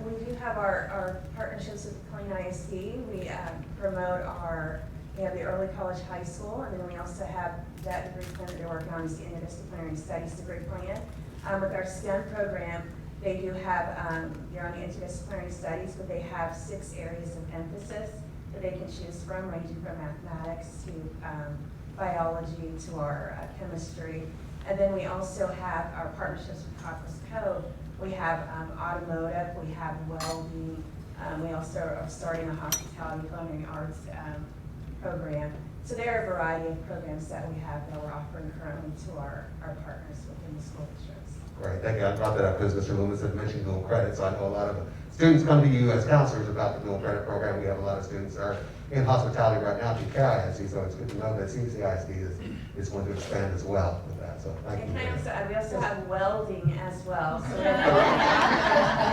We do have our partnerships with Plain ISD. We promote we have the early college high school, and then we also have that degree plan that they're working on is the interdisciplinary studies degree plan. With our STEM program, they do have, they're on the interdisciplinary studies, but they have 6 areas of emphasis that they can choose from, ranging from mathematics to biology to our chemistry. And then we also have our partnerships with Cocos Cove. We have automotive, we have welding, we also are starting a hospitality culinary arts program. So there are a variety of programs that we have that we're offering currently to our partners within the school districts. Right, thank you. I brought that up because Mr. Loomis had mentioned dual credit, so I know a lot of students come to you as counselors about the dual credit program. We have a lot of students that are in hospitality right now through KISD, so it's good to know that CCISD is going to expand as well with that, so thank you. And can I also add, we also have welding as well. So I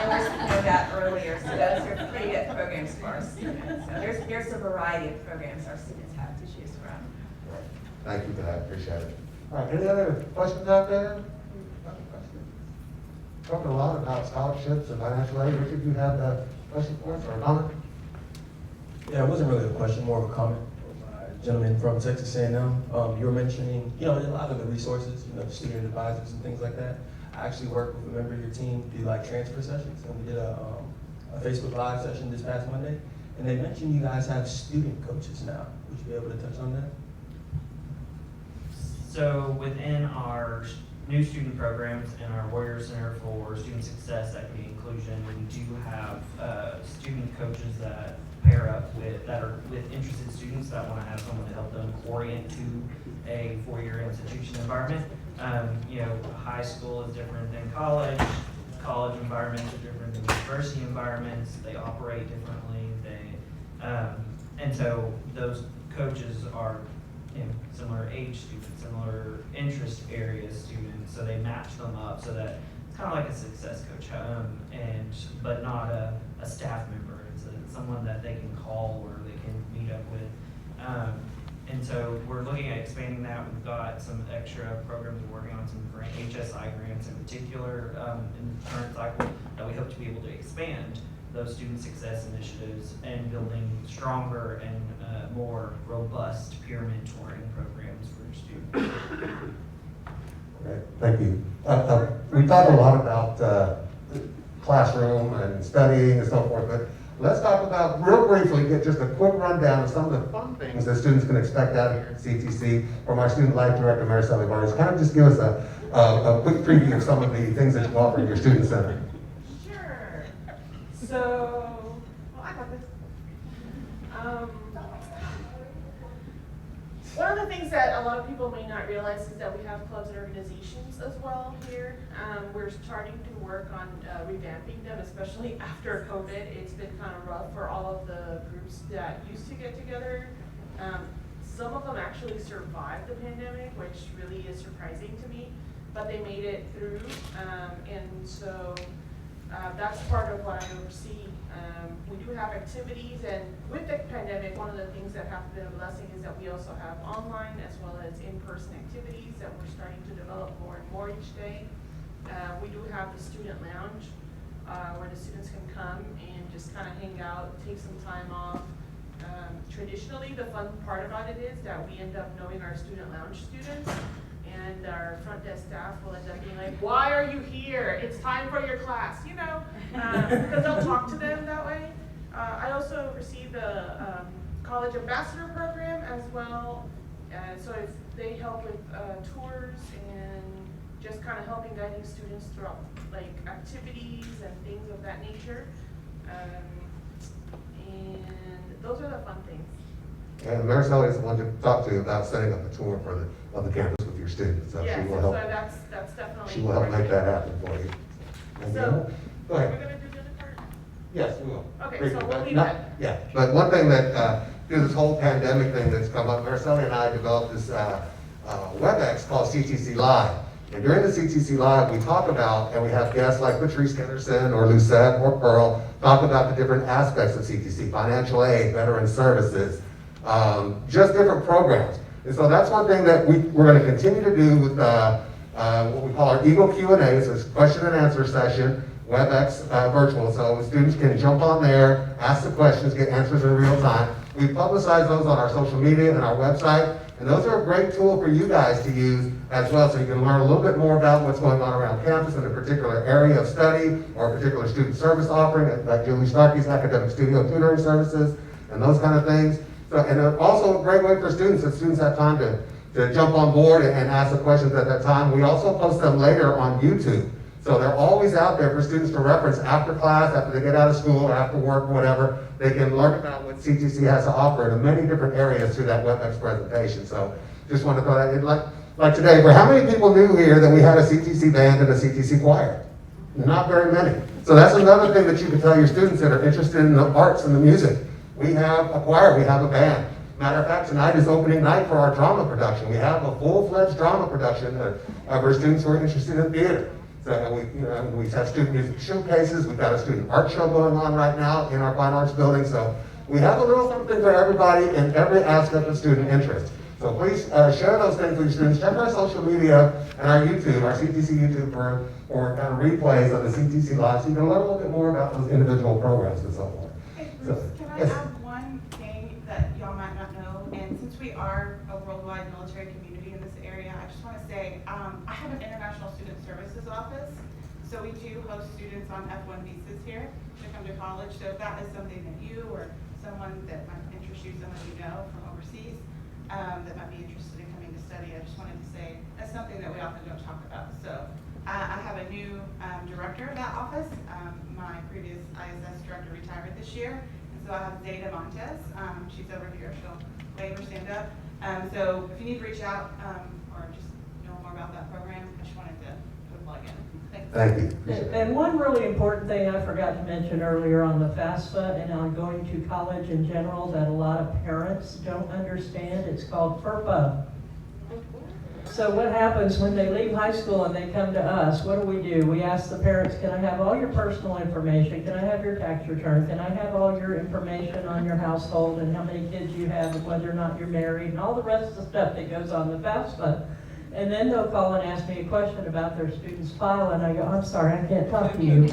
know we spoke that earlier, so those are pretty good programs for our students. So there's a variety of programs our students have to choose from. Thank you for that, appreciate it. All right, any other questions out there? Talking a lot about scholarships and financial aid. Richard, do you have a question for us or a comment? Yeah, it wasn't really a question, more of a comment. Gentleman from Texas A&M, you were mentioning, a lot of the resources, student advisors and things like that. I actually worked with a member of your team through transfer sessions, and we did a Facebook Live session this past Monday, and they mentioned you guys have student coaches now. Would you be able to touch on that? So within our new student programs and our Warrior Center for Student Success, Equity, and Inclusion, we do have student coaches that pair up that are with interested students that want to have someone to help them orient to a 4-year institution environment. High school is different than college. College environments are different than university environments. They operate differently. And so those coaches are similar age students, similar interest area students, so they match them up so that it's kind of like a success coach, but not a staff member. It's someone that they can call or they can meet up with. And so we're looking at expanding that. We've got some extra programs we're working on, some HSI grants in particular in the current cycle that we hope to be able to expand those student success initiatives and building stronger and more robust peer mentoring programs for students. Okay, thank you. We talked a lot about classroom and studying and so forth, but let's talk about, real briefly, get just a quick rundown of some of the fun things that students can expect out here at CTC from our Student Life Director, Mariceli Vargas. Kind of just give us a quick preview of some of the things that you offer in your Student Center. Sure. So, well, I got this. One of the things that a lot of people may not realize is that we have clubs and organizations as well here. We're starting to work on revamping them, especially after COVID. It's been kind of rough for all of the groups that used to get together. Some of them actually survived the pandemic, which really is surprising to me, but they made it through. And so that's part of what I oversee. We do have activities, and with the pandemic, one of the things that have been a blessing is that we also have online as well as in-person activities that we're starting to develop more and more each day. We do have the student lounge where the students can come and just kind of hang out, take some time off. Traditionally, the fun part about it is that we end up knowing our student lounge students, and our front desk staff will end up being like, why are you here? It's time for your class, you know, because they'll talk to them that way. I also receive the College Ambassador Program as well. So if they help with tours and just kind of helping guiding students throughout like activities and things of that nature. And those are the fun things. And Mariceli is the one to talk to about setting up a tour of the campus with your students. So yes, she will help. so that's definitely. She will help make that happen for you. So, go ahead. we're gonna do the other part? Yes, we will. Okay, Briefly, so we'll but leave not- that. Yeah, but one thing that, through this whole pandemic thing that's come up, Mariceli and I developed this WebEx called CTC Live. And during the CTC Live, we talk about, and we have guests like Patrice Kenderson or Lucette or Pearl, talk about the different aspects of CTC, financial aid, veteran services, just different programs. And so that's one thing that we're going to continue to do with what we call our Eagle Q&A. So it's a question and answer session, WebEx virtual. So students can jump on there, ask the questions, get answers in real time. We publicize those on our social media and our website. And those are a great tool for you guys to use as well, so you can learn a little bit more about what's going on around campus in a particular area of study or a particular student service offering, like Julie Starkey's Academic Studio Tutoring Services and those kind of things. So, and also a great way for students, if students have time to jump on board and ask the questions at that time. We also post them later on YouTube. So they're always out there for students to reference after class, after they get out of school, or after work, or whatever. They can learn about what CTC has to offer in many different areas through that WebEx presentation. So just want to throw that in. Like today, for how many people knew here that we had a CTC band and a CTC choir? Not very many. So that's another thing that you can tell your students that are interested in the arts and the music. We have a choir, we have a band. Matter of fact, tonight is opening night for our drama production. We have a full-fledged drama production of our students who are interested in theater. So we have student music showcases. We've got a student art show going on right now in our Fine Arts building. So we have a little something for everybody in every aspect of student interest. So please share those things with your students. Check our social media and our YouTube, our CTC YouTube for kind of replays of the CTC Live, so you can learn a little bit more about those individual programs and so forth. Hey Bruce, can I add one thing that y'all might not know? And since we are a worldwide military community in this area, I just want to say I have an international student services office. So we do host students on F1 visas here to come to college. So if that is something that you or someone that might interest you, someone you know from overseas, that might be interested in coming to study, I just wanted to say that's something that we often don't talk about. So I have a new director of that office. My previous ISS director retired this year. And so I have Zeta Montes. She's over here. She'll wave or stand up. So if you need to reach out or just know more about that program, I just wanted to put a plug in. Thank you. And one really important thing I forgot to mention earlier on the FAFSA and on going to college in general that a lot of parents don't understand, it's called FERPA. So what happens when they leave high school and they come to us? What do? We ask the parents, can I have all your personal information? Can I have your tax return? Can I have all your information on your household and how many kids you have and whether or not you're married and all the rest of the stuff that goes on the FAFSA? And then they'll call and ask me a question about their student's file, and I go, I'm sorry, I can't talk to you.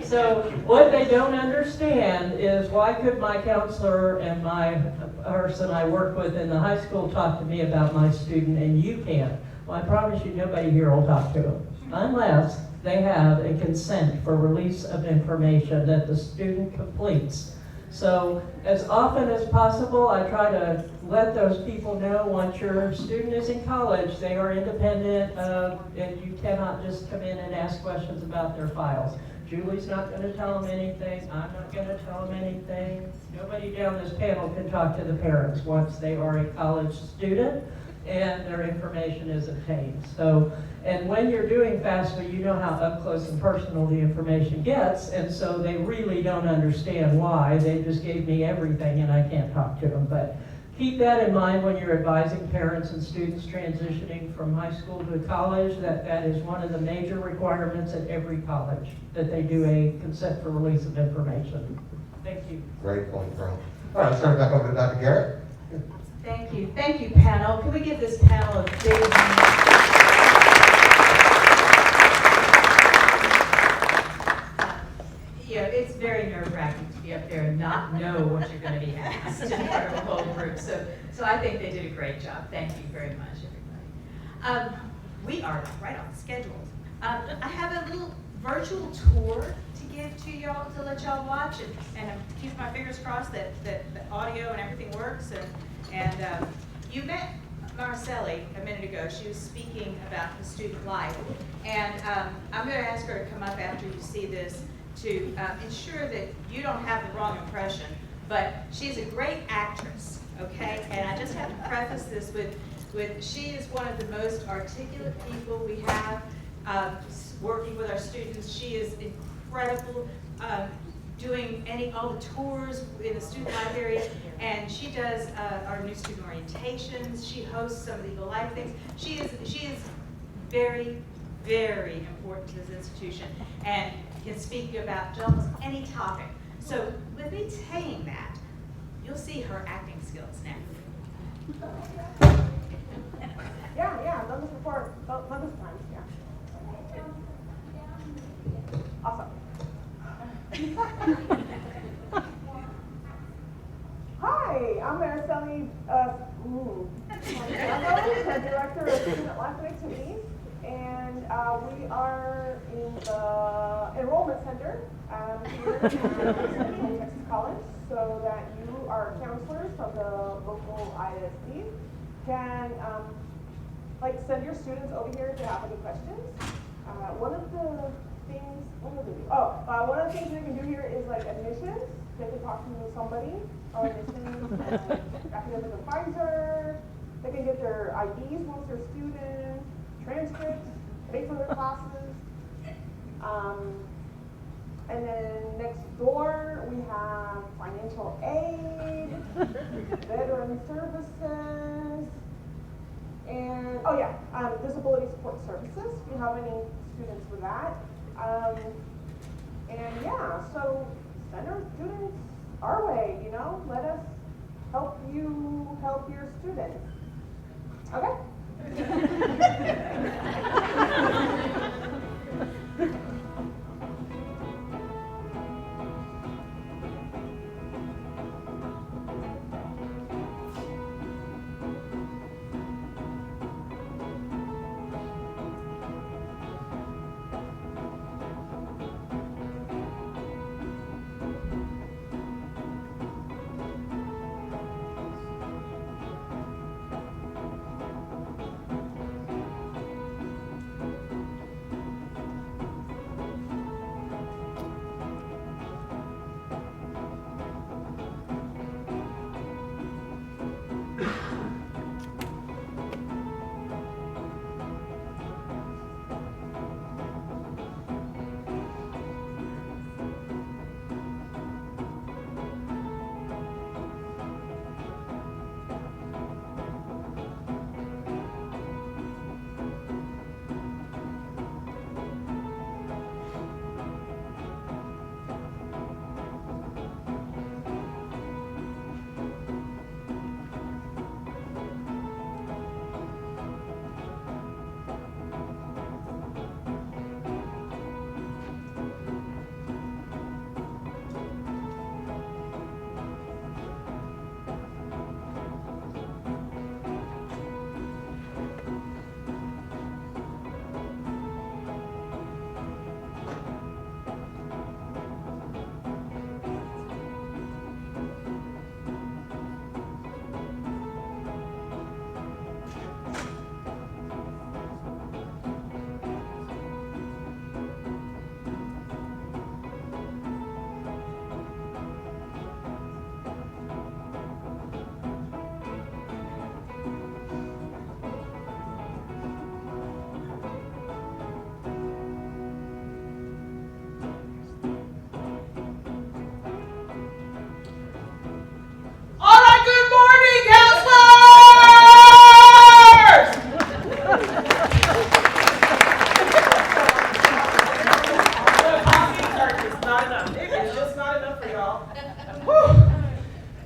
So what they don't understand is, why could my counselor and my person I work with in the high school talk to me about my student and you can't? Well, I promise you nobody here will talk to them unless they have a consent for release of information that the student completes. So as often as possible, I try to let those people know once your student is in college, they are independent and you cannot just come in and ask questions about their files. Julie's not going to tell them anything. I'm not going to tell them anything. Nobody down this panel can talk to the parents once they are a college student and their information is obtained. So, and when you're doing FAFSA, you know how up close and personal the information gets, and so they really don't understand why. They just gave me everything and I can't talk to them. But keep that in mind when you're advising parents and students transitioning from high school to college, that is one of the major requirements at every college, that they do a consent for release of information. Thank you. Great point, Carol. All right, let's turn it back over to Dr. Garrett. Thank you, panel. Can we give this panel a big it's very nerve-wracking to be up there and not know what you're going to be asked in front of a whole group. So I think they did a great job. Thank you very much, everybody. We are right on schedule. I have a little virtual tour to give to y'all, to let y'all watch, and I'm keeping my fingers crossed that the audio and everything works. And you met Marcelli a minute ago. She was speaking about the student life. And I'm going to ask her to come up after you see this to ensure that you don't have the wrong impression. But she's a great actress, okay? And I just have to preface this with she is one of the most articulate people we have working with our students. She is incredible, doing all the tours in the student library, and she does our new student orientations. She hosts some of the Eagle Life things. She is very, very important to this institution and can speak about almost any topic. So with me saying that, you'll see her acting skills now. Yeah, done this before, done this time, yeah. Awesome. Hi, I'm Mariceli, the Director of Student Life and Activities, and we are in the Enrollment Center here at Central Texas College, so that you, our counselors from the local ISD, can send your students over here if they have any questions. One of the things they can do here is admissions. They can talk to somebody or admissions, academic advisor. They can get their IDs once they're students, transcripts, pay for their classes. And then next door we have financial aid, veteran services, and disability support services. We have any students with that. So send our students our way, let us help you help your students. Okay? It's just not enough for y'all. Whew.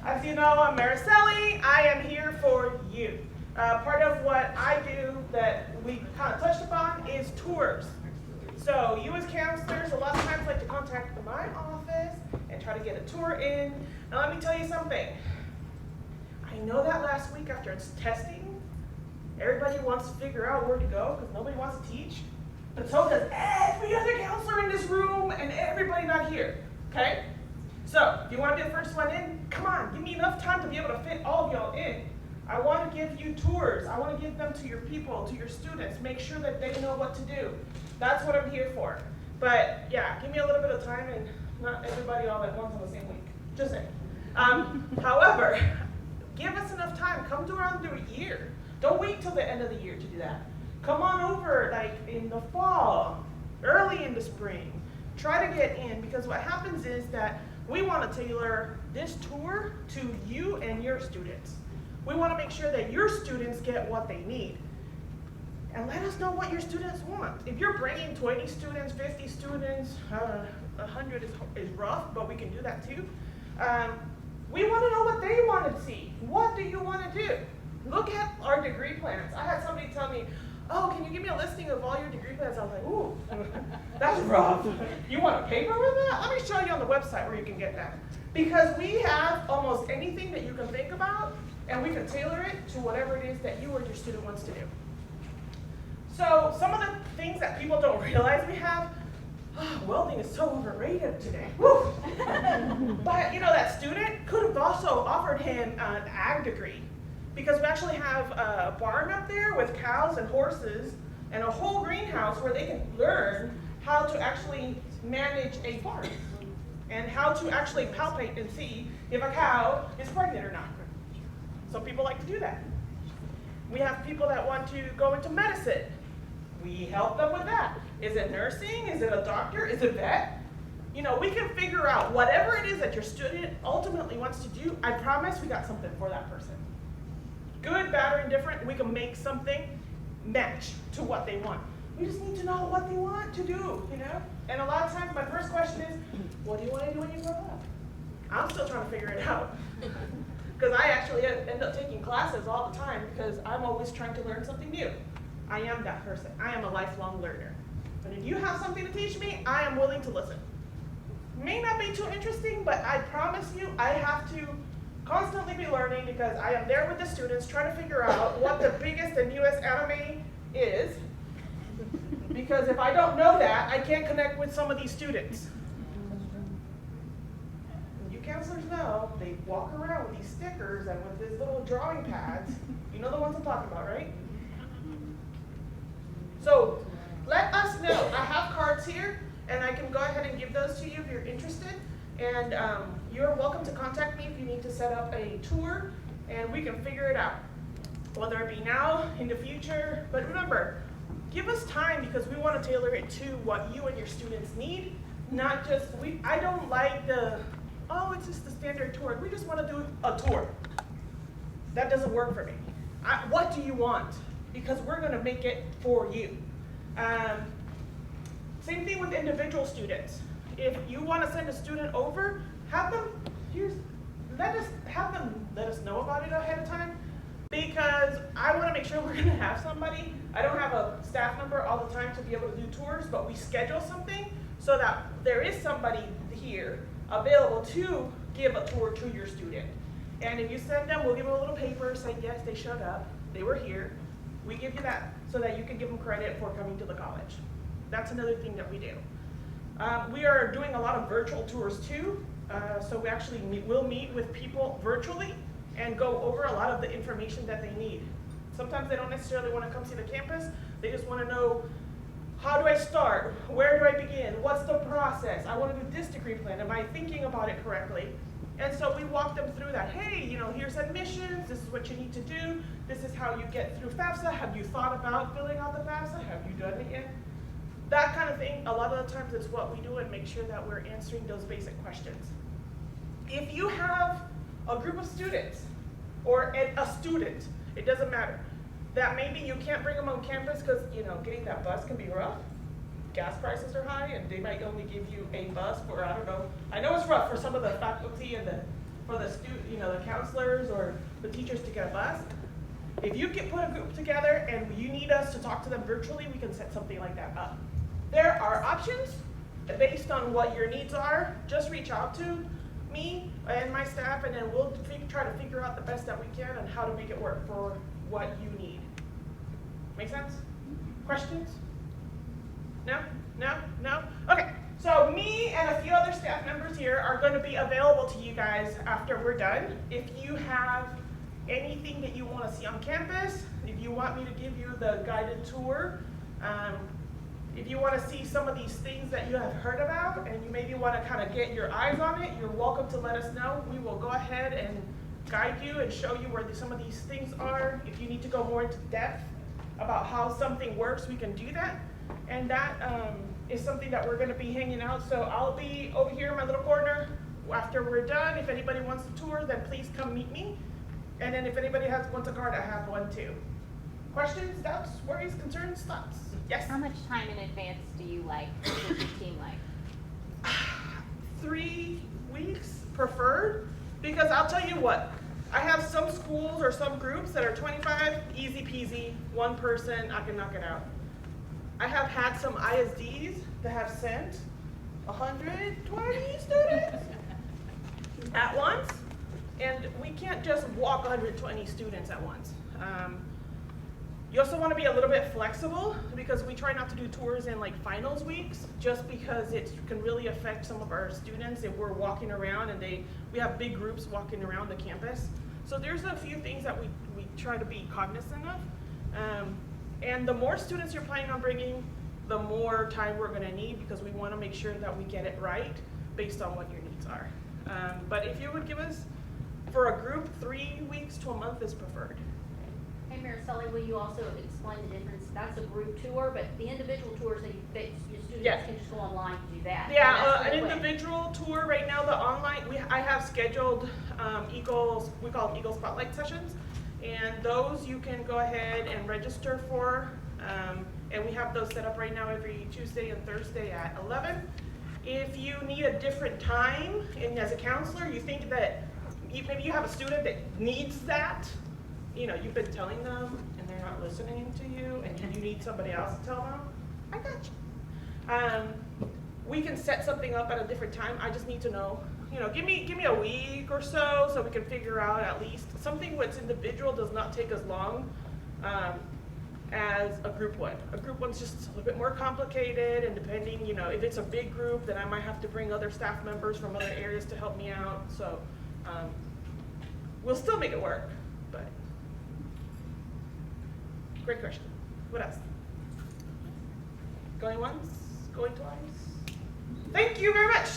As you know, I'm Mariceli. I am here for you. Part of what I do that we kind of touched upon is tours. So you as counselors a lot of times like to contact my office and try to get a tour in. Now let me tell you something. I know that last week after it's testing, everybody wants to figure out where to go because nobody wants to teach. But so does every other counselor in this room and everybody not here, okay? So if you want to be the first one in, come on, give me enough time to be able to fit all of y'all in. I want to give you tours. I want to give them to your people, to your students, make sure that they know what to do. That's what I'm here for. But yeah, give me a little bit of time and not everybody all at once on the same week. Just saying. However, give us enough time. Come to around the year. Don't wait till the end of the year to do that. Come on over like in the fall, early in the spring. Try to get in because what happens is that we want to tailor this tour to you and your students. We want to make sure that your students get what they need. And let us know what your students want. If you're bringing 20 students, 50 students, 100 is rough, but we can do that too. We want to know what they want to see. What do you want to do? Look at our degree plans. I had somebody tell me, oh, can you give me a listing of all your degree plans? I was like, ooh, that's rough. You want a paper with that? Let me show you on the website where you can get that. Because we have almost anything that you can think about, and we can tailor it to whatever it is that you or your student wants to do. So some of the things that people don't realize we have, welding is so overrated today. Woo! But you know, that student could have also offered him an ag degree because we actually have a barn up there with cows and horses and a whole greenhouse where they can learn how to actually manage a farm and how to actually palpate and see if a cow is pregnant or not. Some people like to do that. We have people that want to go into medicine. We help them with that. Is it nursing? Is it a doctor? Is it vet? You know, we can figure out whatever it is that your student ultimately wants to do. I promise we got something for that person. Good, bad, or indifferent, we can make something match to what they want. We just need to know what they want to do, you know? And a lot of times my first question is, what do you want to do when you grow up? I'm still trying to figure it out. Because I actually end up taking classes all the time because I'm always trying to learn something new. I am that person. I am a lifelong learner. But if you have something to teach me, I am willing to listen. May not be too interesting, but I promise you I have to constantly be learning because I am there with the students trying to figure out what the biggest and newest anime is. Because if I don't know that, I can't connect with some of these students. Counselors know, they walk around with these stickers and with these little drawing pads. You know the ones I'm talking about, right? So let us know. I have cards here, and I can go ahead and give those to you if you're interested. And you're welcome to contact me if you need to set up a tour, and we can figure it out. Whether it be now, in the future. But remember, give us time because we want to tailor it to what you and your students need. Not just, I don't like the, oh, it's just the standard tour. We just want to do a tour. That doesn't work for me. What do you want? Because we're going to make it for you. Same thing with individual students. If you want to send a student over, have them, let us know about it ahead of time. Because I want to make sure we're going to have somebody. I don't have a staff member all the time to be able to do tours, but we schedule something so that there is somebody here available to give a tour to your student. And if you send them, we'll give them a little paper saying, yes, they showed up, they were here. We give you that so that you can give them credit for coming to the college. That's another thing that we do. We are doing a lot of virtual tours too. So we actually will meet with people virtually and go over a lot of the information that they need. Sometimes they don't necessarily want to come see the campus. They just want to know, how do I start? Where do I begin? What's the process? I want to do this degree plan. Am I thinking about it correctly? And so we walk them through that. Hey, here's admissions. This is what you need to do. This is how you get through FAFSA. Have you thought about filling out the FAFSA? Have you done it yet? That kind of thing, a lot of the times it's what we do and make sure that we're answering those basic questions. If you have a group of students or a student, it doesn't matter, that maybe you can't bring them on campus because getting that bus can be rough, gas prices are high and they might only give you a bus for, I don't know, I know it's rough for some of the faculty and for the the counselors or the teachers to get a bus. If you can put a group together and you need us to talk to them virtually, we can set something like that up. There are options based on what your needs are. Just reach out to me and my staff, and then we'll try to figure out the best that we can on how to make it work for what you need. Make sense? Questions? No? No? No? Okay, so me and a few other staff members here are going to be available to you guys after we're done. If you have anything that you want to see on campus, if you want me to give you the guided tour, if you want to see some of these things that you have heard about and you maybe want to kind of get your eyes on it, you're welcome to let us know. We will go ahead and guide you and show you where some of these things are. If you need to go more into depth about how something works, we can do that. And that is something that we're going to be hanging out. So I'll be over here in my little corner after we're done. If anybody wants a tour, then please come meet me. And then if anybody wants a card, I have one too. Questions, doubts, worries, concerns, thoughts? Yes? How much time in advance do you like? Does your team like? 3 weeks preferred, because I'll tell you what, I have some schools or some groups that are 25, easy peasy, one person, I can knock it out. I have had some ISDs that have sent 120 students at once, and we can't just walk 120 students at once. You also want to be a little bit flexible, because we try not to do tours in like finals weeks, just because it can really affect some of our students if we're walking around and we have big groups walking around the campus. So there's a few things that we try to be cognizant of. And the more students you're planning on bringing, the more time we're going to need, because we want to make sure that we get it right based on what your needs are. But if you would give us, for a group, 3 weeks to a month is preferred. Hey, Mariceli, will you also explain the difference? That's a group tour, but the individual tours that your students can just go online to do that. Yeah, an individual tour right now, the online, I have scheduled Eagles, we call them Eagle Spotlight sessions, and those you can go ahead and register for, and we have those set up right now every Tuesday and Thursday at 11. If you need a different time, and as a counselor, you think that maybe you have a student that needs that, you've been telling them and they're not listening to you, and you need somebody else to tell them, I got you. We can set something up at a different time. I just need to know, give me a week or so we can figure out at least something that's individual does not take as long as a group would. A group one's just a little bit more complicated, and depending, if it's a big group, then I might have to bring other staff members from other areas to help me out. So we'll still make it work, but great question. What else? Going once, going twice? Thank you very much.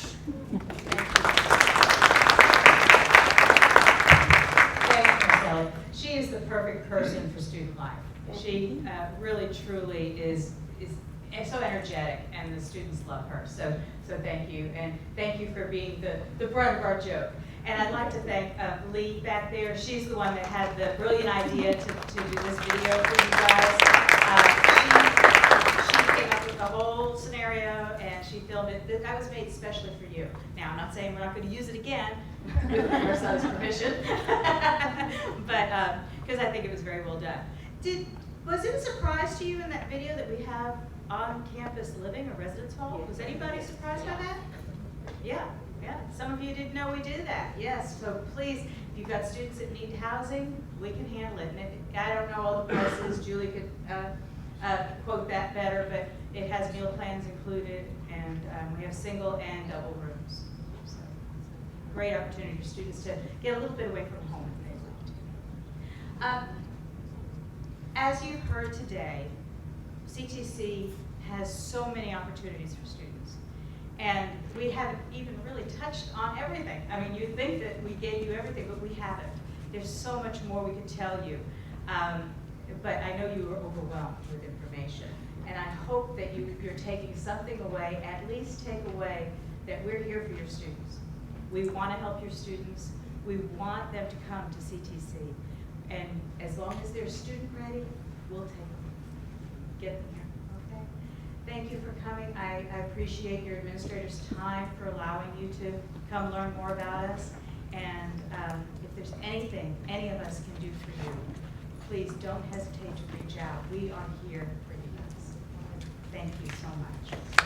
Thank you, Mariceli. She is the perfect person for student life. She really, truly is so energetic, and the students love her. So thank you, and thank you for being the brunt of our joke. And I'd like to thank Lee back there. She's the one that had the brilliant idea to do this video for you guys. She came up with the whole scenario, and she filmed it. That was made especially for you. Now, I'm not saying we're not going to use it again with Mariceli's permission, but because I think it was very well done. Was it a surprise to you in that video that we have on-campus living, a residence hall? Was anybody surprised by that? Yeah. Yeah, some of you didn't know we did that. Yes, so please, if you've got students that need housing, we can handle it. And I don't know all the prices, Julie could quote that better, but it has meal plans included, and we have single and double rooms. So it's a great opportunity for students to get a little bit away from home if they like to. As you've heard today, CTC has so many opportunities for students. And we haven't even really touched on everything. I mean, you think that we gave you everything, but we haven't. There's so much more we could tell you. But I know you were overwhelmed with information. And I hope that you're taking something away, at least take away that we're here for your students. We want to help your students. We want them to come to CTC. And as long as they're student ready, we'll take them. Get them here, okay? Thank you for coming. coming. I appreciate your administrators' time for allowing you to come learn more about us. And if there's anything any of us can do for you, please don't hesitate to reach out. We are here for you guys. Thank you so much.